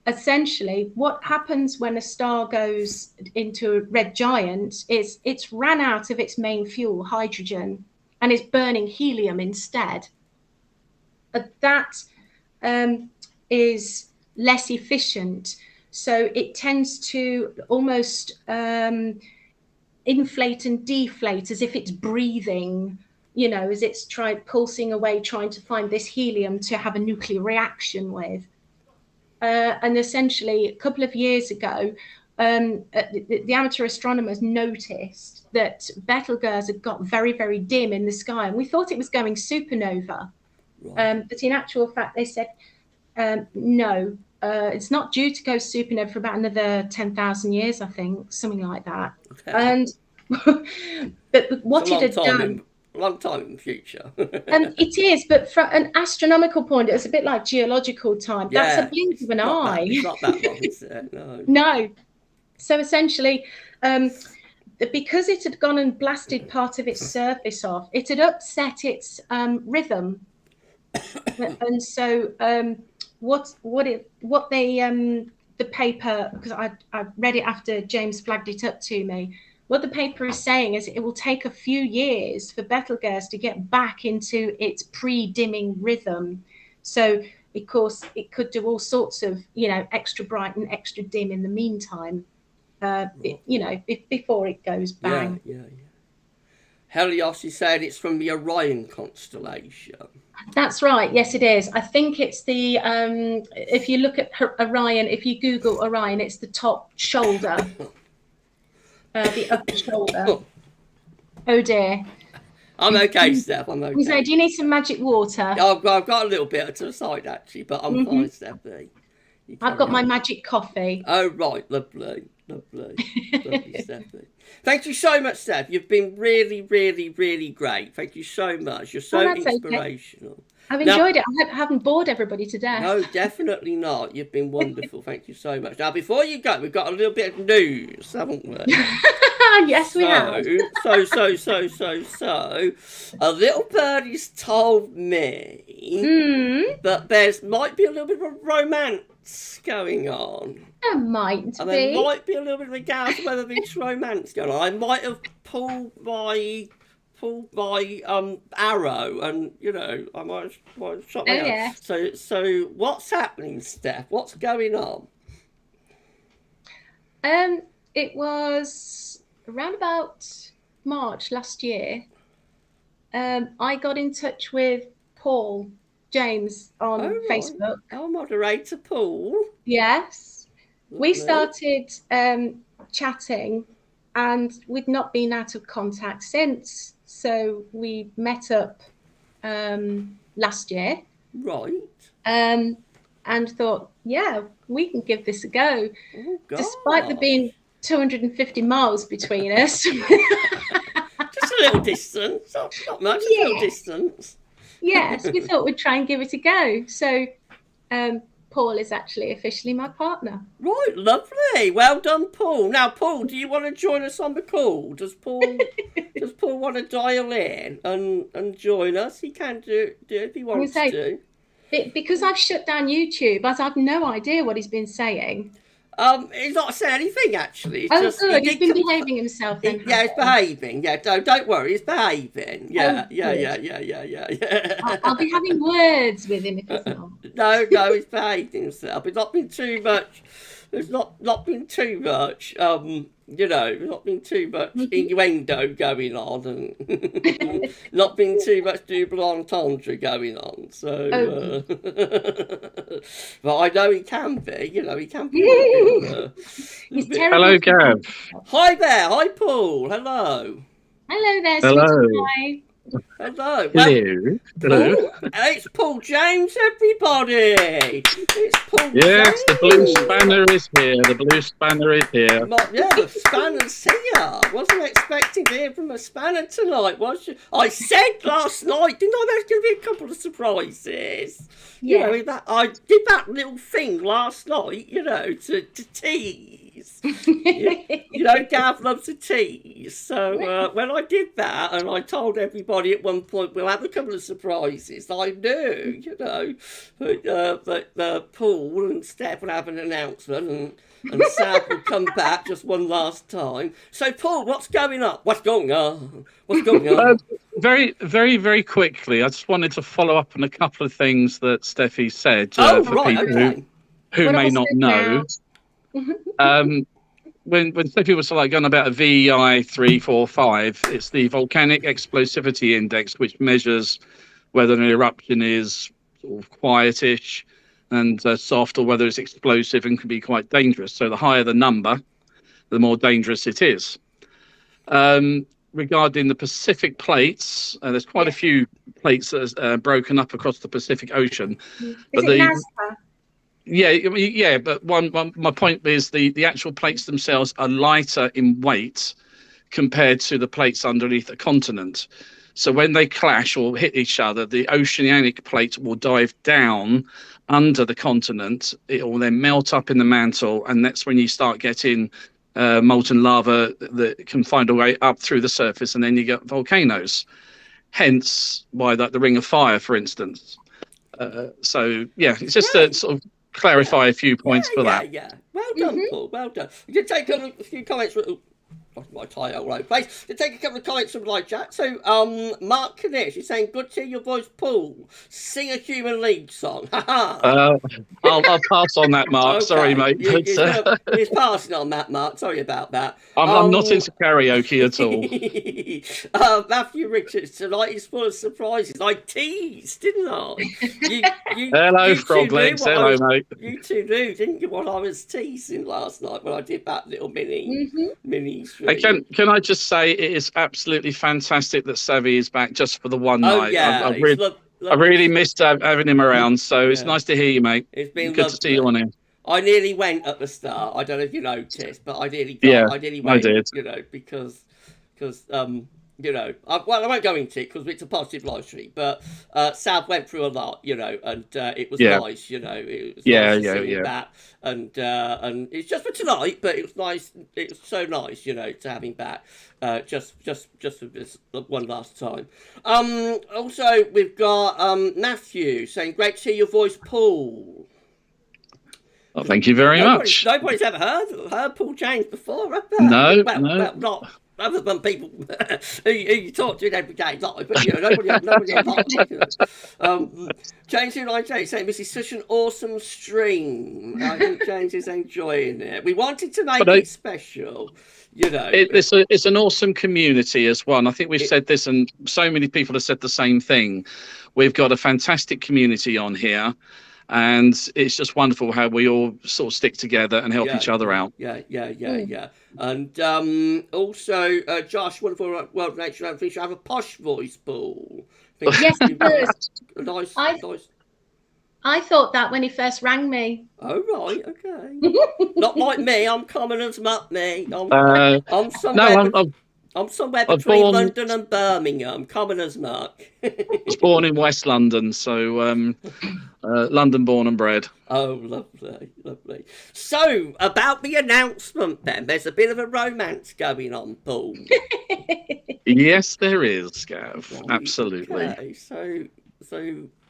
Essentially, what happens when a star goes into a red giant is it's ran out of its main fuel, hydrogen, and it's burning helium instead. That is less efficient, so it tends to almost inflate and deflate as if it's breathing, you know, as it's pulsing away, trying to find this helium to have a nuclear reaction with. And essentially, a couple of years ago, the amateur astronomers noticed that Betelgeuse had got very, very dim in the sky, and we thought it was going supernova. Right. But in actual fact, they said, no, it's not due to go supernova for about another 10,000 years, I think, something like that. Okay. And but what it had done... long time in the future. It is, but from an astronomical point, it's a bit like geological time. Yeah, that's a blink of an eye. It's not that long, is it? No. No. So essentially, because it had gone and blasted part of its surface off, it had upset its rhythm. And so the paper, because I read it after James flagged it up to me, what the paper is saying is it will take a few years for Betelgeuse to get back into its pre-dimming rhythm. So, of course, it could do all sorts of, you know, extra bright and extra dim in the meantime, you know, before it goes bang. Yeah. Helios is saying it's from the Orion constellation. That's right. Yes, it is. I think it's the, if you look at Orion, if you Google Orion, it's the top shoulder. The upper shoulder. Oh dear. I'm okay, Steph. I'm okay. So, do you need some magic water? I've got a little bit to the side actually, but I'm fine, Steph. I've got my magic coffee. Oh right, lovely, Stephanie. Thank you so much, Steph. You've been really, really, really great. Thank you so much. You're so inspirational. Okay. I've enjoyed it. I haven't bored everybody to death. No, definitely not. You've been wonderful. Thank you so much. Now, before you go, we've got a little bit of news, haven't we? Yes, we have. So, a little birdie's told me that there might be a little bit of a romance going on. There might be. And there might be a little bit of a doubt whether this romance going on. I might have pulled my arrow, and you know, I might have shot my arrow. So what's happening, Steph? What's going on? It was around about March last year. I got in touch with Paul James on Facebook. Oh, moderator Paul. Yes. Lovely. We started chatting, and we'd not been out of contact since. So we met up last year. Right. And thought, yeah, we can give this a go. Oh, God. Despite there being 250 miles between us. Just a little distance. Not much, just a little distance. Yes, we thought we'd try and give it a go. So Paul is actually officially my partner. Right, lovely. Well done, Paul. Now, Paul, do you want to join us on the call? Does Paul want to dial in and join us? He can do it if he wants to. Because I've shut down YouTube, as I've no idea what he's been saying. He's not saying anything actually. It's Oh, just, good. He's been behaving himself then. Yeah, he's behaving. Yeah, don't worry, he's behaving. Yeah, Oh, yeah. I'll be having words with him if he's not. No, he's behaved himself. It's not been too much. There's not been too much. There's not been too much innuendo going on, and not been too much double entendre going on. So, but I know he can be. He can be. He's terrible. Hello, Gav. Hi there. Hi, Paul. Hello. Hello there, Hello. sweetie pie. Hello. Hello. It's Paul James, everybody. It's Paul Yes, James. the blue spanner is here. The blue spanner is here. The spanner's here. Wasn't expecting to hear from a spanner tonight, was you? I said last night, didn't I? There's going to be a couple of surprises. Yeah. I did that little thing last night, to tease. Gav loves to tease. So when I did that, and I told everybody at one point we'll have a couple of surprises, I knew, that Paul and Steph would have an announcement, and Sam would come back just one last time. So, Paul, what's going on? What's going on? Very, very, very quickly, I just wanted to follow up on a couple of things that Steffi said for people who may not know. When Steffi was going about a VEI 345, it's the volcanic explosivity index, which measures whether an eruption is sort of quietish and soft, or whether it's explosive and can be quite dangerous. So the higher the number, the more dangerous it is. Regarding the Pacific plates, there's quite a few plates that are broken up across the Pacific Ocean. Is it Nazca? Yeah, but my point is the actual plates themselves are lighter in weight compared to the plates underneath the continent. So when they clash or hit each other, the oceanic plate will dive down under the continent. It will then melt up in the mantle, and that's when you start getting molten lava that can find a way up through the surface, and then you get volcanoes. Hence why the Ring of Fire, for instance. It's just to sort of clarify a few points for that. Yeah. Well done, Paul. Well done. You can take a few comments. My tie all over the place. To take a couple of comments from live chat. So, Mark Knish is saying, "Good to hear your voice, Paul. Sing a Human League song." I'll pass on that, Mark. Okay. Sorry, mate. He's passing on that, Mark. Sorry about that. I'm not into karaoke at all. Matthew Richards, tonight is full of surprises. I teased, didn't I? Hello, frog legs. Hello, mate. You two knew, didn't you, what I was teasing last night when I did that little mini stream. Can I just say it is absolutely fantastic that Savvy is back just for the one night. Yeah, I really missed having him around, so it's nice to hear you, mate. It's been good to see you on here. I nearly went at the start. I don't know if you noticed, but I nearly went. I did. Because I won't go into it because it's a positive live stream. But Sav went through a lot, and it was nice, It was nice to see him back, and it's just for tonight, but it was nice. It was so nice, to have him back, just for this one last time. Also, we've got Matthew saying, "Great to hear your voice, Paul." Well, thank you very much. Nobody's ever heard Paul James before, have they? No, well, not other than people who you talk to in everyday life, but nobody James United saying this is such an awesome stream. I think James is enjoying it. We wanted to make it special. It's an awesome community as well. And I think we've said this, and so many people have said the same thing. We've got a fantastic community on here. And it's just wonderful how we all sort of stick together and help each other out. Yeah. And also, Josh, wonderful World Nature Anthem, have a posh voice, Paul. Yes, it does. Nice. I thought that when he first rang me. Oh, right, okay. Not like me, I'm common as muck, me. I'm No, somewhere, I'm I'm somewhere I was between born London and Birmingham, common as muck. was born in West London, so London born and bred. Oh, lovely, lovely. So, about the announcement then, there's a bit of a romance going on, Paul. Yes, there is, Gav. Absolutely. Okay, so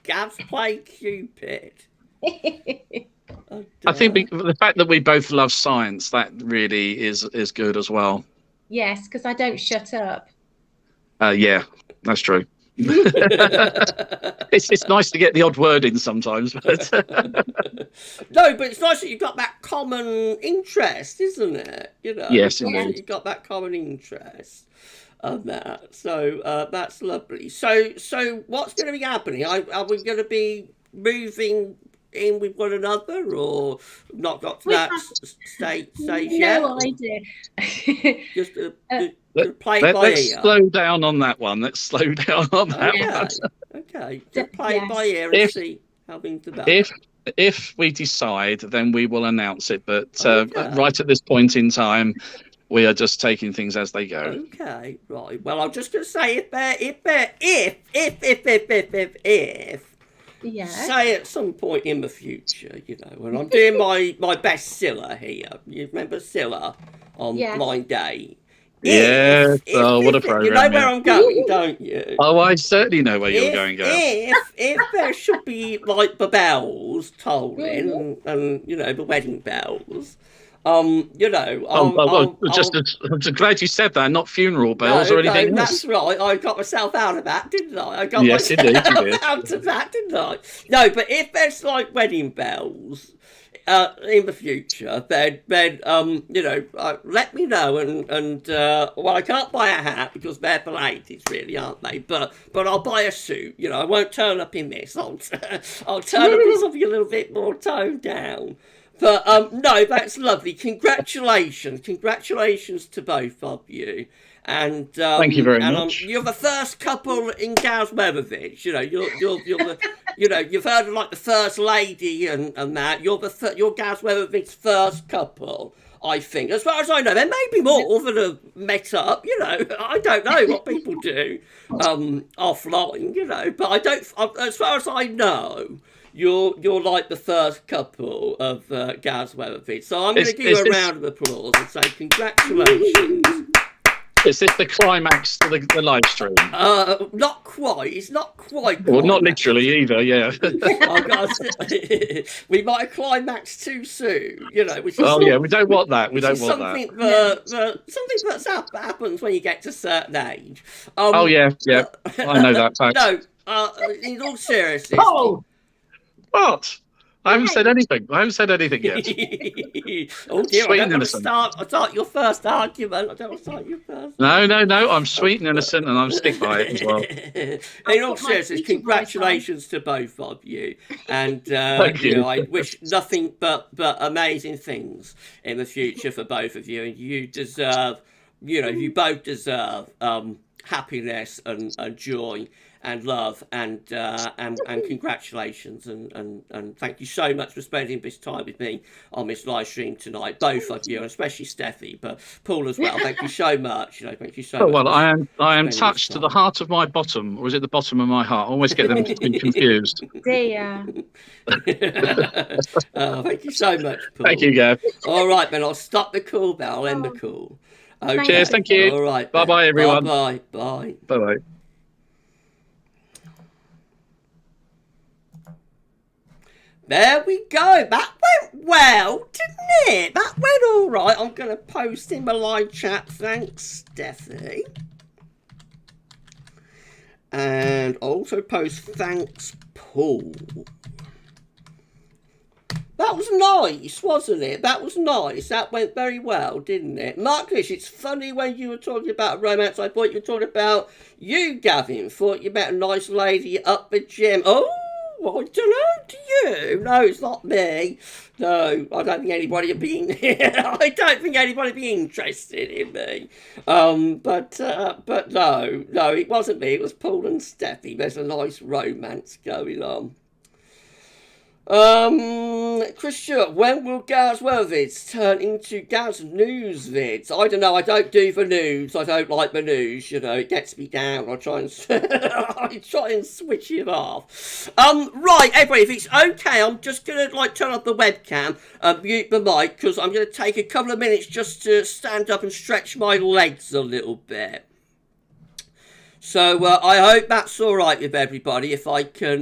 Gav's played Cupid. Oh, I think dear. the fact that we both love science, that really is good as well. Yes, because I don't shut up. Yeah, that's true. It's nice to get the odd word in sometimes, but No, but it's nice that you've got that common interest, isn't it? You know, Yes, it's nice that indeed. you've got that common interest on that. So that's lovely. So what's going to be happening? Are we going to be moving in with one another, or not got to We that have stage yet? No idea. Just to Let- play it by let's ear. slow down on that one. Let's slow down on that Okay, one. okay. Just play it Yes. by ear and If- see how things develop. If we decide, then we will announce it. But Okay. right at this point in time, we are just taking things as they go. Okay, right. Well, I'm just going to say if Yeah. say at some point in the future, you know, when I'm doing my best Scylla here. You remember Scylla on Yes. Blind Day? Yes. Oh, what a You know program, where yeah. I'm going, don't you? Oh, I certainly know where you're going, Gav. If there should be like the bells tolling and you know the wedding bells, you know, I'm just glad you said that, not funeral bells or anything else. that's right. I got myself out of that, didn't I? I got Yes, myself indeed, you did. out of that, didn't I? No, but if there's like wedding bells in the future, then you know, let me know and well, I can't buy a hat because they're for ladies, really, aren't they? But I'll buy a suit. You know, I won't turn up in this. I'll turn up in something a little bit more toned down. But no, that's lovely. Congratulations to both of you. And Thank you very much. You're the first couple in Gauss-Weathervich. You know, you're the you know, you've heard of like the first lady and that. You're Gauss-Weathervich's first couple, I think. As far as I know, there may be more that have met up. You know, I don't know what people do offline. You know, but I don't. As far as I know, you're like the first couple of Gauss-Weathervich. So I'm going to give you a round of applause and say congratulations. Is this the climax to the live stream? Not quite. It's not quite. Well, not literally either, yeah. We might have climaxed too soon, you know. Which is Oh, yeah, we don't want that. We don't want something that. something that happens when you get to a certain age. Oh, yeah, I know that fact. No, in all seriousness. Oh! What? I haven't said anything. I haven't said anything yet. Oh dear, Sweet I and don't want to innocent. start your first argument. I don't want to start your first. No. I'm sweet and innocent, and I'm stick by it as well. In all seriousness, congratulations to both of you, and Thank you you. know, I wish nothing but amazing things in the future for both of you, and you deserve, you know, you both deserve happiness and joy and love and congratulations and thank you so much for spending this time with me on this live stream tonight, both of you, and especially Steffi, but Paul as well. Thank you so much. You know, thank you so much. Well, I am spending touched this to the time. heart of my bottom, or is it the bottom of my heart? I always get them confused. Dear. Thank you so much, Paul. Thank you, Gav. All right, then I'll stop the call now. I'll end the call. Okay. Cheers, thank you. All right. Bye-bye, everyone. Bye. Bye-bye. There we go. That went well, didn't it? That went all right. I'm going to post in my live chat. Thanks, Steffi. And also post thanks, Paul. That was nice, wasn't it? That was nice. That went very well, didn't it? Marcus, it's funny when you were talking about romance, I thought you were talking about you, Gavin. Thought you met a nice lady up the gym. Oh, I don't know, do you? No, it's not me. No, I don't think anybody would be I don't think anybody would be interested in me. But no, it wasn't me. It was Paul and Steffi. There's a nice romance going on. Chris Stewart, when will Gaz weather vids turn into Gaz news vids? I don't know. I don't do the news. I don't like the news. You know, it gets me down. I try and I try and switch it off. Right, everybody. If it's okay, I'm just gonna turn off the webcam, mute the mic, because I'm gonna take a couple of minutes just to stand up and stretch my legs a little bit. So I hope that's all right with everybody, if I can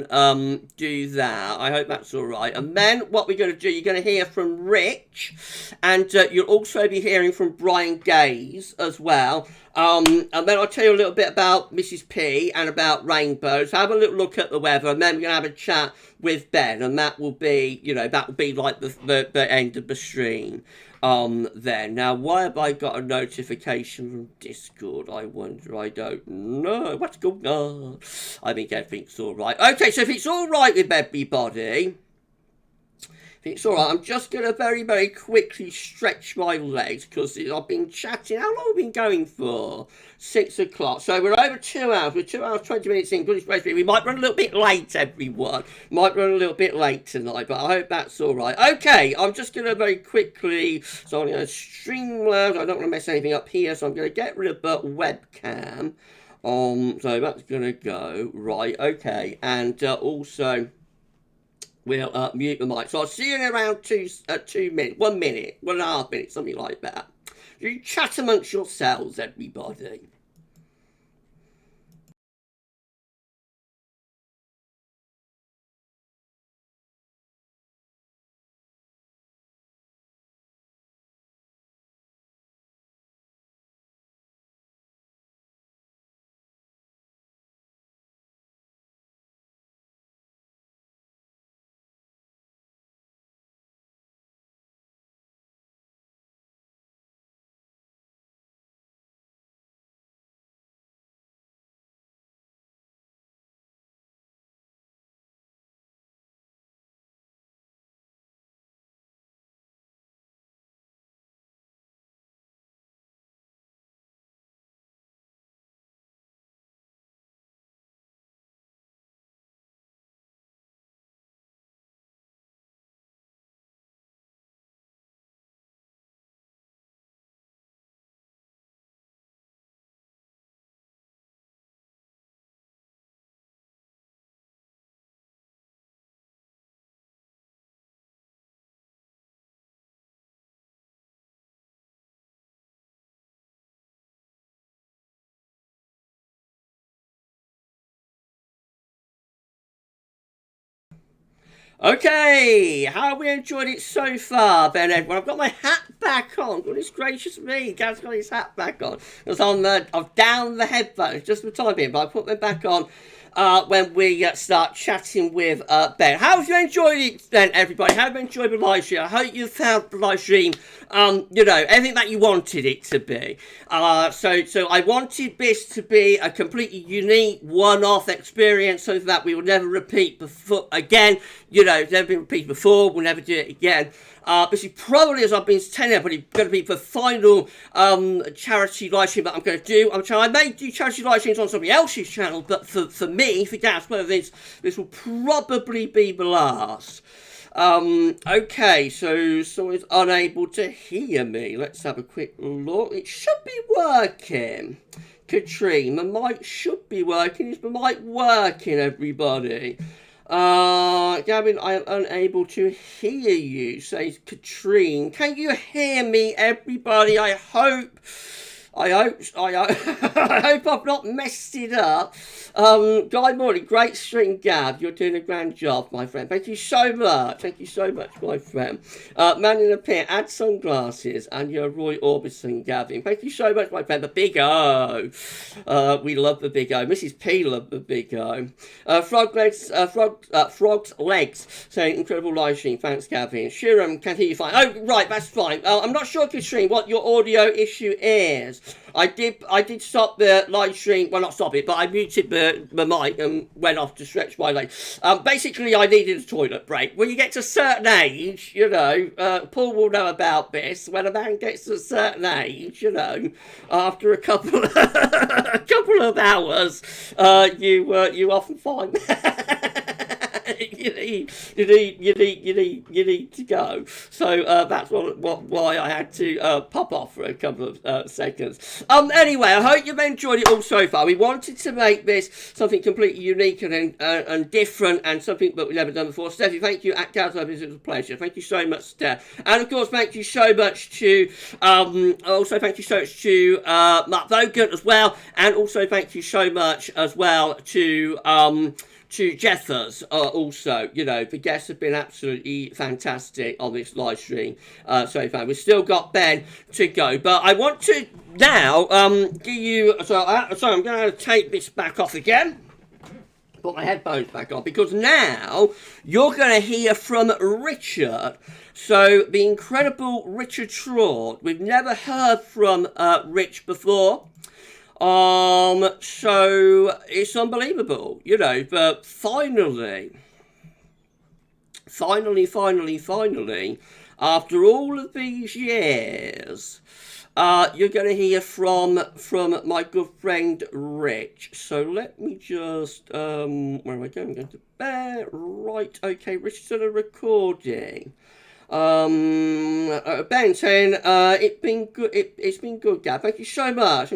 do that. I hope that's all right. And then what we're going to do, you're going to hear from Rich, and you'll also be hearing from Brian Gaze as well. And then I'll tell you a little bit about Mrs. P and about Rainbows. Have a little look at the weather, and then we're going to have a chat with Ben, and that will be, that will be like the end of the stream. Then. Now, why have I got a notification from Discord? I wonder. I don't know. What's going on? I think everything's all right. Okay, so if it's all right with everybody, it's all right. I'm just going to very, very quickly stretch my legs because I've been chatting. How long have we been going for? 6 o'clock. So we're over 2 hours. We're 2 hours, 20 minutes in. Goodness gracious, we might run a little bit late, everyone. Might run a little bit late tonight, but I hope that's all right. Okay, I'm just going to very quickly. So I'm going to Streamlabs. I don't want to mess anything up here, so I'm going to get rid of the webcam. So that's going to go. Right, okay. And also, we'll mute the mic. So I'll see you in around 2 minutes, 1 minute, 1.5 minutes, something like that. You chat amongst yourselves, everybody. Okay, how have we enjoyed it so far, Ben, everyone? I've got my hat back on. Goodness gracious me, Gav's got his hat back on. Because I've down the headphones just for the time being, but I put them back on when we start chatting with Ben. How have you enjoyed it then, everybody? How have you enjoyed the live stream? I hope you found the live stream, everything that you wanted it to be. So I wanted this to be a completely unique, one-off experience so that we will never repeat before again. It's never been repeated before. We'll never do it again. This is probably, as I've been telling everybody, going to be the final charity live stream that I'm going to do. I may do charity live streams on somebody else's channel, but for me, for Gaz, this will probably be the last. Okay, so someone's unable to hear me. Let's have a quick look. It should be working. Katrine, the mic should be working. Is the mic working, everybody? Gavin, I am unable to hear you, says Katrine. Can you hear me, everybody? I hope I hope I've not messed it up. Guy Morley, great stream, Gav. You're doing a grand job, my friend. Thank you so much. Thank you so much, my friend. Man in a Pit, add sunglasses, and you're Roy Orbison, Gavin. Thank you so much, my friend. The Big O. We love the Big O. Mrs. P loved the Big O. Frog's Legs, saying incredible live stream. Thanks, Gavin. Shiram, can hear you fine. Oh, right, that's fine. I'm not sure, Katrine, what your audio issue is. I did stop the live stream. Well, not stop it, but I muted the mic and went off to stretch my legs. Basically, I needed a toilet break. When you get to a certain age, Paul will know about this. When a man gets to a certain age, after a couple of hours, you often find you need to go. So that's why I had to pop off for a couple of seconds. Anyway, I hope you've enjoyed it all so far. We wanted to make this something completely unique and different, and something that we've never done before. Steffi, thank you. At Gaz, it was a pleasure. Thank you so much, Steph. And of course, thank you so much to also thank you so much to Mark Vogan as well, and also thank you so much as well to Jethers also. You know, the guests have been absolutely fantastic on this live stream so far. We've still got Ben to go, but I want to now give you. So I'm going to take this back off again. Put my headphones back on, because now you're going to hear from Richard. So the incredible Richard Trott. We've never heard from Rich before. So it's unbelievable, you know, but finally, after all of these years, you're going to hear from my good friend Rich. So let me just, where am I going? I'm going to bear, right, okay, Richard's on a recording. Ben saying, it's been good, Gav. Thank you so much,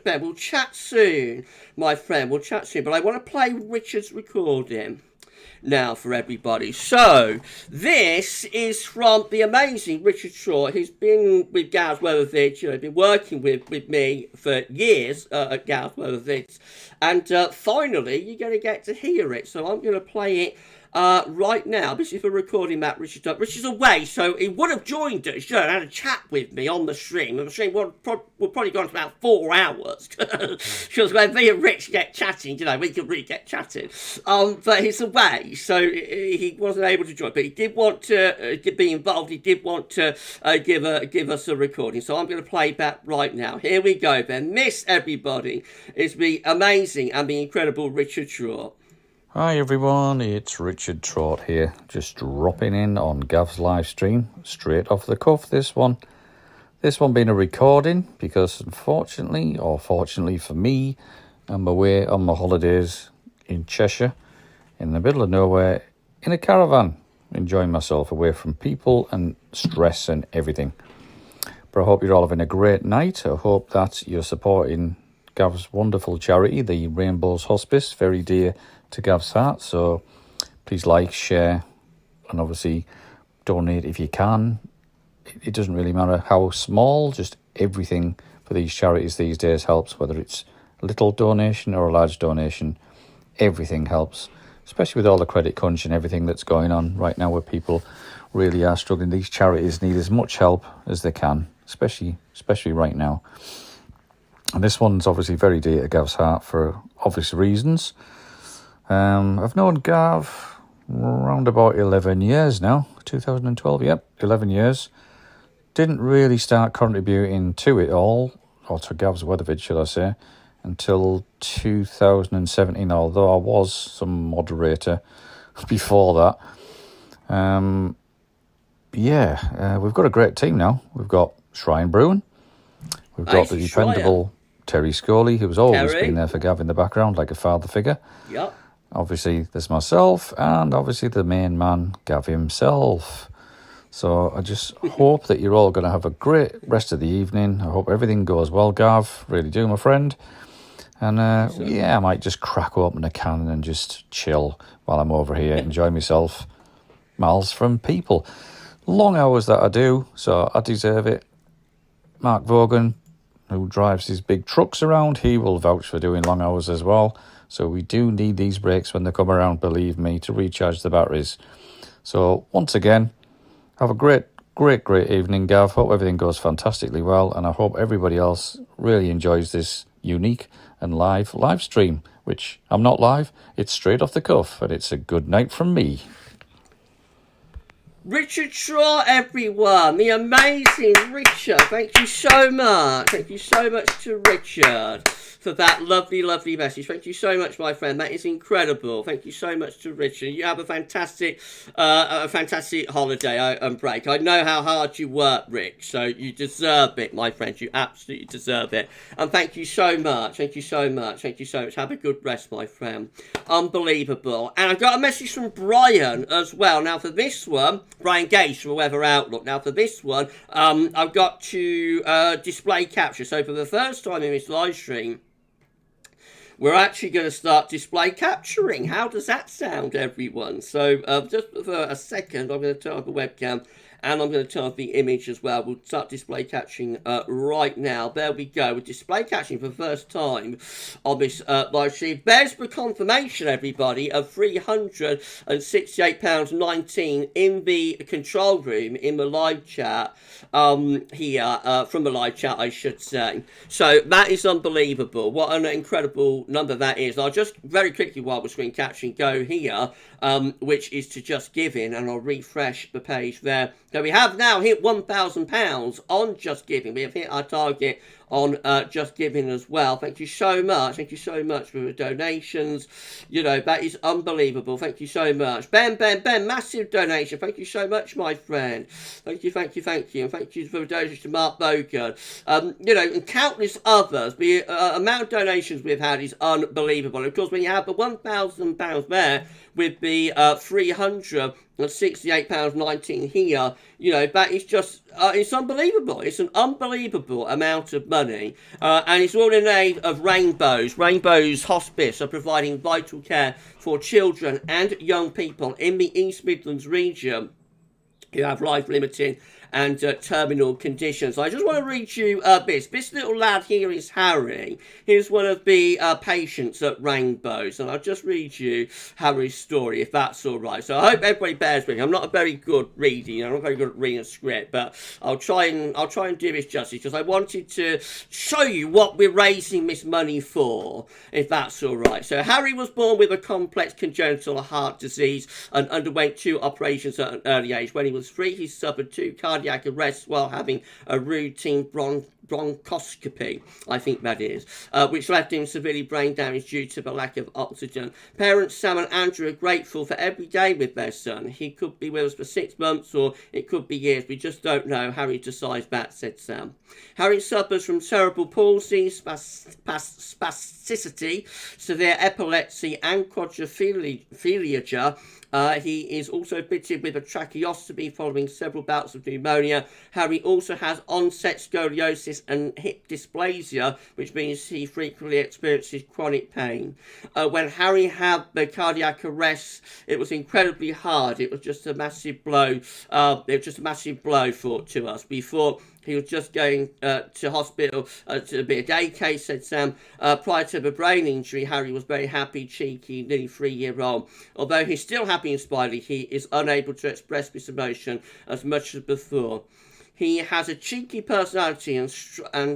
Ben. We'll chat soon, my friend, but I want to play Richard's recording now for everybody. So this is from the amazing Richard Trott. He's been with Gaz Weatherford, you know, been working with me for years at Gaz Weatherford, and finally you're going to get to hear it. So I'm going to play it right now. This is a recording that Richard's away, so he would have joined us, you know, and had a chat with me on the stream. And the stream would probably gone to about 4 hours. Because when me and Rich get chatting, you know, we can really get chatting. But he's away, so he wasn't able to join. But he did want to be involved. He did want to give us a recording. So I'm going to play that right now. Here we go, then. Miss everybody is the amazing and the incredible Richard Trott. Hi everyone, it's Richard Trott here, just dropping in on Gav's live stream, straight off the cuff. This one being a recording because unfortunately, or fortunately for me, I'm away on my holidays in Cheshire, in the middle of nowhere, in a caravan, enjoying myself away from people and stress and everything. But I hope you're all having a great night. I hope that you're supporting Gav's wonderful charity, the Rainbows Hospice, very dear to Gav's heart. So please like, share, and obviously donate if you can. It doesn't really matter how small, just everything for these charities these days helps, whether it's a little donation or a large donation. Everything helps, especially with all the credit crunch and everything that's going on right now, where people really are struggling. These charities need as much help as they can, especially right now. And this one's obviously very dear to Gav's heart for obvious reasons. I've known Gav around about 11 years now, 2012, yep, 11 years. Didn't really start contributing to it all, or to Gav's Weatherford, should I say, until 2017, although I was some moderator before that. We've got a great team now. We've got Shrine Brewing. We've got the dependable Terry Scully, who's always been there for Gav in the background, like a father figure. Yep. Obviously, there's myself, and obviously the main man, Gav himself. So I just hope that you're all going to have a great rest of the evening. I hope everything goes well, Gav. Really do, my friend. And I might just crack open a can and just chill while I'm over here, enjoy myself. Miles from people. Long hours that I do, so I deserve it. Mark Vaughan, who drives his big trucks around, he will vouch for doing long hours as well. So we do need these breaks when they come around, believe me, to recharge the batteries. So once again, have a great evening, Gav. Hope everything goes fantastically well, and I hope everybody else really enjoys this unique and live stream, which I'm not live, it's straight off the cuff, and it's a good night from me. Richard Trott, everyone, the amazing Richard. Thank you so much. Thank you so much to Richard for that lovely, lovely message. Thank you so much, my friend. That is incredible. Thank you so much to Richard. You have a fantastic holiday and break. I know how hard you work, Rick, so you deserve it, my friend. You absolutely deserve it. And thank you so much. Thank you so much. Thank you so much. Have a good rest, my friend. Unbelievable. And I got a message from Brian as well. Now, for this one, Brian Gage from Weather Outlook. Now, for this one, I've got to display capture. So, for the first time in this live stream, we're actually going to start display capturing. How does that sound, everyone? So, just for a second, I'm going to turn off the webcam. And I'm going to turn off the image as well. We'll start display capturing right now. There we go. We're display capturing for the first time on this live stream. There's the confirmation, everybody, of £368.19 in the control room, in the live chat here, from the live chat, I should say. So that is unbelievable. What an incredible number that is. I'll just very quickly, while we're screen capturing, go here, which is to Just Giving, and I'll refresh the page there. So we have now hit £1,000 on Just Giving. We have hit our target on Just Giving as well. Thank you so much. Thank you so much for the donations. You know, that is unbelievable. Thank you so much. Ben, massive donation. Thank you so much, my friend. Thank you. And thank you for the donation to Mark Bogan. You know, and countless others. The amount of donations we've had is unbelievable. And of course, when you have the £1,000 there with the £368.19 here, you know, that is just, it's unbelievable. It's an unbelievable amount of money. And it's all in aid of Rainbows. Rainbows Hospice are providing vital care for children and young people in the East Midlands region who have life-limiting and terminal conditions. I just want to read you this. This little lad here is Harry. He's one of the patients at Rainbows, and I'll just read you Harry's story, if that's all right. So I hope everybody bears with me. I'm not a very good reading. I'm not very good at reading a script, but I'll try and do this justice, because I wanted to show you what we're raising this money for, if that's all right. So Harry was born with a complex congenital heart disease and underwent 2 operations at an early age. When he was 3, he suffered 2 cardiac arrests while having a routine bronchoscopy, I think that is, which left him severely brain damaged due to the lack of oxygen. Parents Sam and Andrew are grateful for every day with their son. He could be with us for 6 months, or it could be years. We just don't know. Harry decides that, said Sam. Harry suffers from cerebral palsy, spasticity, severe epilepsy, and quadriplegia. He is also fitted with a tracheostomy following several bouts of pneumonia. Harry also has onset scoliosis and hip dysplasia, which means he frequently experiences chronic pain. When Harry had the cardiac arrest, it was incredibly hard. It was just a massive blow. To us. Before he was just going to hospital to be a day case, said Sam. Prior to the brain injury, Harry was very happy, cheeky, nearly 3-year-old. Although he's still happy and smiley, he is unable to express this emotion as much as before. He has a cheeky personality and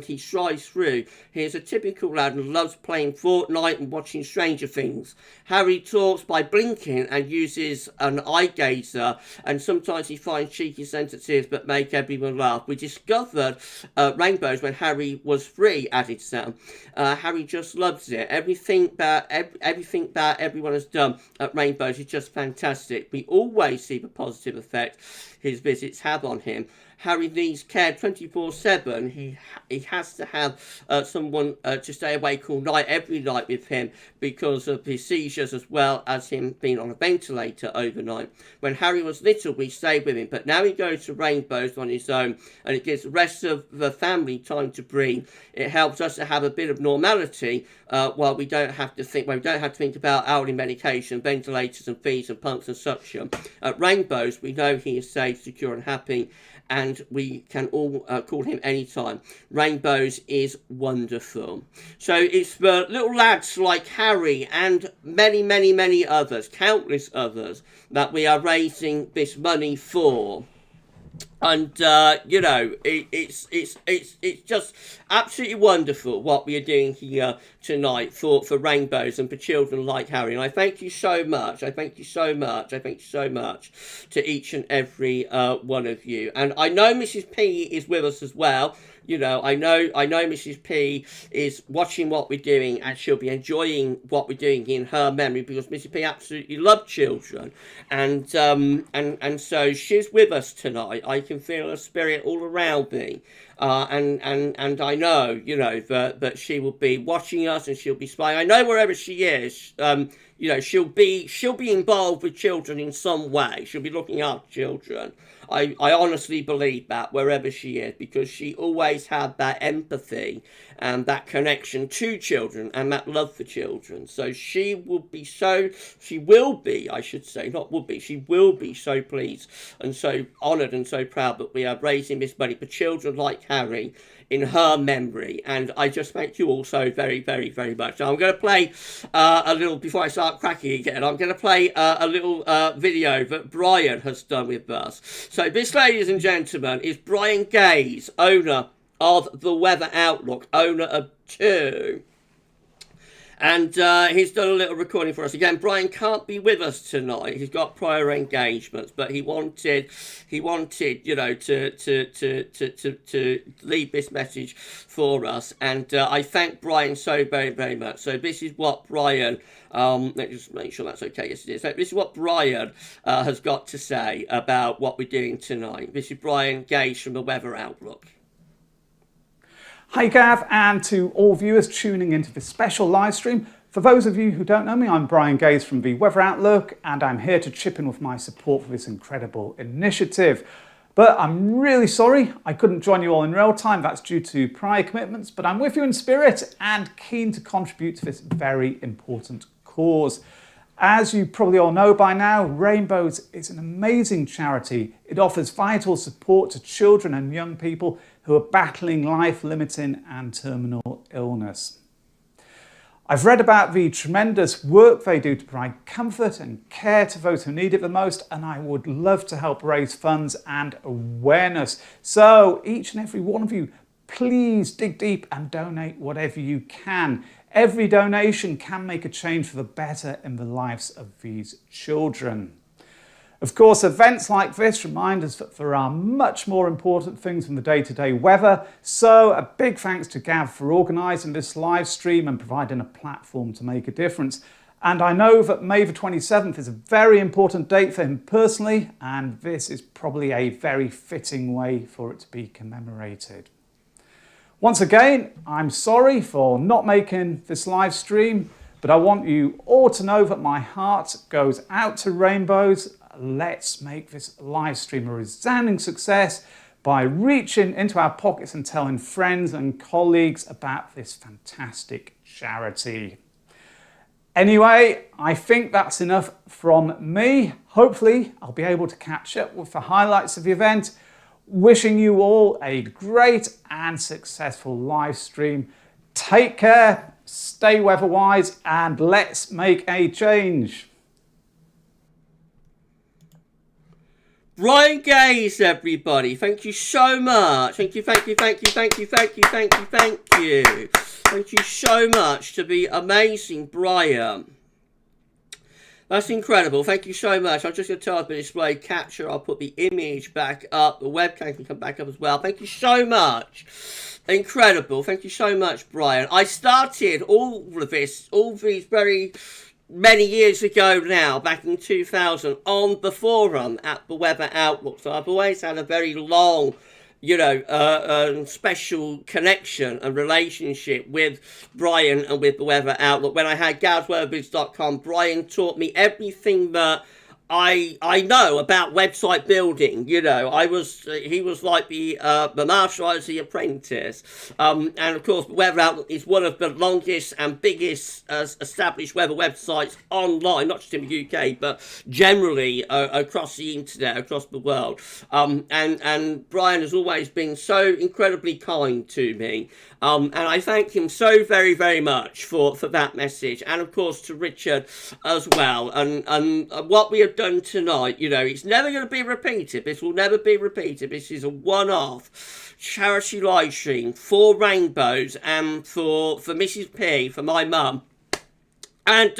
he strives through. He is a typical lad and loves playing Fortnite and watching Stranger Things. Harry talks by blinking and uses an eye gazer, and sometimes he finds cheeky sentences that make everyone laugh. We discovered Rainbows when Harry was 3, added Sam. Harry just loves it. Everything that everyone has done at Rainbows is just fantastic. We always see the positive effect his visits have on him. Harry needs care 24/7. He has to have someone to stay awake all night, every night with him, because of his seizures, as well as him being on a ventilator overnight. When Harry was little, we stayed with him, but now he goes to Rainbows on his own, and it gives the rest of the family time to breathe. It helps us to have a bit of normality while we don't have to think about hourly medication, ventilators and feeds and pumps and suction. At Rainbows, we know he is safe, secure and happy, and we can all call him anytime. Rainbows is wonderful. So it's the little lads like Harry and many, many, many others, countless others, that we are raising this money for. And you know, it's just absolutely wonderful what we are doing here tonight for Rainbows and for children like Harry. And I thank you so much. I thank you so much. I thank you so much to each and every one of you. And I know Mrs. P is with us as well. You know, I know Mrs. P is watching what we're doing, and she'll be enjoying what we're doing in her memory, because Mrs. P absolutely loved children, and so she's with us tonight. I can feel her spirit all around me, and I know, you know, that she will be watching us, and she'll be spying. I know wherever she is, you know, she'll be involved with children in some way. She'll be looking after children. I honestly believe that wherever she is, because she always had that empathy and that connection to children and that love for children. So she will be, I should say, not would be, she will be so pleased and so honoured and so proud that we are raising this money for children like Harry in her memory. And I just thank you all so very, very, very much. Now I'm going to play a little, before I start cracking again, I'm going to play a little video that Brian has done with us. So this, ladies and gentlemen, is Brian Gaze, owner of The Weather Outlook, owner of 2. And he's done a little recording for us. Again, Brian can't be with us tonight. He's got prior engagements, but he wanted, you know, to leave this message for us. And I thank Brian so very, very much. So this is what Brian, let's just make sure that's okay. Yes, it is. So this is what Brian has got to say about what we're doing tonight. This is Brian Gage from The Weather Outlook. Hi Gav, and to all viewers tuning into this special live stream. For those of you who don't know me, I'm Brian Gaze from the Weather Outlook, and I'm here to chip in with my support for this incredible initiative. But I'm really sorry I couldn't join you all in real time. That's due to prior commitments, but I'm with you in spirit and keen to contribute to this very important cause. As you probably all know by now, Rainbows is an amazing charity. It offers vital support to children and young people who are battling life-limiting and terminal illness. I've read about the tremendous work they do to provide comfort and care to those who need it the most, and I would love to help raise funds and awareness. So each and every one of you, please dig deep and donate whatever you can. Every donation can make a change for the better in the lives of these children. Of course, events like this remind us that there are much more important things than the day-to-day weather. So a big thanks to Gav for organising this live stream and providing a platform to make a difference. And I know that May the 27th is a very important date for him personally, and this is probably a very fitting way for it to be commemorated. Once again, I'm sorry for not making this live stream, but I want you all to know that my heart goes out to Rainbows. Let's make this live stream a resounding success by reaching into our pockets and telling friends and colleagues about this fantastic charity. Anyway, I think that's enough from me. Hopefully, I'll be able to catch up with the highlights of the event. Wishing you all a great and successful live stream. Take care, stay weather-wise, and let's make a change. Brian Gaze, everybody. Thank you so much. Thank you. Thank you so much to the amazing Brian. That's incredible. Thank you so much. I'm just going to turn up the display capture. I'll put the image back up. The webcam can come back up as well. Thank you so much. Incredible. Thank you so much, Brian. I started all these very many years ago now, back in 2000, on the forum at the Weather Outlook. So I've always had a very long, you know, special connection and relationship with Brian and with the Weather Outlook. When I had gavsweatherbiz.com, Brian taught me everything that I know about website building. You know, he was like the martial arts, the apprentice, and of course, Weather Outlook is one of the longest and biggest established weather websites online, not just in the UK, but generally across the internet, across the world. And Brian has always been so incredibly kind to me. And I thank him so very, very much for that message, and of course to Richard as well. And what we are done tonight, you know, it's never going to be repeated. This will never be repeated. This is a one-off charity live stream for Rainbows and for Mrs. P, for my mum. And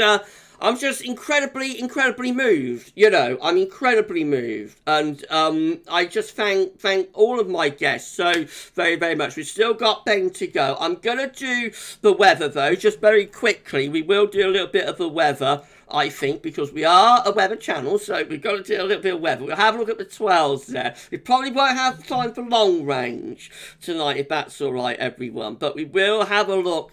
I'm just incredibly moved, you know. I'm incredibly moved. And I just thank all of my guests so very much. We've still got Ben to go. I'm going to do the weather, though, just very quickly. We will do a little bit of the weather, I think, because we are a weather channel, so we've got to do a little bit of weather. We'll have a look at the 12s there. We probably won't have time for long range tonight, if that's all right, everyone. But we will have a look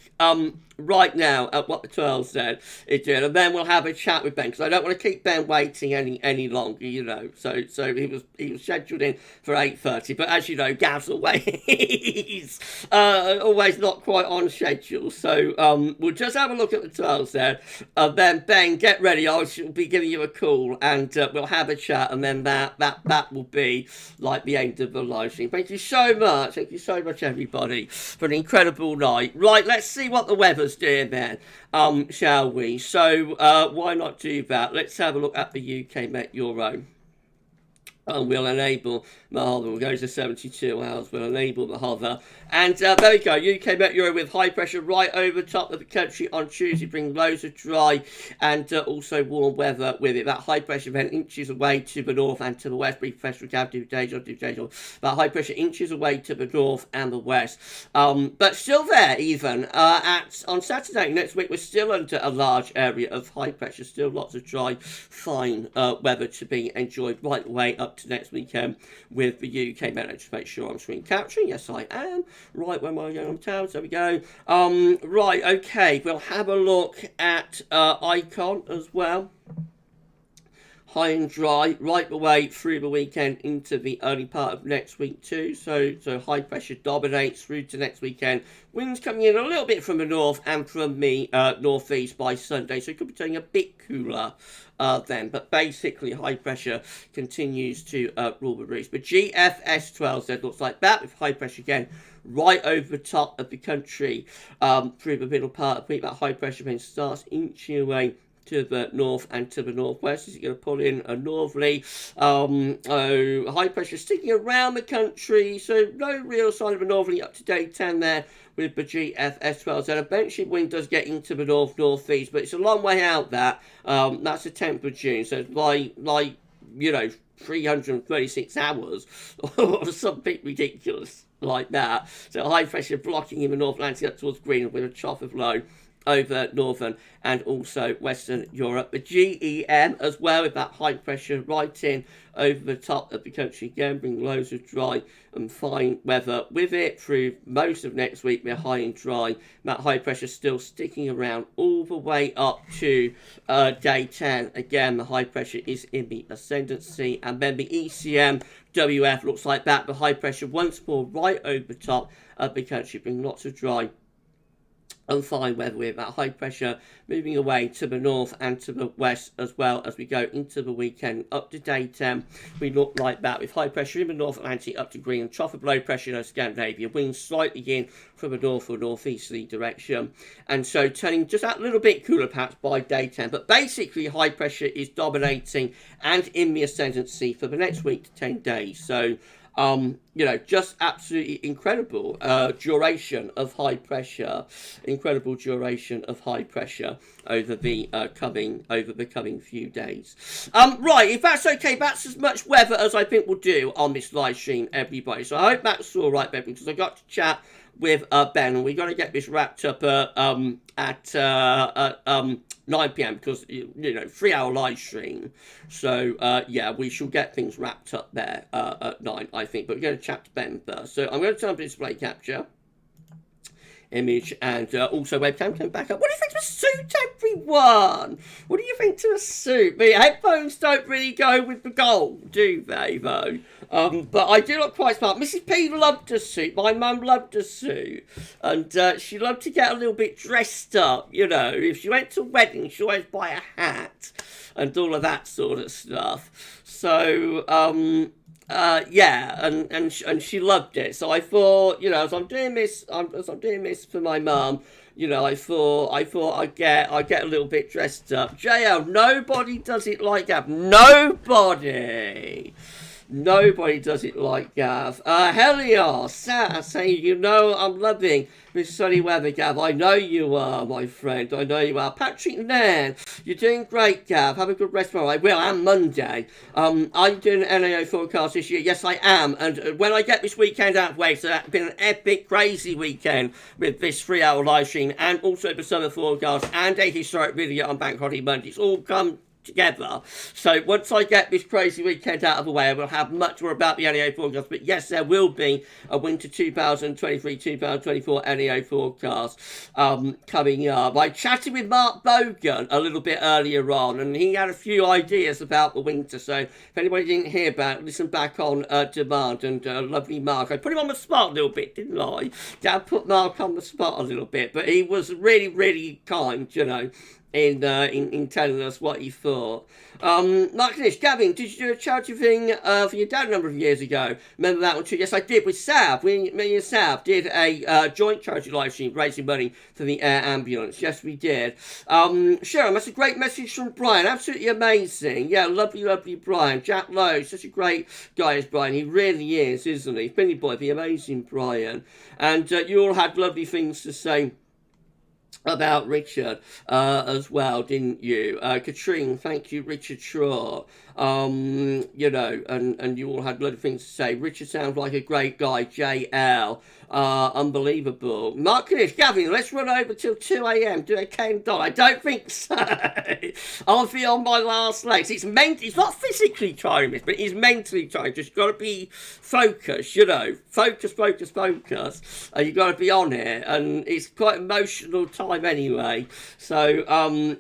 right now at what the 12 said it did, and then we'll have a chat with Ben, because I don't want to keep Ben waiting any longer, you know. So he was scheduled in for 8:30, but as you know, Gav's always always not quite on schedule. So we'll just have a look at the 12 there, and then Ben, get ready. I shall be giving you a call, and we'll have a chat, and then that will be like the end of the live stream. Thank you so much, everybody, for an incredible night. Right, let's see what the weather's doing then, shall we? So why not do that? Let's have a look at the UK Met Euro. We'll enable the hover. We'll go to 72 hours. We'll enable the hover. And there we go. UK Met Euro with high pressure right over top of the country on Tuesday, bring loads of dry and also warm weather with it. That high pressure event inches away to the north and to the west. Brief pressure cavity deja. That high pressure inches away to the north and the west. But still there, even on Saturday next week, we're still under a large area of high pressure. Still lots of dry, fine weather to be enjoyed right away up to next weekend with the UK Met. Just make sure I'm screen capturing. Yes, I am. Right, where am I going on tabs? There we go. Right, okay. We'll have a look at Icon as well. High and dry right the way through the weekend into the early part of next week too. So high pressure dominates through to next weekend. Winds coming in a little bit from the north and from the northeast by Sunday. So it could be turning a bit cooler then. But basically high pressure continues to rule the roost. But GFS 12 said looks like that with high pressure again right over the top of the country through the middle part of the week. That high pressure then starts inching away to the north and to the northwest. Is it going to pull in a northerly? High pressure sticking around the country, so no real sign of a northerly up to day 10 there with the GFS 12. So eventually wind does get into the northeast, but it's a long way out that. That's the 10th of June, so it's like you know, 336 hours or something ridiculous like that. So high pressure blocking in the North Atlantic up towards Greenland with a trough of low over northern and also western Europe. The GEM as well with that high pressure right in over the top of the country again, bring loads of dry and fine weather with it through most of next week. We're high and dry. That high pressure still sticking around all the way up to day 10. Again, the high pressure is in the ascendancy, and then the ECM WF looks like that. The high pressure once more right over the top of the country, bring lots of dry and fine weather with that high pressure moving away to the north and to the west as well as we go into the weekend. Up to day 10, we look like that with high pressure in the North Atlantic up to Greenland, trough of low pressure in Scandinavia, winds slightly in from the north or northeasterly direction, and so turning just that little bit cooler perhaps by day 10. But basically high pressure is dominating and in the ascendancy for the next week to 10 days. So you know, just absolutely incredible duration of high pressure, incredible duration of high pressure over the coming few days. Right, if that's okay, that's as much weather as I think we'll do on this live stream, everybody. So I hope that's all right, Ben, because I got to chat with Ben, and we're going to get this wrapped up at 9 p.m. because, you know, 3-hour live stream. So, yeah, we shall get things wrapped up there at 9, I think. But we're going to chat to Ben first. So I'm going to turn on display capture, image, and also webcam coming back up. What do you think to a suit, everyone? What do you think to a suit? The headphones don't really go with the gold, do they, though? But I do look quite smart. Mrs. P loved a suit. My mum loved a suit. And she loved to get a little bit dressed up, you know. If she went to weddings, she always buy a hat and all of that sort of stuff. So, yeah, and she loved it. So I thought, you know, as I'm doing this for my mum, You know, I thought I'd get a little bit dressed up. JL, nobody does it like Gav. Nobody does it like Gav. Helios, saying, you know, I'm loving this sunny weather, Gav. I know you are, my friend. I know you are. Patrick Nairn, you're doing great, Gav. Have a good rest tomorrow. I will, and Monday. I'm doing an NAO forecast this year. Yes, I am. And when I get this weekend out of the way, so that's been an epic, crazy weekend with this 3-hour live stream and also the summer forecast and a historic video on Bank Holiday Monday. It's all come together. So once I get this crazy weekend out of the way, I will have much more about the NEO forecast. But yes, there will be a winter 2023-2024 NEO forecast coming up. I chatted with Mark Bogan a little bit earlier on, and he had a few ideas about the winter. So if anybody didn't hear about it, listen back on demand. And lovely Mark, I put him on the spot a little bit, didn't I? Dad put Mark on the spot a little bit, but he was really, really kind, you know, in telling us what he thought. Mark Gavin, did you do a charity thing for your dad a number of years ago? Remember that one too? Yes, I did with Sav. Me and Sav did a joint charity live stream raising money for the air ambulance. Yes, we did. Sharon, that's a great message from Brian. Absolutely amazing. Yeah, lovely Brian. Jack Lowe, such a great guy is Brian. He really is, isn't he? Billy Boy, the amazing Brian. And you all had lovely things to say about Richard as well, didn't you? Katrine, thank you, Richard Shaw. You know, and you all had a lot of things to say. Richard sounds like a great guy. JL, unbelievable. Marcus, Gavin, let's run over till 2 a.m. Do a Ken Don. I don't think so. I'll be on my last legs. It's not physically tiring, but it's mentally tiring. Just got to be focused, you know. Focus. You got to be on it, and it's quite emotional time anyway. So,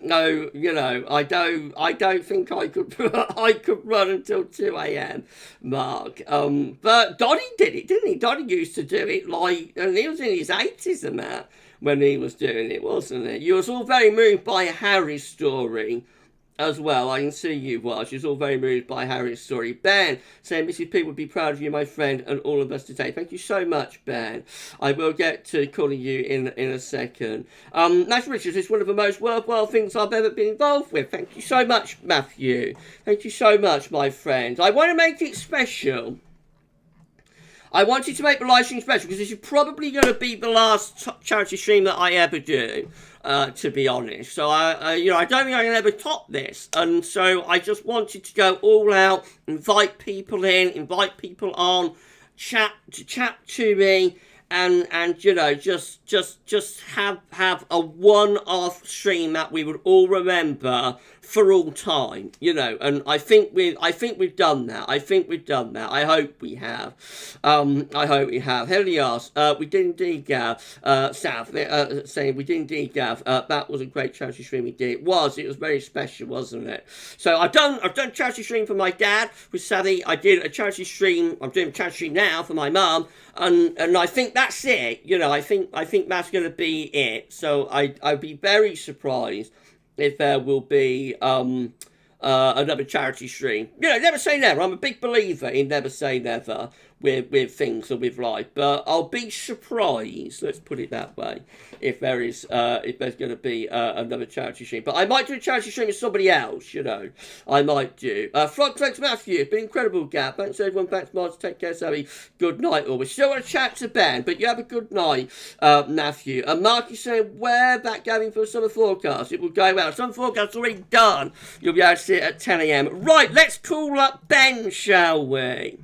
no, you know, I don't think I could run until 2 a.m. Mark. But Donny did it, didn't he? Donny used to do it like, and he was in his 80s and that when he was doing it, wasn't it? You was all very moved by Harry's story as well. I can see you was. You're all very moved by Harry's story. Ben saying, Mrs. P would be proud of you, my friend, and all of us today. Thank you so much, Ben. I will get to calling you in a second. Matthew Richards is one of the most worthwhile things I've ever been involved with. Thank you so much, Matthew. Thank you so much, my friend. I want to make it special. I wanted to make the live stream special because this is probably going to be the last charity stream that I ever do, to be honest. So I don't think I can ever top this, and so I just wanted to go all out, invite people in, invite people on, chat to me, and you know, just have a one-off stream that we would all remember for all time, you know. And I think we've done that. I hope we have. Helios, we did indeed, Gav. Sav, saying we did indeed, Gav. That was a great charity stream we did. It was very special, wasn't it? So I've done a charity stream for my dad with Savvy. I did a charity stream. I'm doing a charity stream now for my mum, and I think that's it. You know, I think that's going to be it. So I'd be very surprised if there will be another charity stream. You know, never say never. I'm a big believer in never say never with things or with life, but I'll be surprised, let's put it that way, if there's going to be another charity stream. But I might do a charity stream with somebody else, you know. I might do. Frog thanks Matthew, it's been incredible, Gap. Thanks everyone, thanks Mars, take care, Sammy. Good night all. We still want to chat to Ben, but you have a good night, Matthew. And Mark is saying, where back going for a summer forecast? It will go well. Summer forecast's already done. You'll be able to see it at 10 a.m. Right, let's call up Ben, shall we?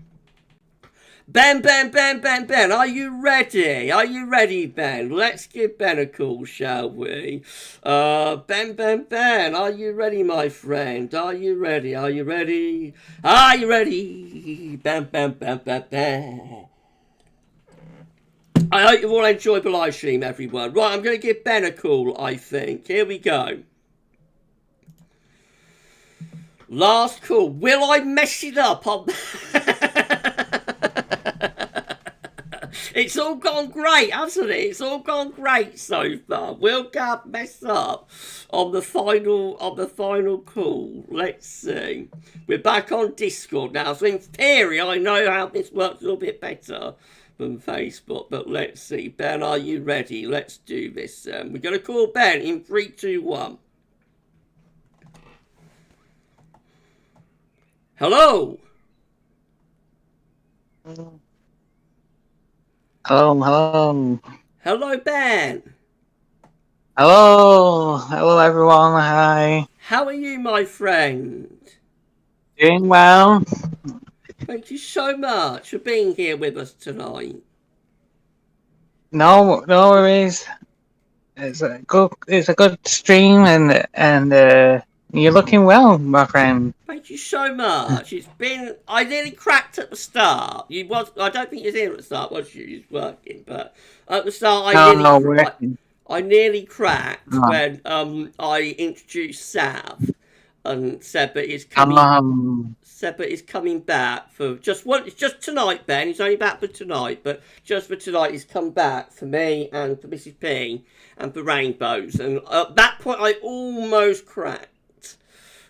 Ben, are you ready? Are you ready, Ben? Let's give Ben a call, shall we? Ben, are you ready, my friend? Are you ready? Are you ready? Are you ready? Ben. I hope you've all enjoyed the live stream, everyone. Right, I'm going to give Ben a call, I think. Here we go. Last call. Will I mess it up on... It's all gone great, hasn't it? It's all gone great so far. Will Gab mess up on the final call? Let's see. We're back on Discord now, so in theory I know how this works a little bit better. than Facebook. But let's see. Ben, are you ready? Let's do this. We're going to call Ben in 3, 2, 1. Hello. Hello. Hello, Ben. Hello, everyone. Hi. How are you, my friend? Doing well. Thank you so much for being here with us tonight. No worries. It's a good stream, and you're looking well, my friend. Thank you so much. It's been. I nearly cracked at the start. I don't think you was here at the start, was you? You was working, but at the start I nearly cracked when I introduced Sav and said that he's coming. Said that he's coming back for just tonight, Ben. He's only back for tonight, but just for tonight he's come back for me and for Mrs. P and for Rainbows. And at that point I almost cracked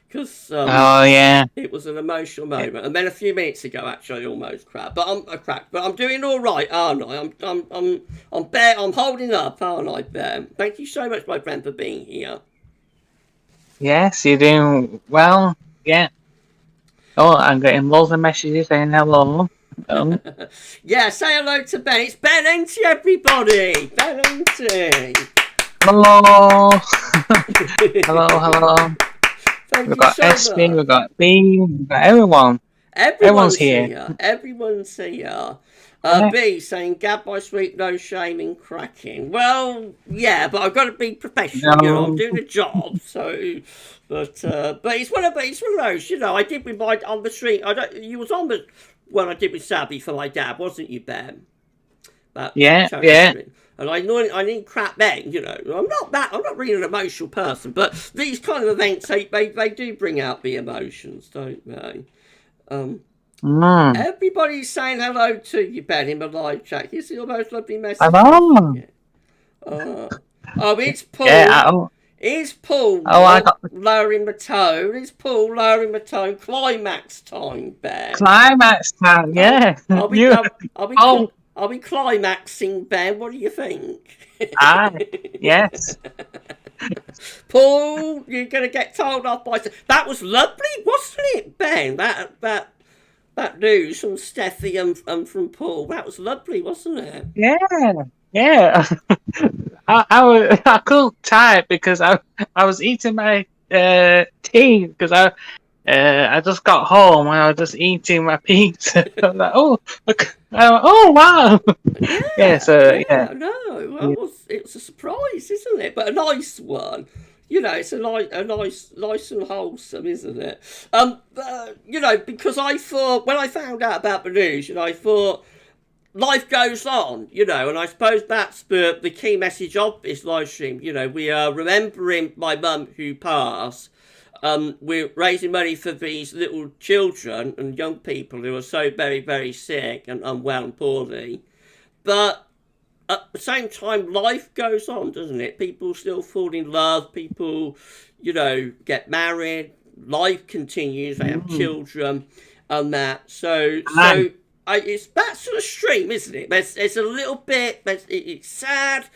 because it was an emotional moment. And then a few minutes ago, actually, I almost cracked. But I'm doing all right, aren't I? I'm holding up, aren't I, Ben? Thank you so much, my friend, for being here. Yes, you're doing well. Yeah. Oh, I'm getting loads of messages saying hello. Yeah, say hello to Ben. It's Ben Enty, everybody. Ben Enty. Hello. Hello. Thank We've got so SB, much. we've got B, we've got everyone. Everyone's here. Everyone's here. B saying, "Gab my sweet, no shame in cracking." Well, yeah, but I've got to be professional. No. You know, I'm doing a job, so. But it's one of those. You know, I did with my on the street. You was on the one I did with Sabby for my dad, wasn't you, Ben? Yeah. Stream. And I didn't crap then. You know, I'm not really an emotional person, but these kind of events, they do bring out the emotions, don't they? Everybody's saying hello to you, Ben, in the live chat. You see all those lovely messages? Hello. It's Paul. Yeah, It's Paul lowering the tone. It's Paul lowering the tone. Climax time, Ben. Climax time, yeah. I'll be climaxing, Ben. What do you think? Yes. Paul, you're going to get told off by... That was lovely, wasn't it, Ben? That news from Steffi and from Paul. That was lovely, wasn't it? Yeah. I couldn't type because I was eating my tea because I just got home and I was just eating my pizza. I was like, oh wow. It's a surprise, isn't it? But a nice one. You know, it's a nice and wholesome, isn't it? You know, because I thought when I found out about the news, I thought life goes on, and I suppose that's the key message of this live stream. We are remembering my mum who passed. We're raising money for these little children and young people who are so very, very sick and unwell and poorly. But at the same time, life goes on, doesn't it? People still fall in love. People, get married. Life continues. They have children and that. So it's that sort of stream, isn't it? It's a little bit. It's sad.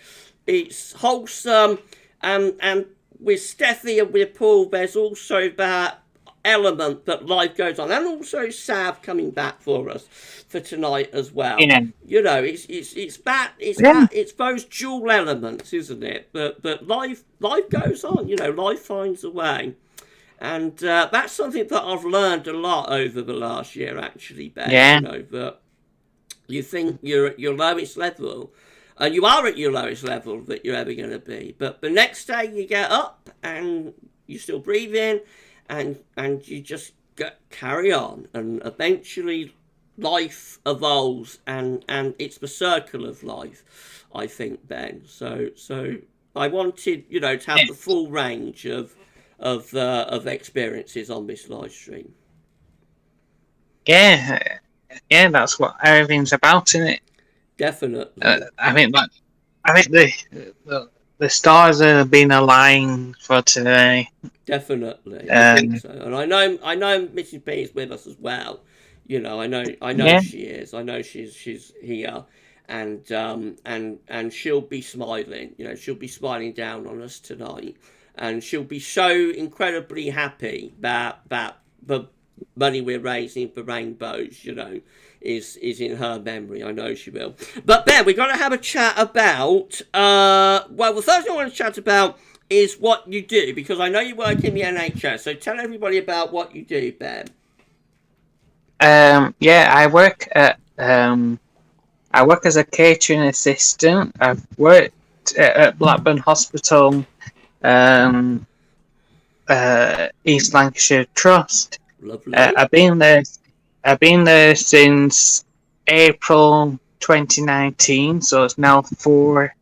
It's wholesome, and with Steffi and with Paul, there's also that element that life goes on, and also Sav coming back for us for tonight as well. Yeah. It's those dual elements, isn't it? But life goes on. Life finds a way, and that's something that I've learned a lot over the last year, actually, Ben. Yeah. That you think you're at your lowest level. And you are at your lowest level that you're ever going to be. But the next day you get up and you still breathe in and you just carry on. And eventually life evolves and it's the circle of life, I think, Ben. So I wanted, to have the full range of experiences on this live stream. Yeah, that's what everything's about, isn't it? Definitely. I think the stars have been aligned for today. Definitely. I think so. And I know Mrs. B is with us as well. I know she is. I know she's here. and she'll be smiling. You know, she'll be smiling down on us tonight, and she'll be so incredibly happy that the money we're raising for Rainbows, you know, is in her memory. I know she will. But Ben, we're going to have a chat about. Well, the first thing I want to chat about is what you do, because I know you work in the NHS. So tell everybody about what you do, Ben. Yeah, I work as a catering assistant. I've worked at Blackburn Hospital, East Lancashire Trust. Lovely. I've been there since April 2019, so it's now 4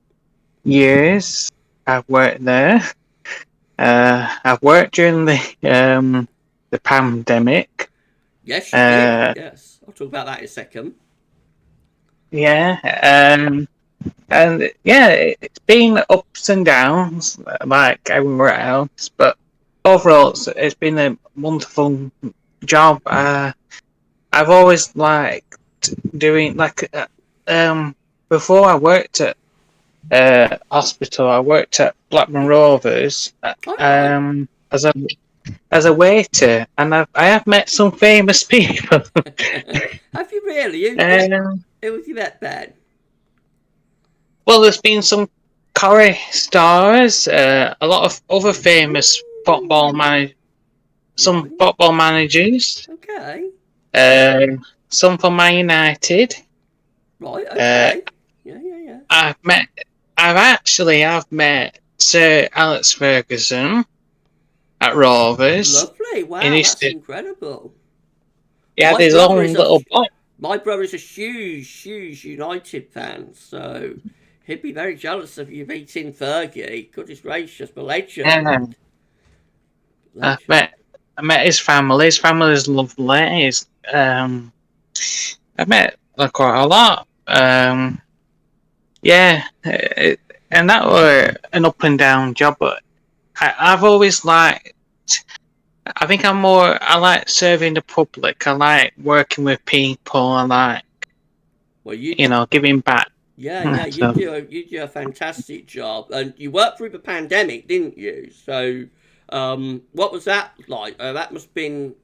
years I've worked there. I've worked during the pandemic. Yes, you did. Yes, I'll talk about that in a second. Yeah, and yeah, it's been ups and downs like everywhere else, but overall, it's been a wonderful job. I've always liked doing before I worked at hospital. I worked at Blackburn Rovers as a waiter, and I have met some famous people. Have you really? Who have you met, Ben? Well, there's been some Corrie stars, a lot of other famous football managers. Okay. Some from Man United. Right. Okay. Yeah. I've met Sir Alex Ferguson at Rovers. Lovely. Wow, that's incredible. Yeah, there's his own little box. My brother's a huge United fan, so he'd be very jealous of you meeting Fergie. Goodness gracious, the legend. I met his family. His family is lovely. I met quite a lot. And that were an up and down job, but I've always liked. I think I like serving the public. I like working with people. I like, giving back. Yeah, you do a fantastic job, and you worked through the pandemic, didn't you? So, what was that like? That must have been,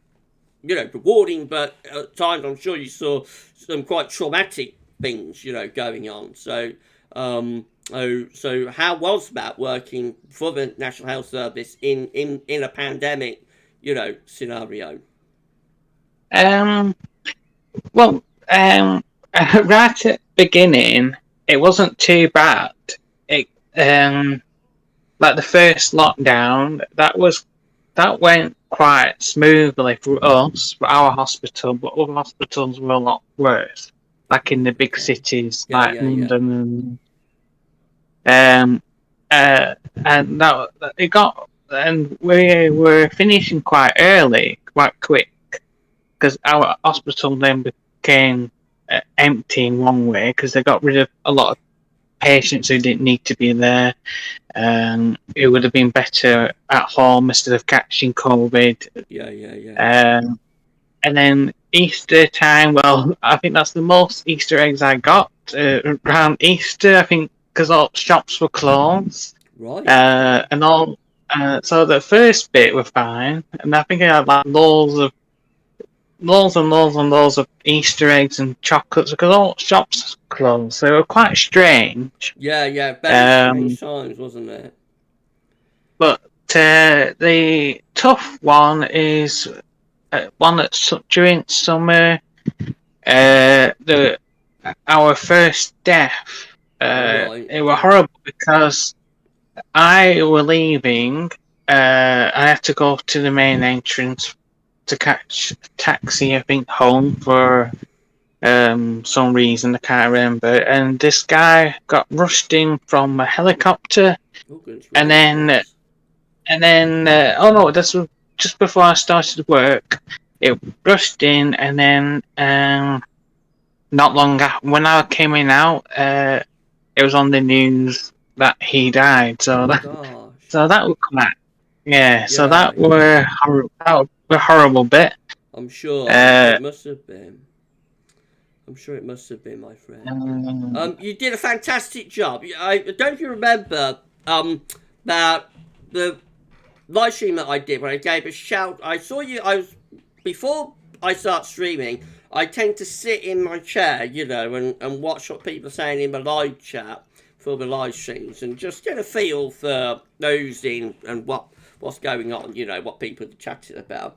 rewarding, but at times I'm sure you saw some quite traumatic things, going on. So, so how was that working for the National Health Service in a pandemic, scenario? Right at the beginning, it wasn't too bad. It like the first lockdown, that went quite smoothly for us, for our hospital, but other hospitals were a lot worse, like in the big cities like London and that it got, and we were finishing quite early, quite quick, because our hospital then became empty in one way because they got rid of a lot of patients who didn't need to be there. It would have been better at home instead of catching COVID. And then Easter time, well, I think that's the most Easter eggs I got around Easter. I think because all shops were closed, right? And all. So the first bit were fine, and I think I had like loads and loads of Easter eggs and chocolates because all shops closed. They were quite strange. Very strange times, wasn't it? But the tough one is one that's during summer. Our first death. It was horrible because I were leaving. I had to go to the main entrance to catch a taxi, I think, home for some reason I can't remember. And this guy got rushed in from a helicopter, and then this was just before I started work. It rushed in, and then not long after, when I came in out, it was on the news that he died. So that was quite, So that were a horrible bit. I'm sure it must have been. I'm sure it must have been, my friend. Um, You did a fantastic job. I don't know if you remember that the live stream that I did when I gave a shout. I saw you. Before I start streaming, I tend to sit in my chair, and watch what people are saying in my live chat for the live streams, and just get a feel for those and what's going on. What people are chatting about.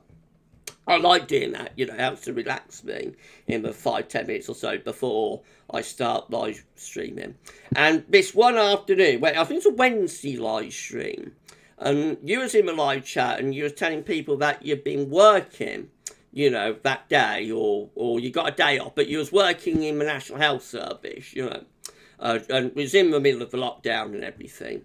I like doing that, it helps to relax me in the 5-10 minutes or so before I start live streaming. And this one afternoon, I think it's a Wednesday live stream, and you was in the live chat and you was telling people that you've been working, that day, or you got a day off, but you was working in the National Health Service, and it was in the middle of the lockdown and everything.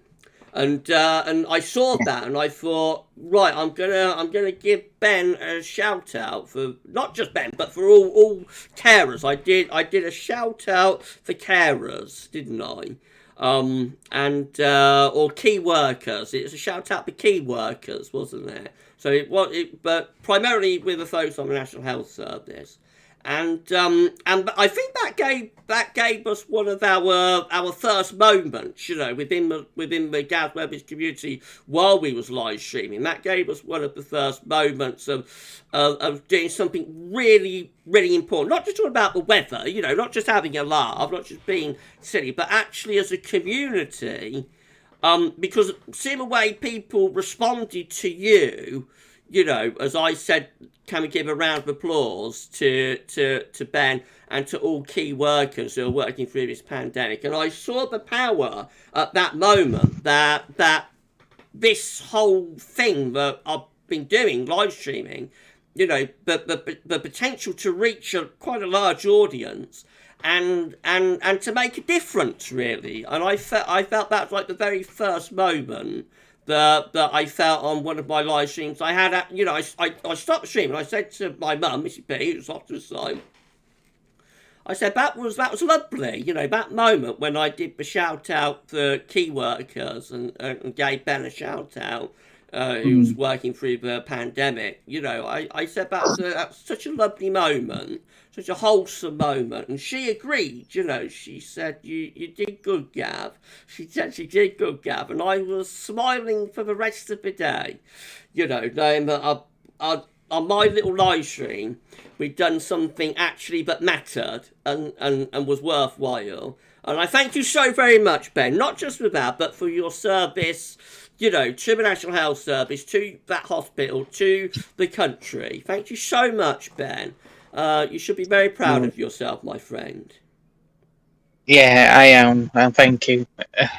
And I saw that and I thought, right, I'm gonna give Ben a shout out for not just Ben, but for all carers. I did a shout out for carers, didn't I? Or key workers. It was a shout out for key workers, wasn't it? So but primarily with a focus on the National Health Service. And I think that gave us one of our first moments, within the Gaz Webbers community while we was live streaming. That gave us one of the first moments of doing something really, really important. Not just talking about the weather, not just having a laugh, not just being silly, but actually as a community, because seeing the way people responded to you, as I said, can we give a round of applause to Ben and to all key workers who are working through this pandemic? And I saw the power at that moment that this whole thing that I've been doing, live streaming, the potential to reach quite a large audience and to make a difference, really. And I felt that was like the very first moment that I felt on one of my live streams. I had, I stopped the stream and I said to my mum, Missy P, who's off to the side, I said that was lovely, that moment when I did the shout out for key workers and gave Ben a shout out, who was working through the pandemic. I said that was such a lovely moment, such a wholesome moment, and she agreed. She said you did good, Gav. She said she did good, Gav, and I was smiling for the rest of the day. Knowing that on my little live stream we'd done something actually that mattered and was worthwhile. And I thank you so very much, Ben, not just for that, but for your service, to the National Health Service, to that hospital, to the country. Thank you so much, Ben. You should be very proud of yourself, my friend. Yeah, I am, and thank you.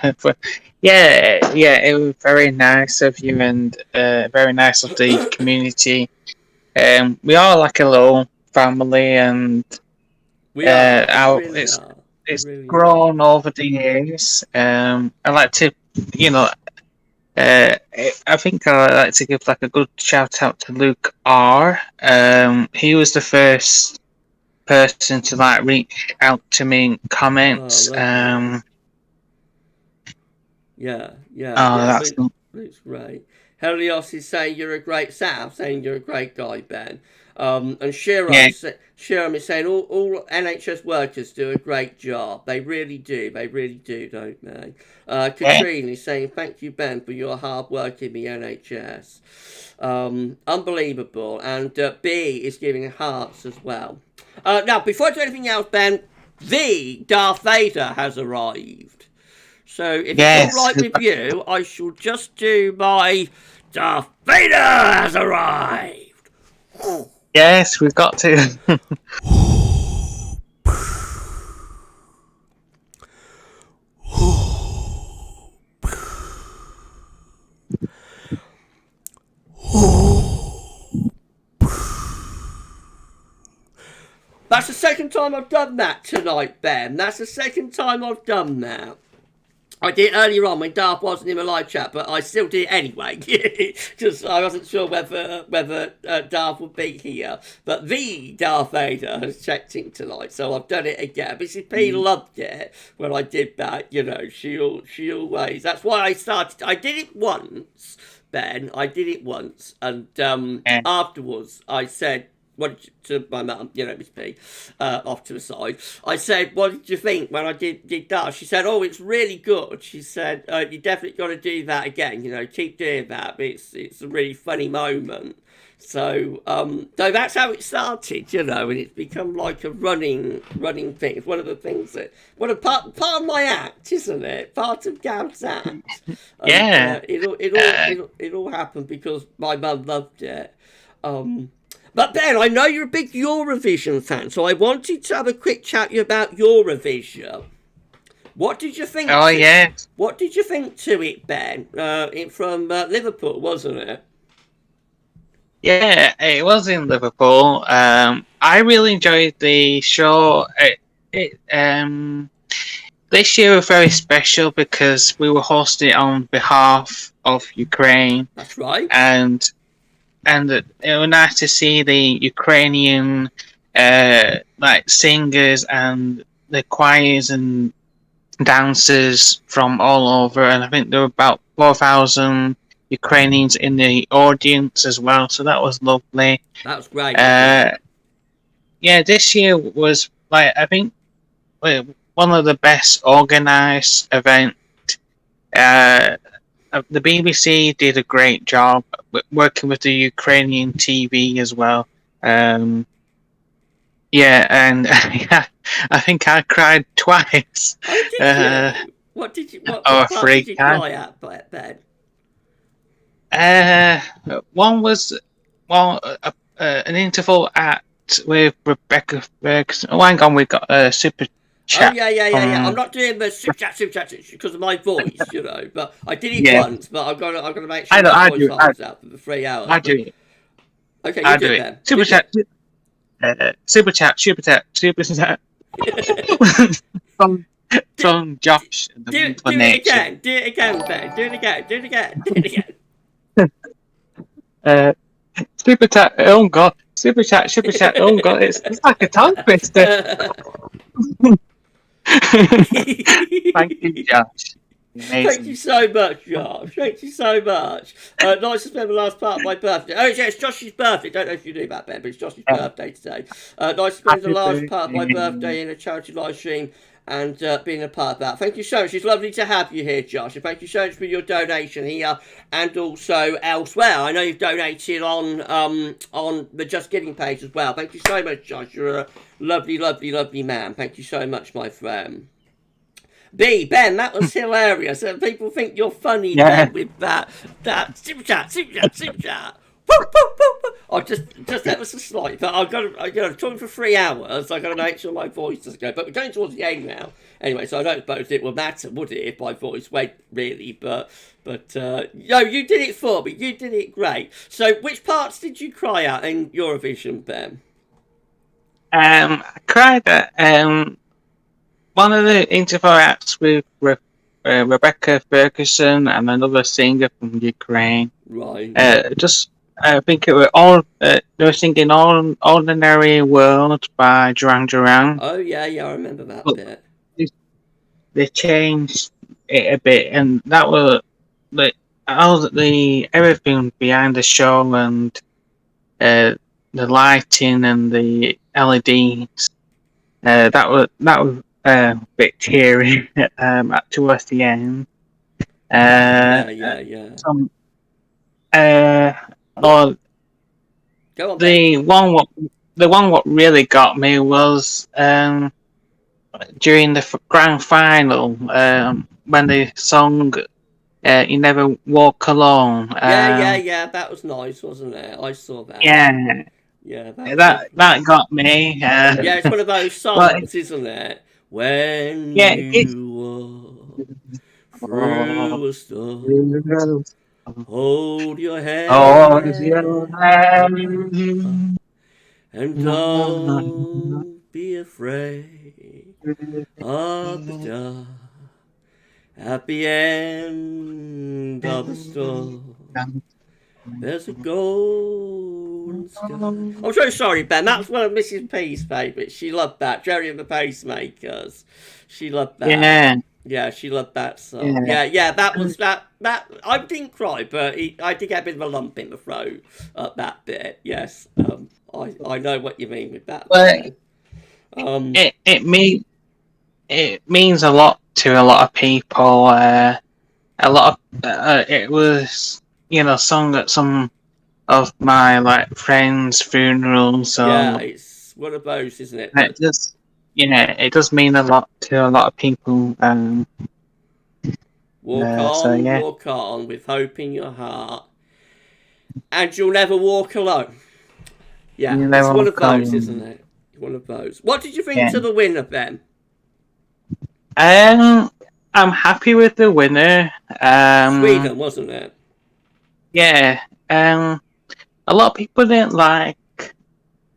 It was very nice of you and very nice of the community. We are like a little family, and it's grown over the years. I like to, I think I like to give like a good shout out to Luke R. He was the first person to like reach out to me in comments. Luke's great. Helios is saying you're a great saying you're a great guy, Ben. And Shiram is saying all NHS workers do a great job. They really do, don't they? Katrine is saying thank you, Ben, for your hard work in the NHS. Unbelievable. And B is giving hearts as well. Now, before I do anything else, Ben, the Darth Vader has arrived. So if it's all right with you, I shall just do my Darth Vader has arrived. Yes, we've got to. That's the second time I've done that tonight, Ben. That's the second time I've done that. I did it earlier on when Darth wasn't in my live chat, but I still did it anyway. Just I wasn't sure whether Darth would be here. But the Darth Vader has checked in tonight, so I've done it again. Mrs. P loved it when I did that. She always. That's why I started. I did it once, Ben. I did it once, and afterwards I said, to my mum, Miss P, off to the side. I said, "What did you think when I did that?" She said, "Oh, it's really good." She said, "You definitely got to do that again. Keep doing that. It's a really funny moment." So, so that's how it started, and it's become like a running thing. It's one of the things that, part of my act, isn't it? Part of Gav's act. Yeah. It all happened because my mum loved it. But Ben, I know you're a big Eurovision fan, so I wanted to have a quick chat with you about Eurovision. What did you think? Oh, yeah. What did you think to it, Ben? From Liverpool, wasn't it? Yeah, it was in Liverpool. I really enjoyed the show. This year was very special because we were hosting it on behalf of Ukraine. That's right. And it was nice to see the Ukrainian singers and the choirs and dancers from all over. And I think there were about 4,000 Ukrainians in the audience as well, so that was lovely. That was great. Yeah, this year was I think one of the best organised events. The BBC did a great job working with the Ukrainian TV as well. Yeah, and I think I cried twice. Oh, did you? What did you? What part did you cry at, Ben? One was an interval act with Rebecca Ferguson. Oh, hang on, we've got a super chat. Oh yeah. I'm not doing the super chat because of my voice, but I did it once. But I've got to make sure my voice holds out for the 3 hours. I do it. Okay, I do it. Then. Super chat. Super chat. from Josh. Do it again, Ben. Do it again. Super chat. Oh god. Super chat. Oh god. It's like a tongue twister. Thank you, Josh. Amazing. Thank you so much, Josh. Thank you so much. Nice to spend the last part of my birthday. Oh, yeah, it's Josh's birthday. Don't know if you knew that, Ben, but it's Josh's birthday today. Nice to spend the last part of my birthday in a charity live stream and being a part of that. Thank you so much. It's lovely to have you here, Josh. And thank you so much for your donation here and also elsewhere. I know you've donated on the Just Giving page as well. Thank you so much, Josh. You're a lovely, lovely, lovely man. Thank you so much, my friend. Ben, that was hilarious. People think you're funny, Ben, with that super chat. I just ever so slight, but I've got talking for 3 hours. I've got to make sure my voice doesn't go. But we're going towards the end now, anyway. So I don't suppose it would matter, would it, if my voice went really? But no, you did it for me. You did it great. So, which parts did you cry at in Eurovision, Ben? I cried at one of the interview acts with Rebecca Ferguson and another singer from Ukraine. Right. I think it were all they were singing "Ordinary World" by Duran Duran. Oh yeah, I remember that bit. They changed it a bit, and that was the everything behind the show and the lighting and the LEDs. That was a bit teary towards the end. Yeah. Go on, the one what really got me was during the grand final when they sung "You Never Walk Alone." Yeah, that was nice, wasn't it? I saw that. Yeah, that got me. Yeah, it's one of those songs, isn't it? When you walk through a storm, hold your hand, and don't be afraid of the dark. At the end of the storm, there's a golden sky. I'm so sorry, Ben. That's one of Mrs. P's favourites. She loved that. Jerry and the Pacemakers. She loved that. Yeah, she loved that song. Yeah, that was that. I didn't cry, but I did get a bit of a lump in the throat at that bit. Yes, I know what you mean with that. But it means a lot to a lot of people. A lot of it was sung at some of my like friends' funerals. So yeah, it's one of those, isn't it? it does mean a lot to a lot of people. Walk on with hope in your heart, and you'll never walk alone. Yeah, it's one of those, isn't it? One of those. What did you think to the winner, Ben? I'm happy with the winner. Sweden, wasn't it? Yeah. A lot of people didn't like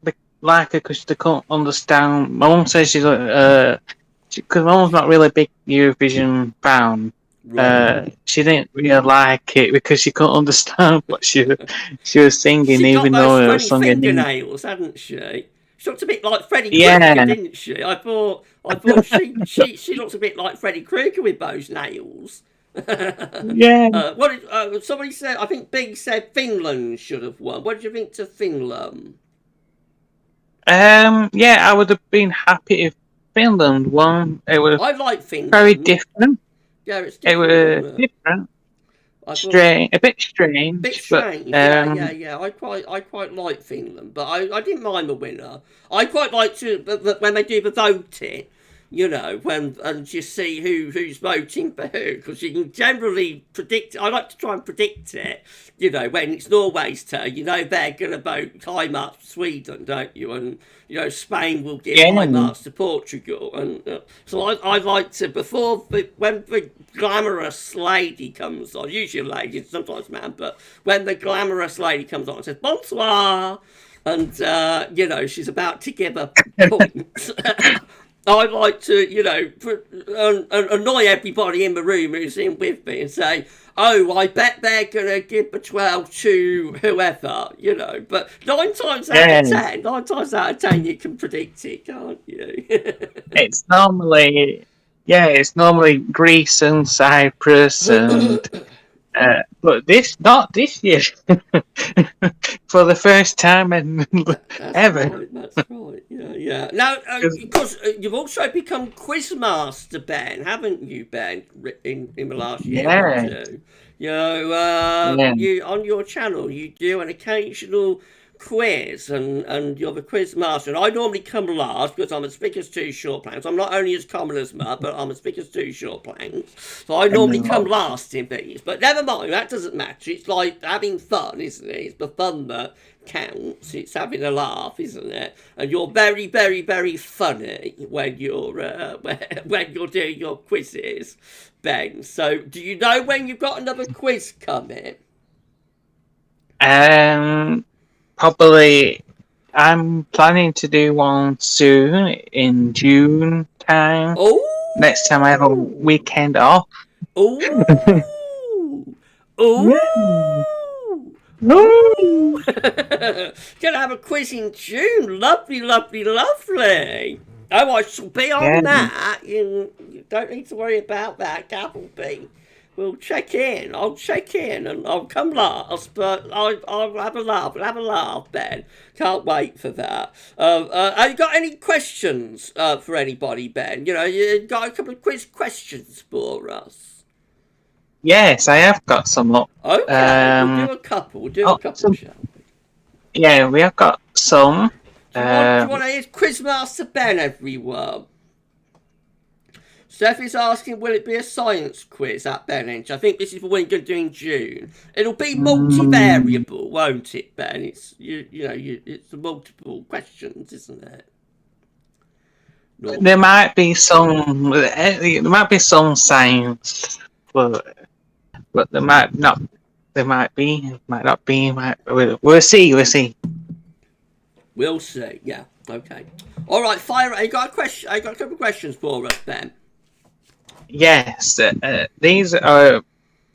her because they couldn't understand. My mum says she's because my mum's not really a big Eurovision fan. Right. She didn't really like it because she couldn't understand what she was singing, even though it was sung in English. Fingernails, hadn't she? She looked a bit like Freddie Krueger, didn't she? I thought she looks a bit like Freddie Krueger with those nails. Yeah. What did somebody said? I think Big said Finland should have won. What did you think to Finland? Yeah, I would have been happy if Finland won. It was I like Finland. Very different. Yeah, it's different. It was different. Strange, a bit strange. But, yeah. I quite like Finland, but I didn't mind the winner. I quite like to when they do the voting, and you see who's voting for who, because you can generally predict. I like to try and predict it. When it's Norway's turn, they're going to vote high marks for Sweden, don't you? And Spain will give high marks to Portugal, and so I like to when the glamorous lady comes on, usually a lady, sometimes man, but when the glamorous lady comes on and says bonsoir, and she's about to give a point. I like to, annoy everybody in the room who's in with me and say, oh, I bet they're going to give the 12 to whoever, But 9 times out of 10, you can predict it, can't you? It's normally Greece and Cyprus and... but not this year. For the first time ever. Right, that's right. Yeah. Now, because you've also become quizmaster, Ben, haven't you, Ben? In the last year or two. You on your channel, you do an occasional quiz, and you're the quiz master. And I normally come last because I'm as thick as 2 short planks. I'm not only as common as mud, but I'm as thick as 2 short planks. So I normally come last in these. But never mind, that doesn't matter. It's like having fun, isn't it? It's the fun that counts. It's having a laugh, isn't it? And you're very, very, very funny when you're doing your quizzes, Ben. So do you know when you've got another quiz coming? Probably, I'm planning to do one soon in June time. Oh, next time I have a weekend off. Oh, gonna have a quiz in June. Lovely, lovely, lovely. Oh, I shall be on that. You don't need to worry about that, Capital B. We'll check in. I'll check in and I'll come last, but I'll have a laugh. We'll have a laugh, Ben. Can't wait for that. Have you got any questions for anybody, Ben? You got a couple of quiz questions for us? Yes, I have got some up. Okay, we'll do a couple. Shall we? Yeah, we have got some. Do you want to hear Quizmaster Ben, everyone? Steph is asking, will it be a science quiz at Benninch? I think this is the one you're going to do in June. It'll be multivariable, won't it, Ben? It's it's multiple questions, isn't it? There might be some. There might be some science, but there might not. There might be. Might not be. We'll see. We'll see. We'll see. Yeah. Okay. All right. Fire. I got a question. I got a couple of questions for us, Ben. Yes, these are,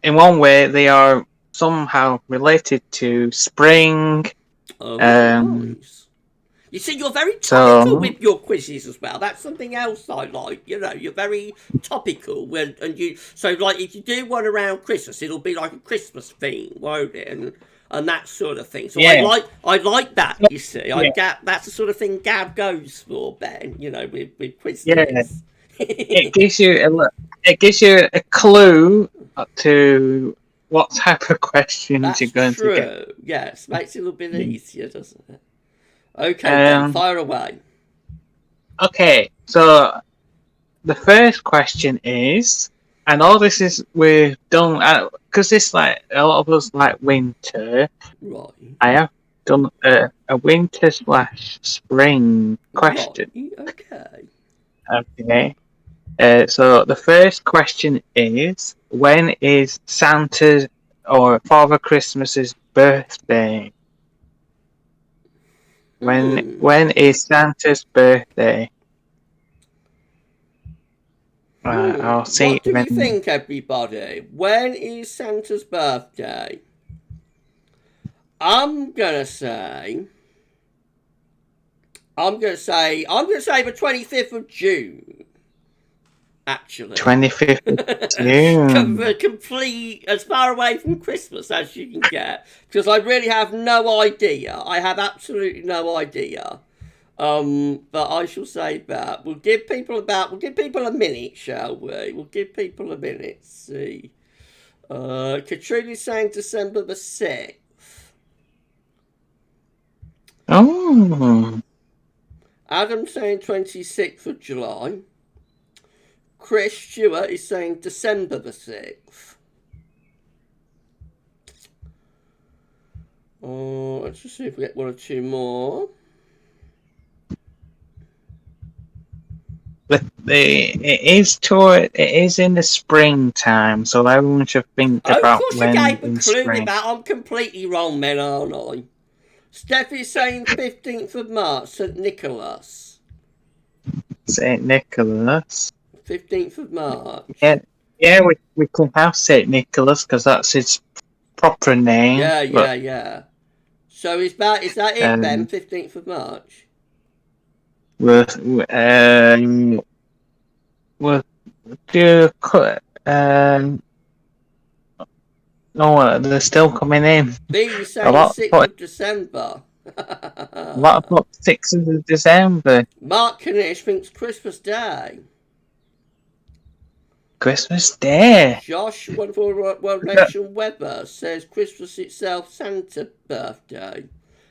in one way, they are somehow related to spring. Nice. You see, you're very So- topical with your quizzes as well. That's something else I like. You know, you're very topical. And you, so like, if you do one around Christmas, it'll be like a Christmas theme, won't it? And that sort of thing. So Yeah. I like that. You see, that's the sort of thing Gab goes for, Ben. You know, with quizzes. Yeah. It gives you a clue to what type of questions That's you're going true. to get. Yes, makes it a little bit easier, doesn't it? Okay, then fire away. Okay, so the first question is, and all this is we've done because it's like a lot of us like winter. Right. I have done a winter / spring question. Right. Okay. Okay. So the first question is, when is Santa's or Father Christmas's birthday? When is Santa's birthday? I'll see. What do you think, everybody? When is Santa's birthday? I'm gonna say the 25th of June. Actually, 25th of June. Complete as far away from Christmas as you can get, because I really have no idea. I have absolutely no idea. But I shall say that we'll give people a minute, shall we? We'll give people a minute. See, Katrina's saying December the 6th. Oh. Adam's saying 26th of July. Chris Stewart is saying December the 6th. Let's just see if we get one or two more. It is in the springtime, so everyone should think about when Of course, in a clue spring. with that. I'm completely wrong, then, aren't I? Steph is saying 15th of March, St. Nicholas. St. Nicholas. 15th of March. Yeah, we can have St. Nicholas because that's his proper name. Yeah. So is that it, Ben? 15th of March. We'll do. No, they're still coming in. B saying 6th of December. What about 6th of December? Mark Kanish thinks Christmas Day. Christmas Day. Josh, wonderful World Nation Weather, says Christmas itself, Santa birthday.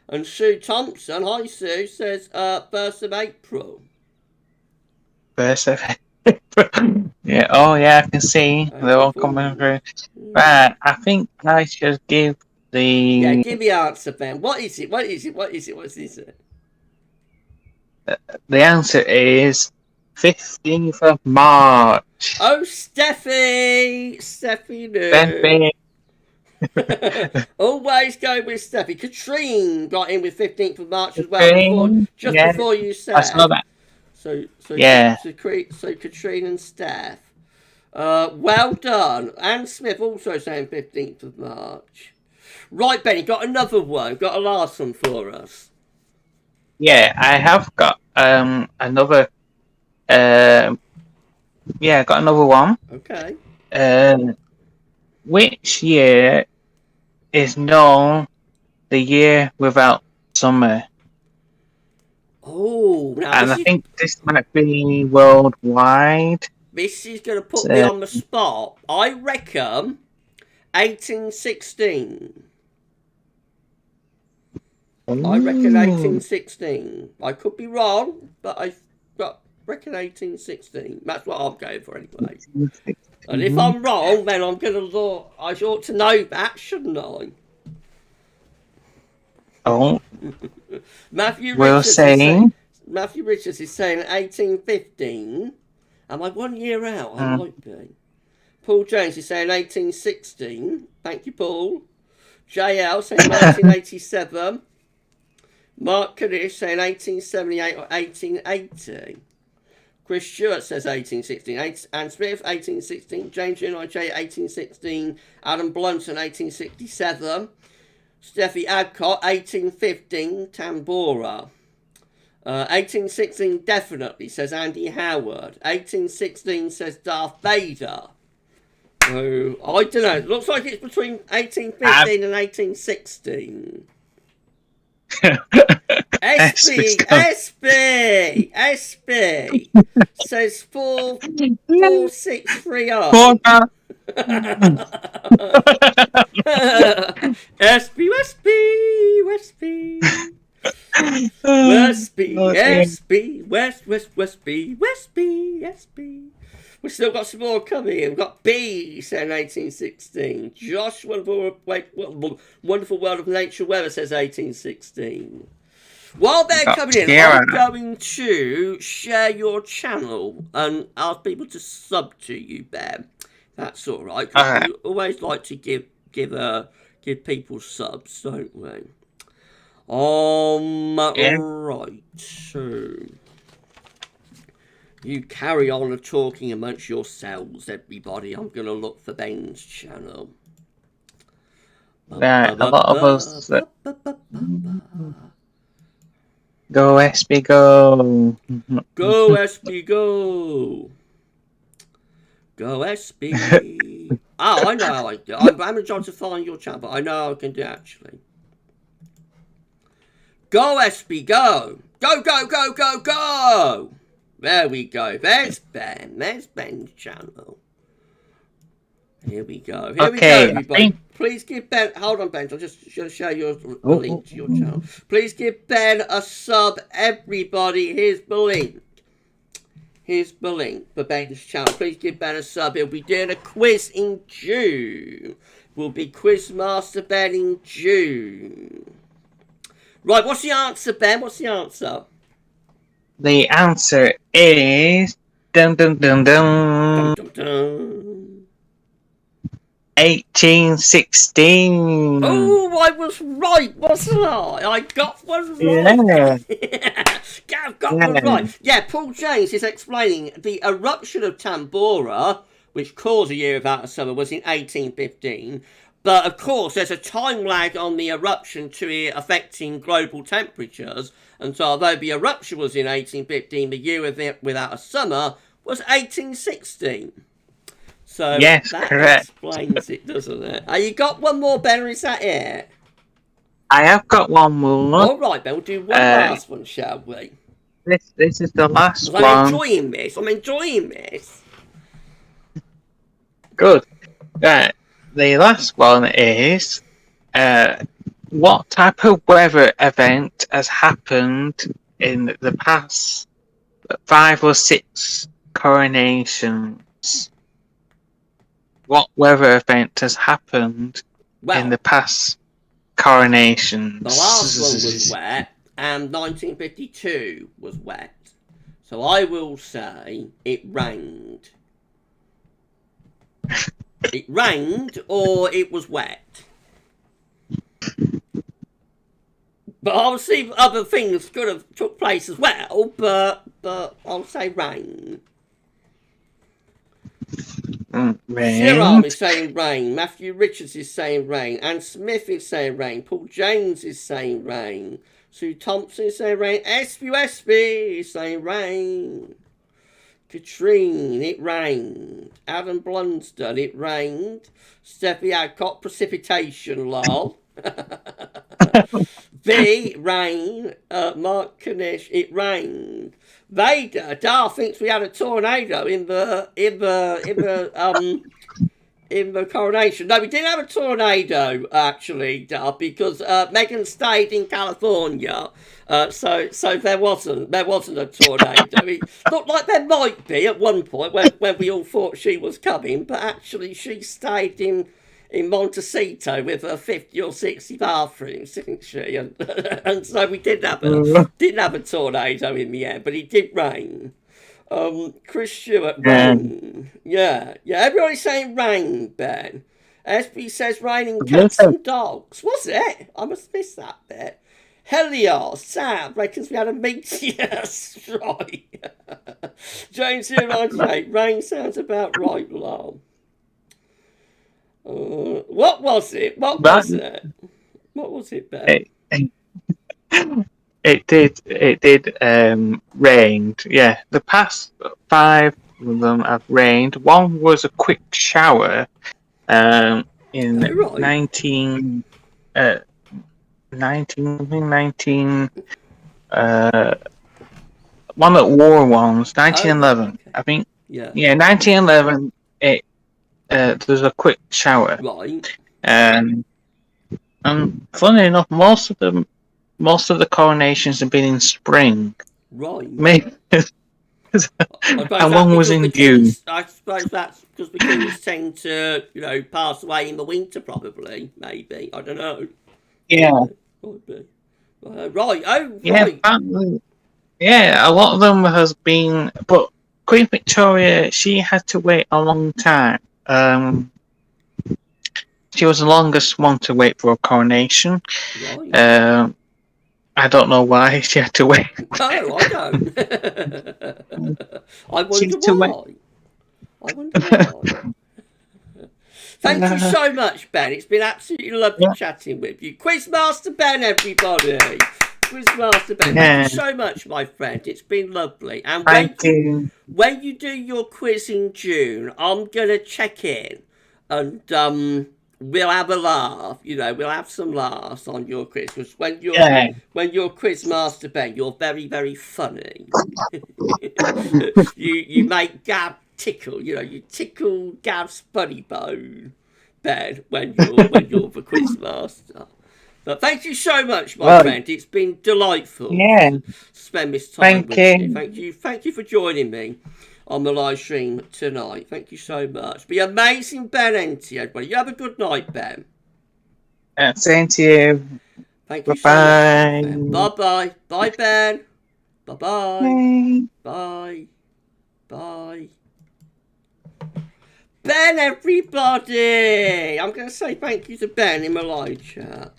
And Sue Thompson, hi Sue, says 1st of April. 1st of April. Yeah, oh yeah, I can see. They're all coming through. Right, I think I should give the... Yeah, give the answer, Ben. What is it? What is it? The answer is 15th of March. Oh, Steffi knew. Steffi. Always go with Steffi. Katrine got in with 15th of March as well, before you said. I saw that. So yeah. So Katrine and Steph. Well done. Anne Smith also saying 15th of March. Right, Benny, got another one. Got a last one for us. Yeah, I have got another. Yeah, got another one. Okay. Which year is known the year without summer? Oh, now and I think this might be worldwide. This is going to put me on the spot. I reckon 1816. I reckon 1816. I could be wrong, but I reckon 1816. That's what I'm going for anyway. And if I'm wrong, then I'm going to I ought to know that, shouldn't I? Oh. Matthew Richards is saying 1815. Am I 1 year out? I might be. Paul James is saying 1816. Thank you, Paul. JL saying 1987. Mark Kadish saying 1878 or 1880. Chris Stewart says 1816. Anne Smith, 1816. James N.I.J., 1816. Adam Blunton, 1867. Steffi Adcott, 1815. Tambora. 1816 definitely, says Andy Howard. 1816 says Darth Vader. Oh, I don't know. It looks like it's between 1815 and 1816. SB says 44630. SB Westby. We've still got some more coming in. We've got B, saying 1816. Josh, Wonderful World of Nature Weather, says 1816. While they're coming in, I'm going to share your channel and ask people to sub to you, Ben. That's all right. Cause we always like to give people subs, don't we? Right. So you carry on talking amongst yourselves, everybody. I'm going to look for Ben's channel. Yeah, a lot of us. Go SB go. Go SB go. Go SB. Oh, I know how I do. I haven't tried to find your channel, but I know how I can do it actually. Go SB go. Go. There we go. There's Ben. There's Ben's channel. Here we go. Here we go, everybody. Please give Ben... Hold on, Ben. I'll just show you a link to your channel. Please give Ben a sub, everybody. Here's the link. Here's the link for Ben's channel. Please give Ben a sub. He'll be doing a quiz in June. We'll be Quizmaster Ben in June. Right, what's the answer, Ben? What's the answer? The answer is... Dum, dum, dum, dum. Dum, dum, dum. 1816. Oh, I was right, wasn't I? I got one right. Yeah. I've got one right. Yeah, Paul James is explaining the eruption of Tambora, which caused a year without a summer, was in 1815. But of course, there's a time lag on the eruption to it affecting global temperatures. And so, although the eruption was in 1815, the year without a summer was 1816. So yes, that correct. Explains it, doesn't it? You got one more, Ben, or is that it? I have got one more. All right, Ben, we'll do one last one, shall we? This is the last one. I'm enjoying this. Good. Right. The last one is, what type of weather event has happened in the past 5 or 6 coronations? What weather event has happened in the past coronations? The last one was wet, and 1952 was wet. So I will say it rained. It rained or it was wet. But obviously other things could have took place as well, but I'll say rain. Shiram is saying rain. Matthew Richards is saying rain. Anne Smith is saying rain. Paul James is saying rain. Sue Thompson is saying rain. SBSB is saying rain. Katrine, it rained. Adam Blunsdon, it rained. Steffi Adcock, precipitation, lol. V, rain. Mark Kanish, it rained. Vader, Dar thinks we had a tornado in the coronation. No, we didn't have a tornado actually, Dar, because Meghan stayed in California. So there wasn't a tornado. It looked like there might be at one point when we all thought she was coming, but actually she stayed in Montecito with her 50 or 60 bathrooms, didn't she? And so we didn't have a tornado in the end, but it did rain. Chris Stewart, rain. Yeah. Everybody's saying rain, Ben. SB says raining cats and dogs. Was it? I must have missed that bit. Helios, Sam reckons we had a meteor strike. James 098, rain sounds about right, lol. What was it? What was it, Ben? it did rained. Yeah, the past 5 of them have rained. One was a quick shower in Oh, right. 19 one at War Ones, 1911. Okay. I think. Yeah. Yeah, 1911. There's a quick shower. Right. And funny enough, most of the coronations have been in spring. Right. Maybe. I suppose And one was in June. I suppose that's because the kings tend to, pass away in the winter, probably. Maybe. I don't know. Yeah. Might be. Right. Oh, Yeah. right. Yeah. A lot of them has been, but Queen Victoria, she had to wait a long time. She was the longest one to wait for a coronation. Right. I don't know why she had to wait. No, I don't. I wonder why. I wonder why. Thank you so much, Ben. It's been absolutely lovely chatting with you. Quizmaster Ben, everybody. Quizmaster Ben. Thank you so much, my friend. It's been lovely. And when you do your quiz in June, I'm going to check in and we'll have a laugh. We'll have some laughs on your quiz. Because when you're Quizmaster Ben, you're very, very funny. you make Gab tickle. You tickle Gab's funny bone, Ben, when you're the Quizmaster. But thank you so much, my friend. It's been delightful to spend this time with you. Thank you for joining me on the live stream tonight. Thank you so much. Be amazing, Ben Enty, everybody. You have a good night, Ben. Same to you. Thank you so much, Ben. Bye-bye. Bye, Ben. Bye-bye. Bye. Bye. Ben, everybody. I'm going to say thank you to Ben in my live chat.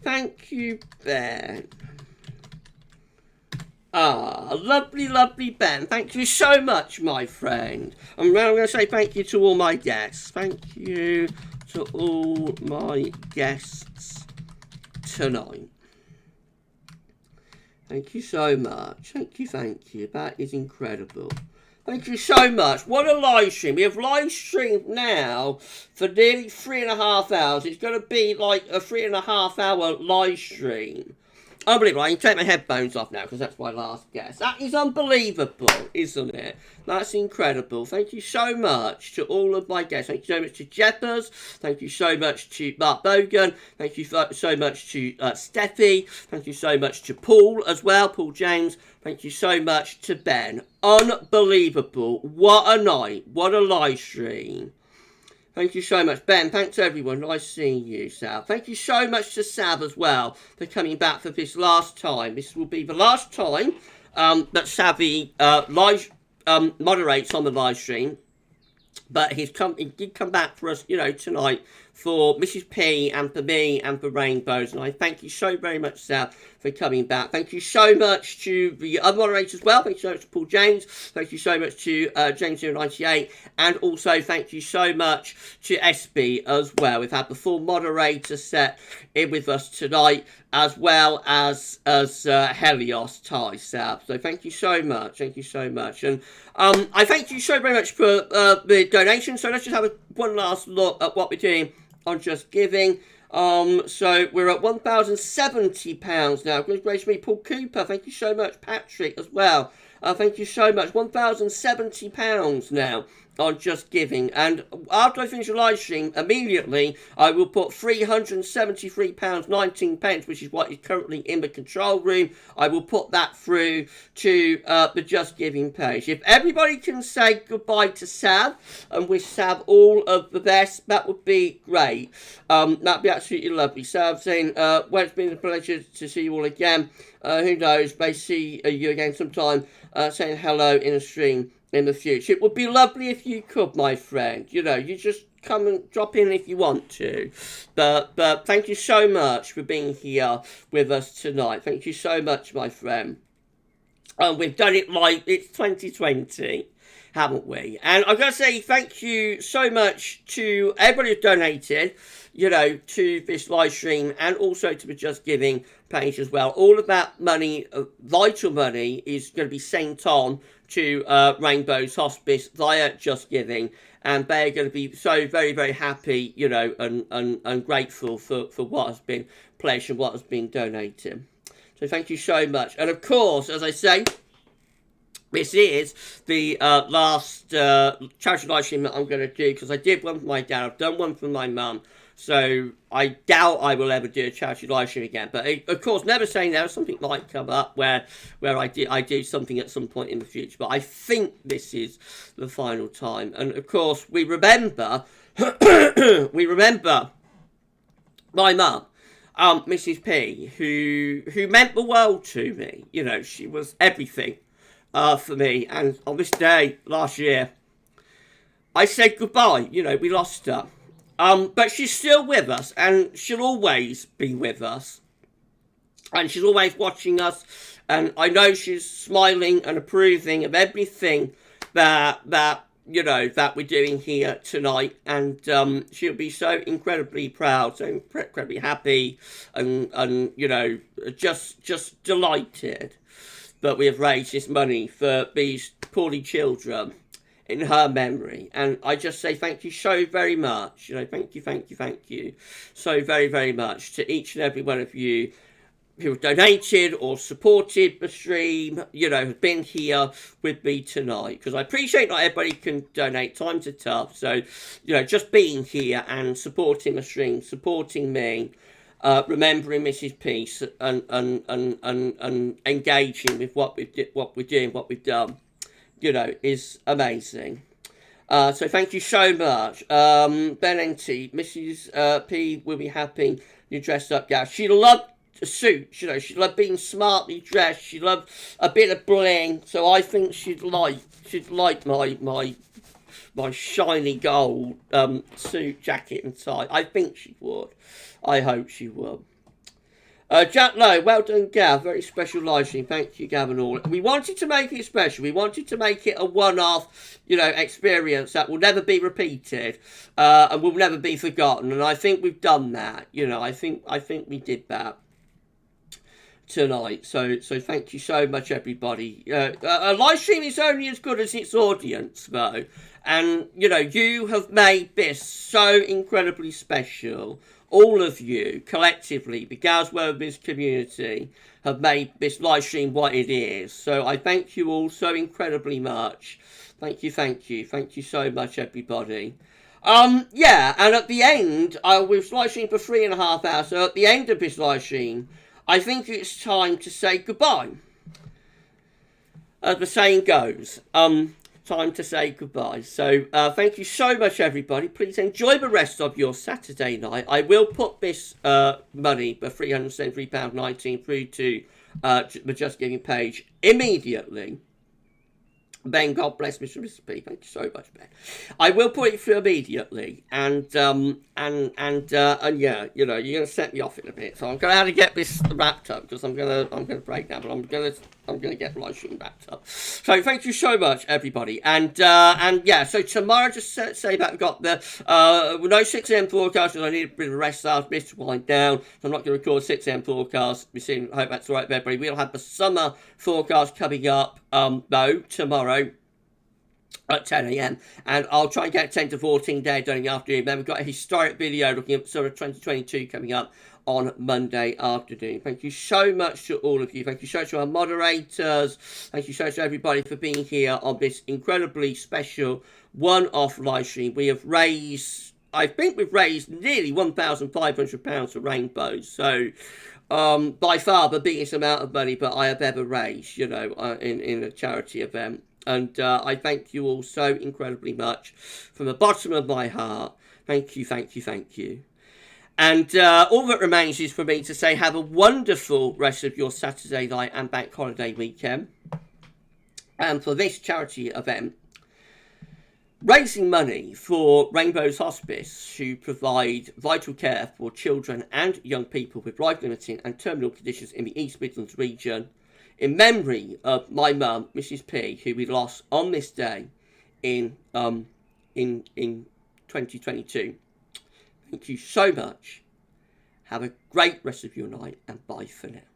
Thank you, Ben. Lovely, lovely Ben. Thank you so much, my friend. And now I'm going to say thank you to all my guests. Thank you to all my guests tonight. Thank you so much. Thank you. That is incredible. Thank you so much. What a live stream. We have live streamed now for nearly 3.5 hours. It's going to be like a 3.5 hour live stream. Unbelievable. I can take my headphones off now because that's my last guess. That is unbelievable, isn't it? That's incredible. Thank you so much to all of my guests. Thank you so much to Jeppers. Thank you so much to Mark Bogan. Thank you so much to Steffi. Thank you so much to Paul as well, Paul James. Thank you so much to Ben. Unbelievable. What a night. What a live stream. Thank you so much, Ben. Thanks, everyone. Nice seeing you, Sav. Thank you so much to Sav as well for coming back for this last time. This will be the last time that Savvy moderates on the live stream. But he did come back for us, tonight for Mrs. P and for me and for Rainbows. And I thank you so very much, Sav, for coming back. Thank you so much to the other moderators as well. Thank you so much to Paul James. Thank you so much to James098. And also thank you so much to SB as well. We've had the full moderator set in with us tonight, as well as Helios Ty, Sav. So thank you so much. Thank you so much. And I thank you so very much for the donation. So let's just have one last look at what we're doing on Just Giving. So we're at £1,070 now. Good gracious me, Paul Cooper. Thank you so much, Patrick, as well. Thank you so much. £1,070 now on Just Giving. And after I finish the live stream, immediately I will put £373.19, which is what is currently in the control room. I will put that through to the Just Giving page. If everybody can say goodbye to Sav and wish Sav all of the best, that would be great. That'd be absolutely lovely. Sav saying, well, it's been a pleasure to see you all again. Who knows, may see you again sometime, saying hello in a stream in the future. It would be lovely if you could, my friend. You just come and drop in if you want to. But thank you so much for being here with us tonight. Thank you so much, my friend. We've done it like it's 2020, haven't we? And I've got to say thank you so much to everybody who's donated, to this live stream and also to the Just Giving page as well. All of that money, vital money, is going to be sent on to Rainbows Hospice via Just Giving, and they're going to be so very, very happy, you know, and grateful for what has been pledged and what has been donated. So thank you so much. And of course, as I say, this is the last charity live stream that I'm going to do, because I did one for my dad, I've done one for my mum, so I doubt I will ever do a charity live stream again. But of course, never say never, something might come up where I do something at some point in the future. But I think this is the final time. And of course, we remember my mum, Mrs. P, who meant the world to me. You know, she was everything for me. And on this day last year, I said goodbye. You know, we lost her. But she's still with us, and she'll always be with us. And she's always watching us, and I know she's smiling and approving of everything that you know, that we're doing here tonight. And she'll be so incredibly proud, so incredibly happy, and you know, just delighted that we have raised this money for these poorly children in her memory. And I just say thank you so very much. You know, thank you so very, very much to each and every one of you who have donated or supported the stream, you know, have been here with me tonight. Because I appreciate not everybody can donate, times are tough. So, you know, just being here and supporting the stream, supporting me, remembering Mrs. Peace, and engaging with what we're doing, what we've done, you know, is amazing. So thank you so much. Ben NT, Mrs. P will be happy you dressed up, gal. She loved a suit, you know, she loved being smartly dressed, she loved a bit of bling, so I think she'd like my shiny gold suit, jacket and tie. I think she would. I hope she would. Jack Lowe, well done, Gav. Very special live stream. Thank you, Gav and all. We wanted to make it special. We wanted to make it a one-off, you know, experience that will never be repeated and will never be forgotten. And I think we've done that. You know, I think we did that tonight. So thank you so much, everybody. A live stream is only as good as its audience, though. And, you know, you have made this so incredibly special. All of you, collectively, the Gaz Wormers community, have made this live stream what it is. So I thank you all so incredibly much. Thank you so much, everybody. Yeah, and at the end, we've live streamed for 3.5 hours, so at the end of this live stream, I think it's time to say goodbye. As the saying goes, time to say goodbye. So thank you so much, everybody. Please enjoy the rest of your Saturday night. I will put this money, the £373.19, through to the Just Giving page immediately. Ben, God bless Mr. P. Thank you so much, Ben. I will put it through immediately, and yeah, you know, you're gonna set me off in a bit, so I'm gonna have to get this wrapped up, because I'm gonna break now, but I'm gonna get live stream wrapped up. So thank you so much, everybody, and yeah, so tomorrow, just say that we've got the no 6 a.m. forecast, because I need a bit of a rest. I've missed to wind down, so I'm not going to record 6 a.m. forecast. We soon hope that's all right with everybody. We'll have the summer forecast coming up though tomorrow at 10 a.m. and I'll try and get 10 to 14 day done in the afternoon. Then we've got a historic video looking at sort of 2022 coming up on Monday afternoon. Thank you so much to all of you. Thank you so much to our moderators. Thank you so much to everybody for being here on this incredibly special one-off live stream. We have raised, I think we've raised nearly £1,500 for Rainbows. So by far the biggest amount of money that I have ever raised, you know, in a charity event. And I thank you all so incredibly much from the bottom of my heart. Thank you. And all that remains is for me to say have a wonderful rest of your Saturday night and bank holiday weekend. And for this charity event, raising money for Rainbows Hospice, who provide vital care for children and young people with life-limiting and terminal conditions in the East Midlands region, in memory of my mum, Mrs. P, who we lost on this day in 2022. Thank you so much. Have a great rest of your night, and bye for now.